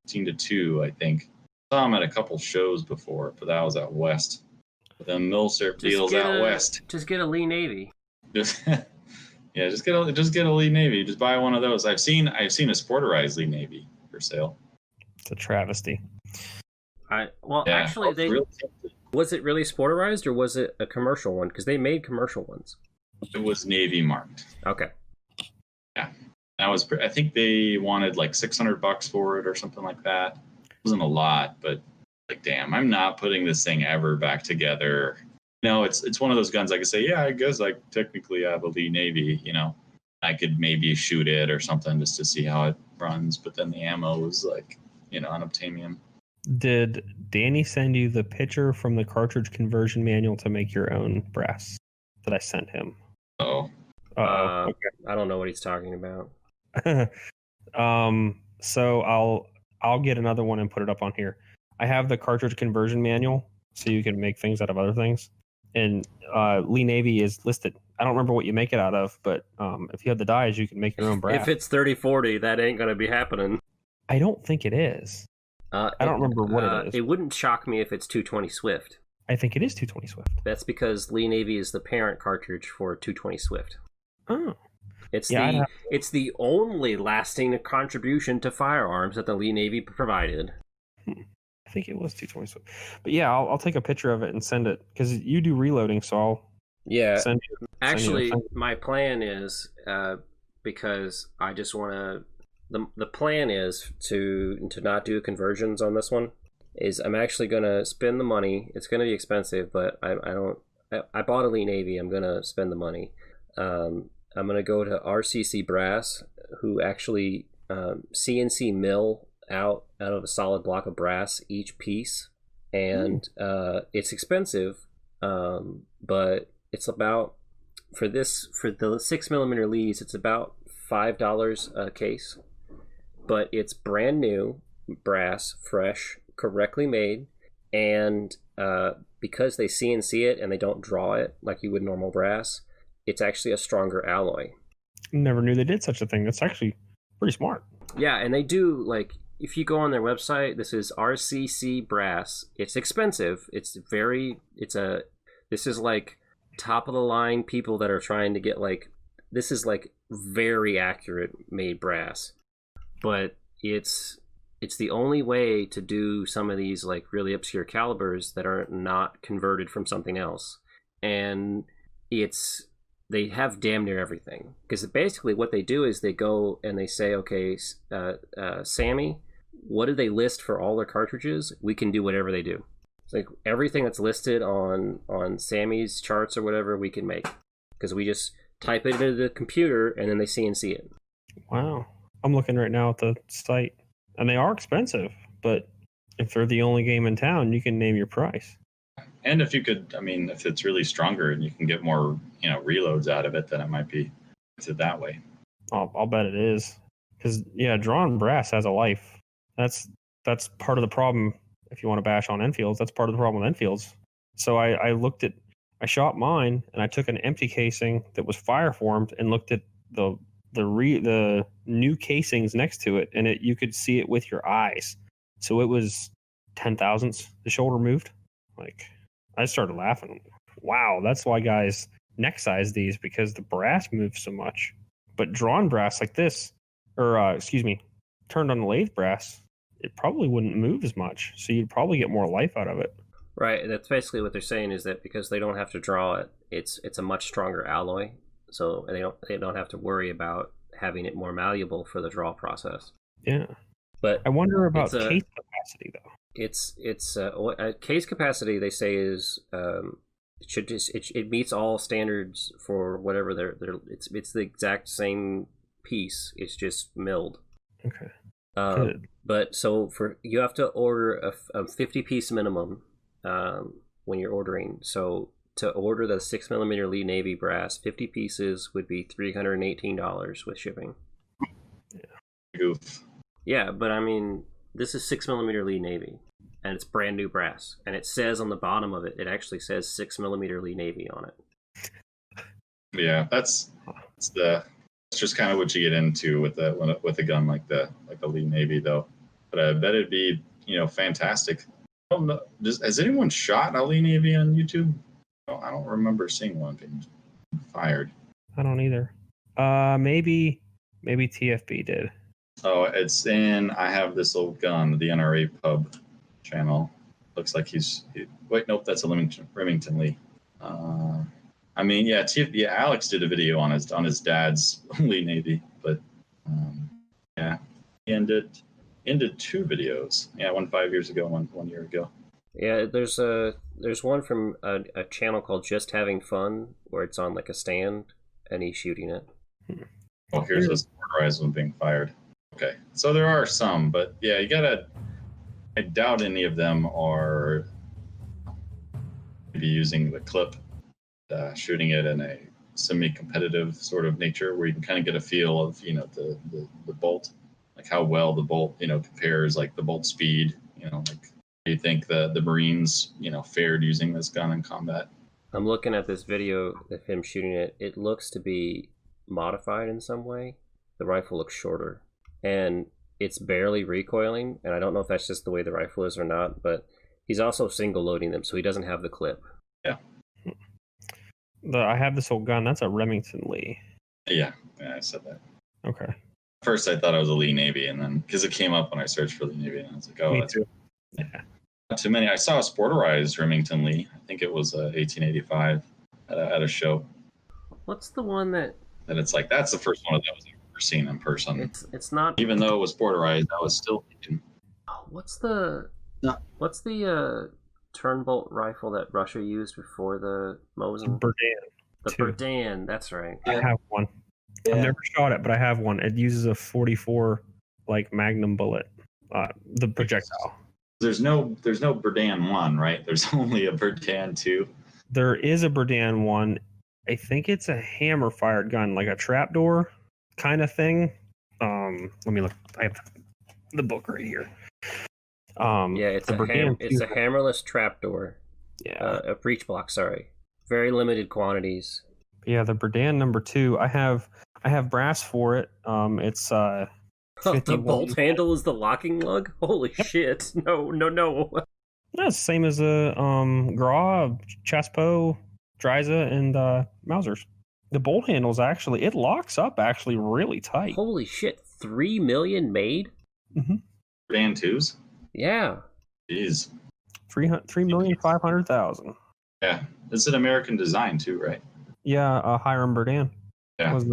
15 to 2, I think. Saw them at a couple shows before, but that was out west. But then Milsurp deals out west. Just get a Lee Navy. Just get a Lee Navy. Just buy one of those. I've seen a sporterized Lee Navy for sale. It's a travesty. Actually, was it really sporterized or was it a commercial one? Because they made commercial ones. It was Navy marked. Okay. Yeah, I think they wanted like $600 for it or something like that. It wasn't a lot, but like, damn, I'm not putting this thing ever back together. It's one of those guns I could say, yeah, I guess I technically have a Lee Navy. I could maybe shoot it or something just to see how it runs, but then the ammo was like, unobtainium. Did Danny send you the picture from the cartridge conversion manual to make your own brass that I sent him? Oh. Okay. I don't know what he's talking about. So I'll get another one and put it up on here. I have the cartridge conversion manual, so you can make things out of other things. And Lee Navy is listed. I don't remember what you make it out of, but if you have the dies, you can make your own brass. If it's 3040, that ain't gonna be happening. I don't think it is. I don't remember what it is. It wouldn't shock me if it's 220 Swift. I think it is 220 Swift. That's because Lee Navy is the parent cartridge for 220 Swift. Oh. It's the only lasting contribution to firearms that the Lee Navy provided. I think it was 220 Swift. But yeah, I'll take a picture of it and send it, because you do reloading, so I'll send you. Actually, my plan is, because I just want to... The plan is to not do conversions on this one. I'm actually going to spend the money. It's going to be expensive, but I bought a Lee Navy. I'm gonna spend the money. I'm gonna go to RCC Brass, who actually CNC mill out of a solid block of brass each piece, and it's expensive, but it's about for the 6mm Lees, it's about $5 a case, but it's brand new brass, fresh, correctly made, and because they CNC it and they don't draw it like you would normal brass, it's actually a stronger alloy. Never knew they did such a thing. That's actually pretty smart. Yeah, and they do, like, if you go on their website, this is RCC Brass. It's expensive. This is like top of the line people that are trying to get, like, this is like very accurate made brass. But it's the only way to do some of these like really obscure calibers that are not converted from something else. And they have damn near everything, because basically what they do is they go and they say, okay, Sammy, what do they list for all their cartridges? We can do whatever they do. It's like everything that's listed on Sammy's charts or whatever we can make, because we just type it into the computer and then they CNC it. Wow. I'm looking right now at the site, and they are expensive, but if they're the only game in town, you can name your price. And if you could, I mean, if it's really stronger and you can get more, reloads out of it, then it might be that way. I'll bet it is, because drawn brass has a life. That's part of the problem. If you want to bash on Enfields, that's part of the problem with Enfields. So I shot mine, and I took an empty casing that was fire formed and looked at the new casings next to it, and you could see it with your eyes. So it was 10 thousandths the shoulder moved. Like, I started laughing. Wow, that's why guys neck size these, because the brass moves so much. But drawn brass like this, or turned on the lathe brass, it probably wouldn't move as much. So you'd probably get more life out of it. Right. That's basically what they're saying, is that because they don't have to draw it, it's a much stronger alloy. So they don't have to worry about having it more malleable for the draw process. Yeah. But I wonder about case capacity though. It's case capacity, they say, is it meets all standards for whatever it's the exact same piece. It's just milled. Okay. Good. But so you have to order a 50-piece minimum when you're ordering. So to order the 6mm Lee Navy brass, 50 pieces would be $318 with shipping. Yeah. Goof. Yeah, but I mean, this is 6mm Lee Navy, and it's brand new brass, and it says on the bottom of it, it actually says 6mm Lee Navy on it. Yeah, that's just kind of what you get into with a gun like the Lee Navy, though. But I bet it'd be fantastic. I don't know. Has anyone shot a Lee Navy on YouTube? No, I don't remember seeing one being fired. I don't either. Maybe TFB did. Oh, it's in. I have this old gun, the NRA pub channel. Looks like wait, nope, that's a Remington Lee. I mean, yeah, Alex did a video on his dad's Lee Navy, but yeah, he ended 2 videos. Yeah, one 5 years ago, one year ago. Yeah, there's one from a channel called Just Having Fun, where it's on like a stand and he's shooting it. Oh, here's this motorized one being fired. Okay, so there are some, but yeah, I doubt any of them are maybe using the clip, shooting it in a semi-competitive sort of nature, where you can kind of get a feel of the bolt, like how well the bolt compares, like the bolt speed, like. Do you think the Marines, fared using this gun in combat? I'm looking at this video of him shooting it. It looks to be modified in some way. The rifle looks shorter, and it's barely recoiling, and I don't know if that's just the way the rifle is or not, but he's also single loading them, so he doesn't have the clip. Yeah. I have this old gun. That's a Remington Lee. Yeah, I said that. Okay. First, I thought it was a Lee Navy, and then because it came up when I searched for Lee Navy, and I was like, oh, Me that's too. Yeah. Not too many. I saw a sporterized Remington Lee. I think it was 1885 at a show. What's the one that? And it's like, that's the first one of those I've ever seen in person. It's not. Even though it was sporterized, I was still thinking. What's the turnbolt rifle that Russia used before the Mauser? Berdan. The Two. Berdan, that's right. I have one. Yeah. I've never shot it, but I have one. It uses a 44 Magnum bullet. The projectile. There's no Berdan 1, right? There's only a Berdan 2. There is a Berdan 1. I think it's a hammer fired gun, like a trapdoor kind of thing. Let me look. I have the book right here. Yeah, it's a hammerless trapdoor. Yeah, a breech block. Sorry, very limited quantities. Yeah, the Berdan number 2. I have brass for it. It's the bolt handle is the locking lug. Holy shit! No. That's the same as a Gra, Chaspo, Dryza, and Mausers. The bolt handles it locks up really tight. Holy shit! 3 million made. Mm-hmm. Berdan 2s. Yeah. Jeez. 3,500,000. Yeah, it's an American design too, right? Yeah, Hiram Berdan. Yeah. Was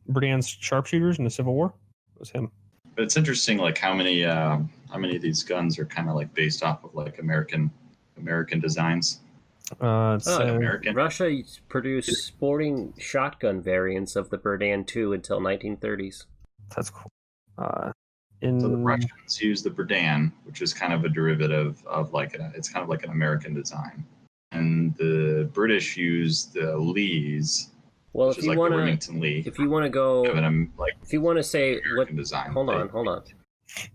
Berdan's sharpshooters in the Civil War. It was him. But it's interesting, like how many of these guns are kind of like based off of like American designs. American. Russia produced sporting shotgun variants of the Berdan 2 until 1930s. That's cool. So the Russians use the Berdan, which is kind of a derivative of it's kind of like an American design, and the British use the Lees. Well, if you want to, if you want to go, if you want to say American design, hold on.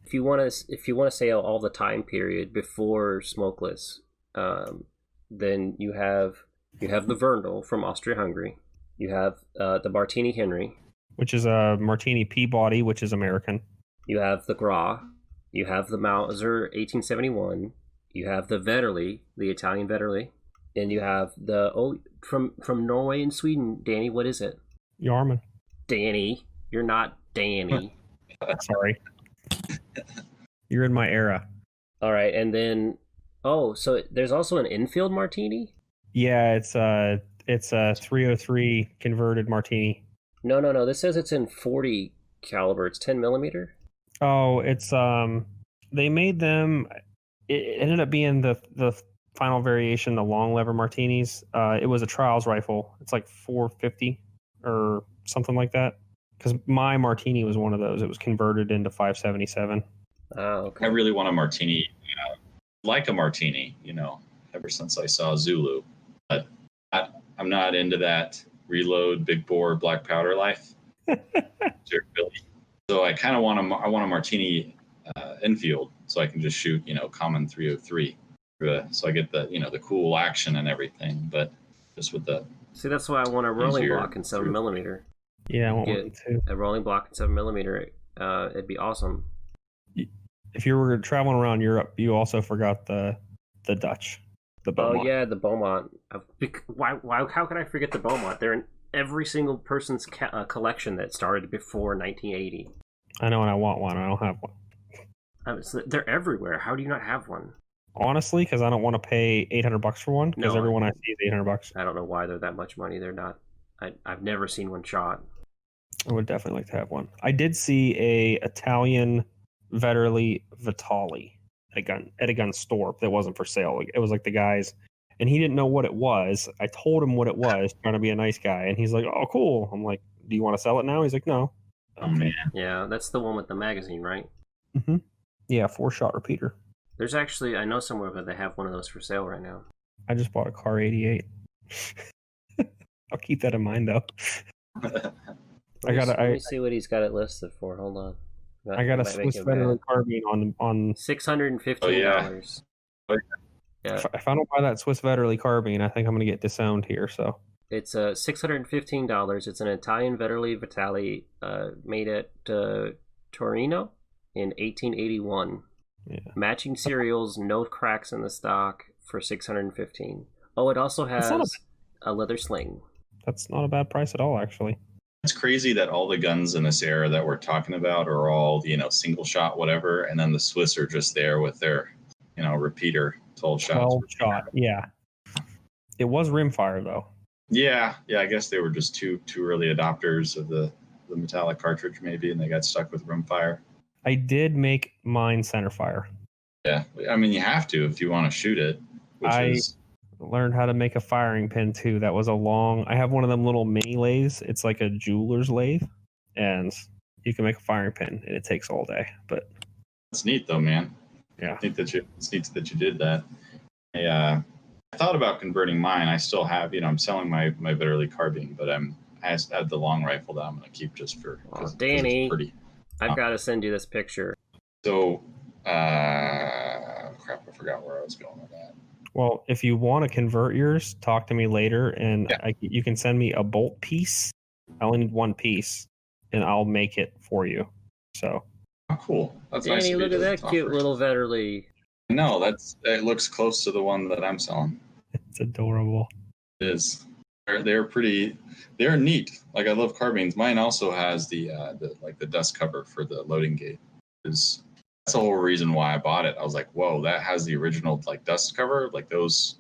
If you want to say all the time period before smokeless, then you have the Verndl from Austria-Hungary. You have the Martini Henry, which is a Martini Peabody, which is American. You have the Gra. You have the Mauser 1871. You have the Vetterli, the Italian Vetterli. And you have from Norway and Sweden, Danny, what is it? Yarman. Danny. You're not Danny. Sorry. You're in my era. All right, and then so there's also an infield Martini? Yeah, it's a 303 converted Martini. No. This says it's in 40 caliber. It's 10 millimeter. Oh, it's they made them. It ended up being the final variation, the long lever Martinis. It was a trials rifle. It's like 450 or something like that. Because my Martini was one of those. It was converted into 577. Oh, okay. I really want a Martini, like a Martini, ever since I saw Zulu. But I'm not into that reload, big bore, black powder life. So I kind of want a Martini infield, so I can just shoot, common 303. So I get the cool action and everything, but just with the. See, that's why I want a rolling block in 7 millimeter. Yeah, I want one too. A rolling block in 7 millimeter. It'd be awesome. If you were traveling around Europe, you also forgot the Dutch, the Beaumont. Oh yeah, the Beaumont. Why? How could I forget the Beaumont? They're in every single person's collection that started before 1980. I know, and I want one. I don't have one. They're everywhere. How do you not have one? Honestly, because I don't want to pay $800 for one. Because everyone I see is $800. I don't know why they're that much money. They're not. I've never seen one shot. I would definitely like to have one. I did see a Italian Vetterli Vitali at a gun store that wasn't for sale. It was like the guy's, and he didn't know what it was. I told him what it was, trying to be a nice guy, and he's like, "Oh, cool." I'm like, "Do you want to sell it now?" He's like, "No." Oh man. Yeah, that's the one with the magazine, right? Mm-hmm. Yeah, 4-shot repeater. There's actually, I know somewhere that they have one of those for sale right now. I just bought a Car 88. I'll keep that in mind though. Let me see what he's got it listed for. Hold on. I got a Swiss Veteran carbine on $650. Oh, yeah. Yeah. If I don't buy that Swiss Veteran carbine, I think I'm gonna get disowned here. So it's $615. It's an Italian Veteran Vitali, made at Torino in 1881. Yeah. Matching serials, no cracks in the stock for $615. Oh, it also has a leather sling. That's not a bad price at all, actually. It's crazy that all the guns in this era that we're talking about are all, single shot, whatever, and then the Swiss are just there with their, repeater 12 shots. 12 shot, yeah. It was rimfire though. Yeah. I guess they were just too early adopters of the metallic cartridge, maybe, and they got stuck with rimfire. I did make mine centerfire. Yeah, I mean, you have to if you want to shoot it. which is learned how to make a firing pin too. That was I have one of them little mini lathes. It's like a jeweler's lathe, and you can make a firing pin, and it takes all day. But it's neat though, man. Yeah, it's neat that you did that. I thought about converting mine. I still have, I'm selling my Bitterly carbine, but I have the long rifle that I'm going to keep just for. Danny, it's pretty. I've got to send you this picture. So, crap, I forgot where I was going with that. Well, if you want to convert yours, talk to me later, and you can send me a bolt piece. I only need one piece, and I'll make it for you. So. Oh, cool. That's Danny, nice. Look at that cute little Vetterly. No, it looks close to the one that I'm selling. It's adorable. It is. They're pretty. They're neat. Like, I love carbines. Mine also has the dust cover for the loading gate. That's the whole reason why I bought it. I was like, whoa, that has the original dust cover. Like, those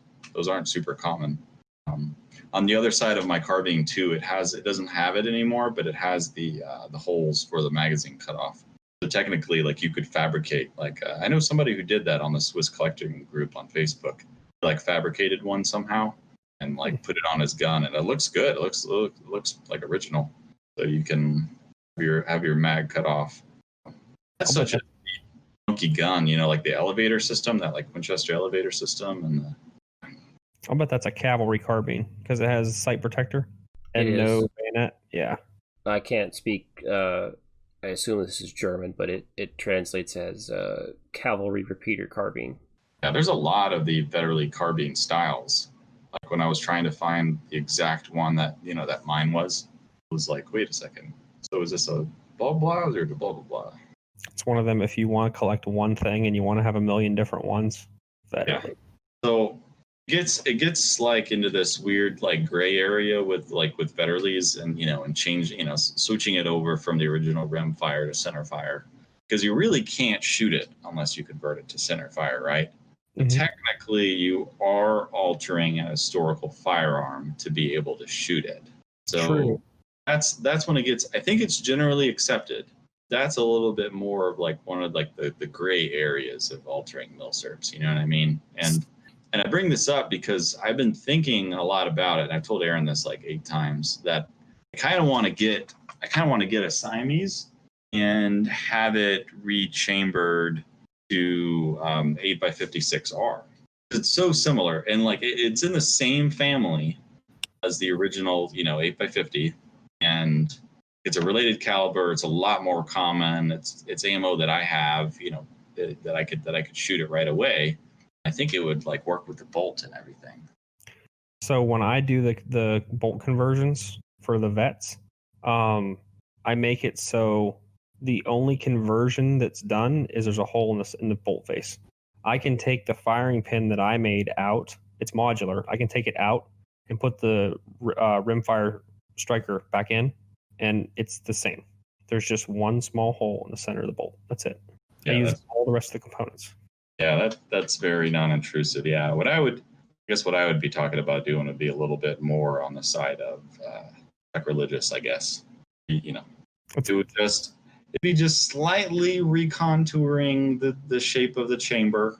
aren't super common. On the other side of my carbine too, it doesn't have it anymore, but it has the holes for the magazine cutoff. So technically, you could fabricate. I know somebody who did that on the Swiss collecting group on Facebook. Fabricated one somehow and put it on his gun, and it looks good. It looks like original. So you can have your mag cut off. That's such a funky gun, like the elevator system, that Winchester elevator system, and I'll bet that's a cavalry carbine because it has a sight protector and no bayonet. Yeah, I can't speak. I assume this is German, but it translates as cavalry repeater carbine. Yeah, there's a lot of the Vetterly carbine styles. When I was trying to find the exact one that that mine was, it was wait a second. So is this a blah blah or blah blah blah? It's one of them. If you want to collect one thing and you want to have a million different ones, yeah. So it gets into this weird gray area with Vetterlies and change switching it over from the original rim fire to center fire, because you really can't shoot it unless you convert it to center fire, right? Mm-hmm. Technically, you are altering a historical firearm to be able to shoot it. So True. That's when it gets. I think it's generally accepted. That's a little bit more of one of the gray areas of altering Milsurps. You know what I mean? And I bring this up because I've been thinking a lot about it. And I've told Aaron this 8 times that I kind of want to get a Siamese and have it rechambered to 8x56R. It's so similar, and it's in the same family as the original 8x50, and it's a related caliber. It's a lot more common. It's ammo that I have, that I could shoot it right away. I think it would work with the bolt and everything. So when I do the bolt conversions for the vets, I make it so the only conversion that's done is there's a hole in the bolt face. I can take the firing pin that I made out. It's modular. I can take it out and put the rimfire striker back in, and it's the same. There's just one small hole in the center of the bolt. That's it. I use all the rest of the components. Yeah, that's very non-intrusive. Yeah, what I would be talking about doing would be a little bit more on the side of sacrilegious, I guess. It'd be just slightly recontouring the shape of the chamber,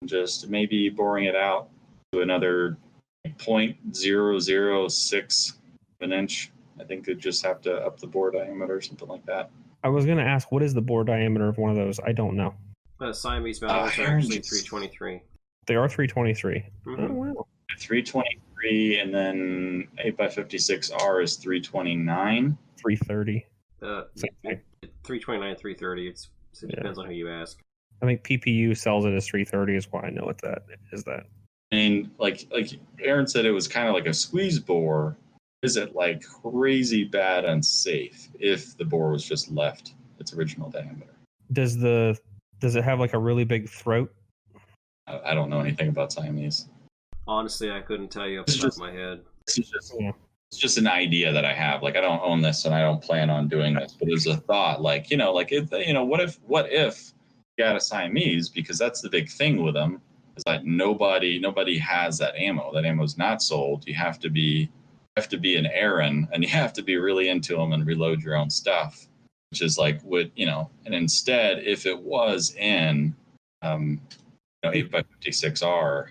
just maybe boring it out to another 0.006 of an inch. I think you'd just have to up the bore diameter or something like that. I was going to ask, what is the bore diameter of one of those? I don't know. Siamese Mausers are actually 323. They are 323. Mm-hmm. Oh, wow. 323, and then 8x56R is 329. 330. 329, 330. It depends on who you ask. I think PPU sells it as 330 is why I know what that is. That. And like Aaron said, it was kind of like a squeeze bore. Is it crazy bad unsafe if the bore was just left its original diameter? Does it have a really big throat? I don't know anything about Siamese. Honestly, I couldn't tell you off the top of my head. It's just an idea that I have. I don't own this and I don't plan on doing this, but it's a thought. What if you got a Siamese? Because that's the big thing with them is that nobody has that ammo. That ammo's not sold. You have to be an Aaron, and you have to be really into them and reload your own stuff, which is and instead, if it was in 8x56R,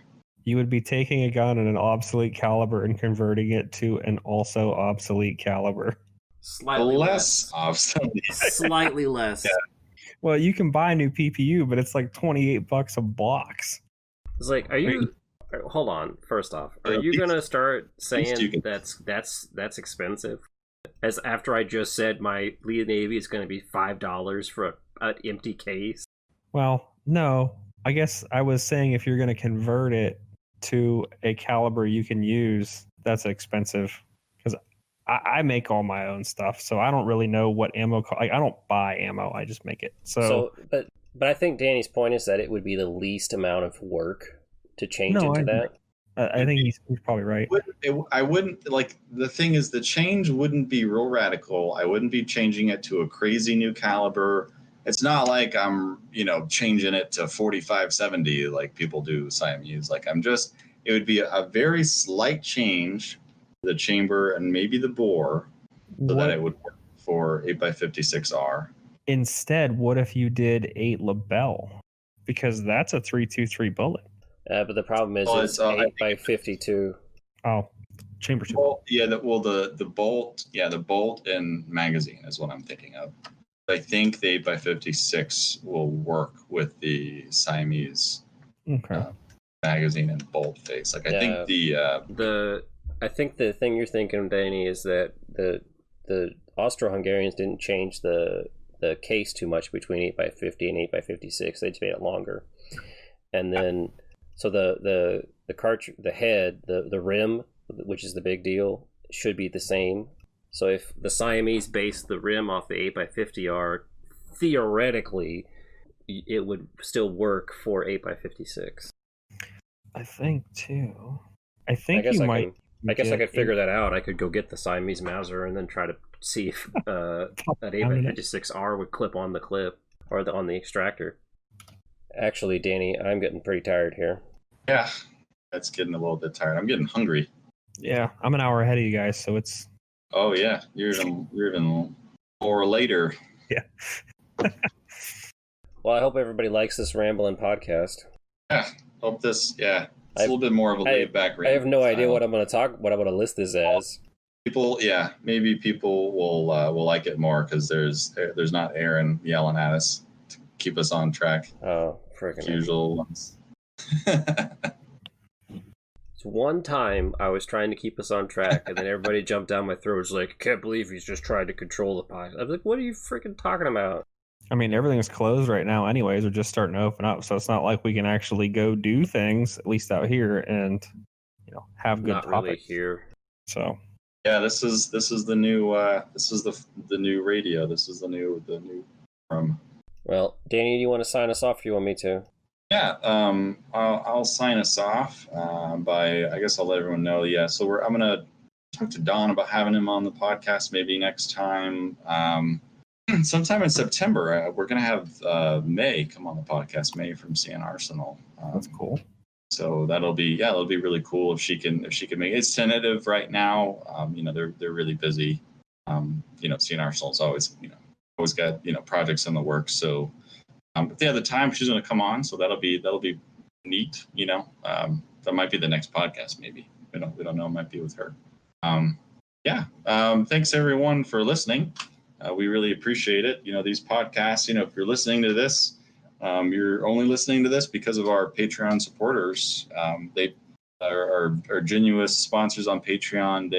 You would be taking a gun in an obsolete caliber and converting it to an also obsolete caliber. Slightly less obsolete. Slightly less. Yeah. Well, you can buy a new PPU, but it's like $28 a box. It's like, are you? Hold on. First off, are you gonna start saying that's expensive? As after I just said my Lee Navy is going to be $5 for an empty case. Well, no. I guess I was saying if you're going to convert it to a caliber you can use, that's expensive. Because I make all my own stuff, so I don't really know what ammo. I don't buy ammo. I just make it. But I think Danny's point is that it would be the least amount of work to change into that. I think he's probably right. I wouldn't, like, the thing is, the change wouldn't be real radical. I wouldn't be changing it to a crazy new caliber. It's not like I'm, changing it to 45-70 like people do Siamese. Like, it would be a very slight change to the chamber and maybe the bore so that it would work for 8x56R. Instead, what if you did 8 Lebel? Because that's a 323 bullet. But the problem is it's 8x52. Oh, chamber 2. Well, yeah, the bolt, the bolt and magazine is what I'm thinking of. I think the 8x56 will work with the Siamese magazine and bolt face. Like, I think I think the thing you're thinking, Danny, is that the Austro-Hungarians didn't change the case too much between 8x50 and 8x56. They just made it longer, and then. So the cartridge, the head, the rim, which is the big deal, should be the same. So if the Siamese base the rim off the 8x50R, theoretically, it would still work for 8x56. I think too. I could figure that out. I could go get the Siamese Mauser and then try to see if that 8x56R would clip on the clip or on the extractor. Actually, Danny, I'm getting pretty tired here. Yeah, that's getting a little bit tired. I'm getting hungry. Yeah, I'm an hour ahead of you guys, so it's. Oh yeah, you're even more later. Yeah. Well, I hope everybody likes this rambling podcast. Yeah, hope this. Yeah, it's a little bit more of a laid back. I have no idea what I'm going to list this as. Maybe people will like it more because there's not Aaron yelling at us to keep us on track. Oh, freaking usual ones. So one time I was trying to keep us on track, and then everybody jumped down my throat. Was like, I can't believe he's just trying to control the podcast. I was like, what are you freaking talking about? I mean, everything's closed right now anyways. We're just starting to open up, so it's not like we can actually go do things, at least out here, and have good topics. Really here. So yeah, this is the new this is the new radio. This is the new room. Well, Danny, do you want to sign us off, or do you want me to? Yeah, I'll sign us off by, I guess I'll let everyone know. Yeah, so I'm gonna talk to Don about having him on the podcast maybe next time. Sometime in September, we're gonna have May come on the podcast. May from CN Arsenal. That's cool. So that'll be really cool if she can make it. It's tentative right now. They're really busy. CN Arsenal's always got projects in the works. So. If they have the time, she's going to come on, so that'll be neat. That might be the next podcast. Maybe we don't know. It might be with her. Thanks everyone for listening. We really appreciate it. These podcasts. If you're listening to this, you're only listening to this because of our Patreon supporters. They are genuine sponsors on Patreon.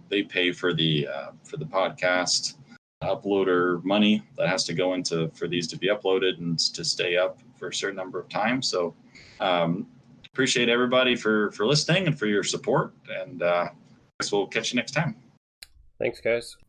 They pay for the podcast. Uploader money that has to go into for these to be uploaded and to stay up for a certain number of times. So appreciate everybody for listening and for your support, and I guess we'll catch you next time. Thanks, guys.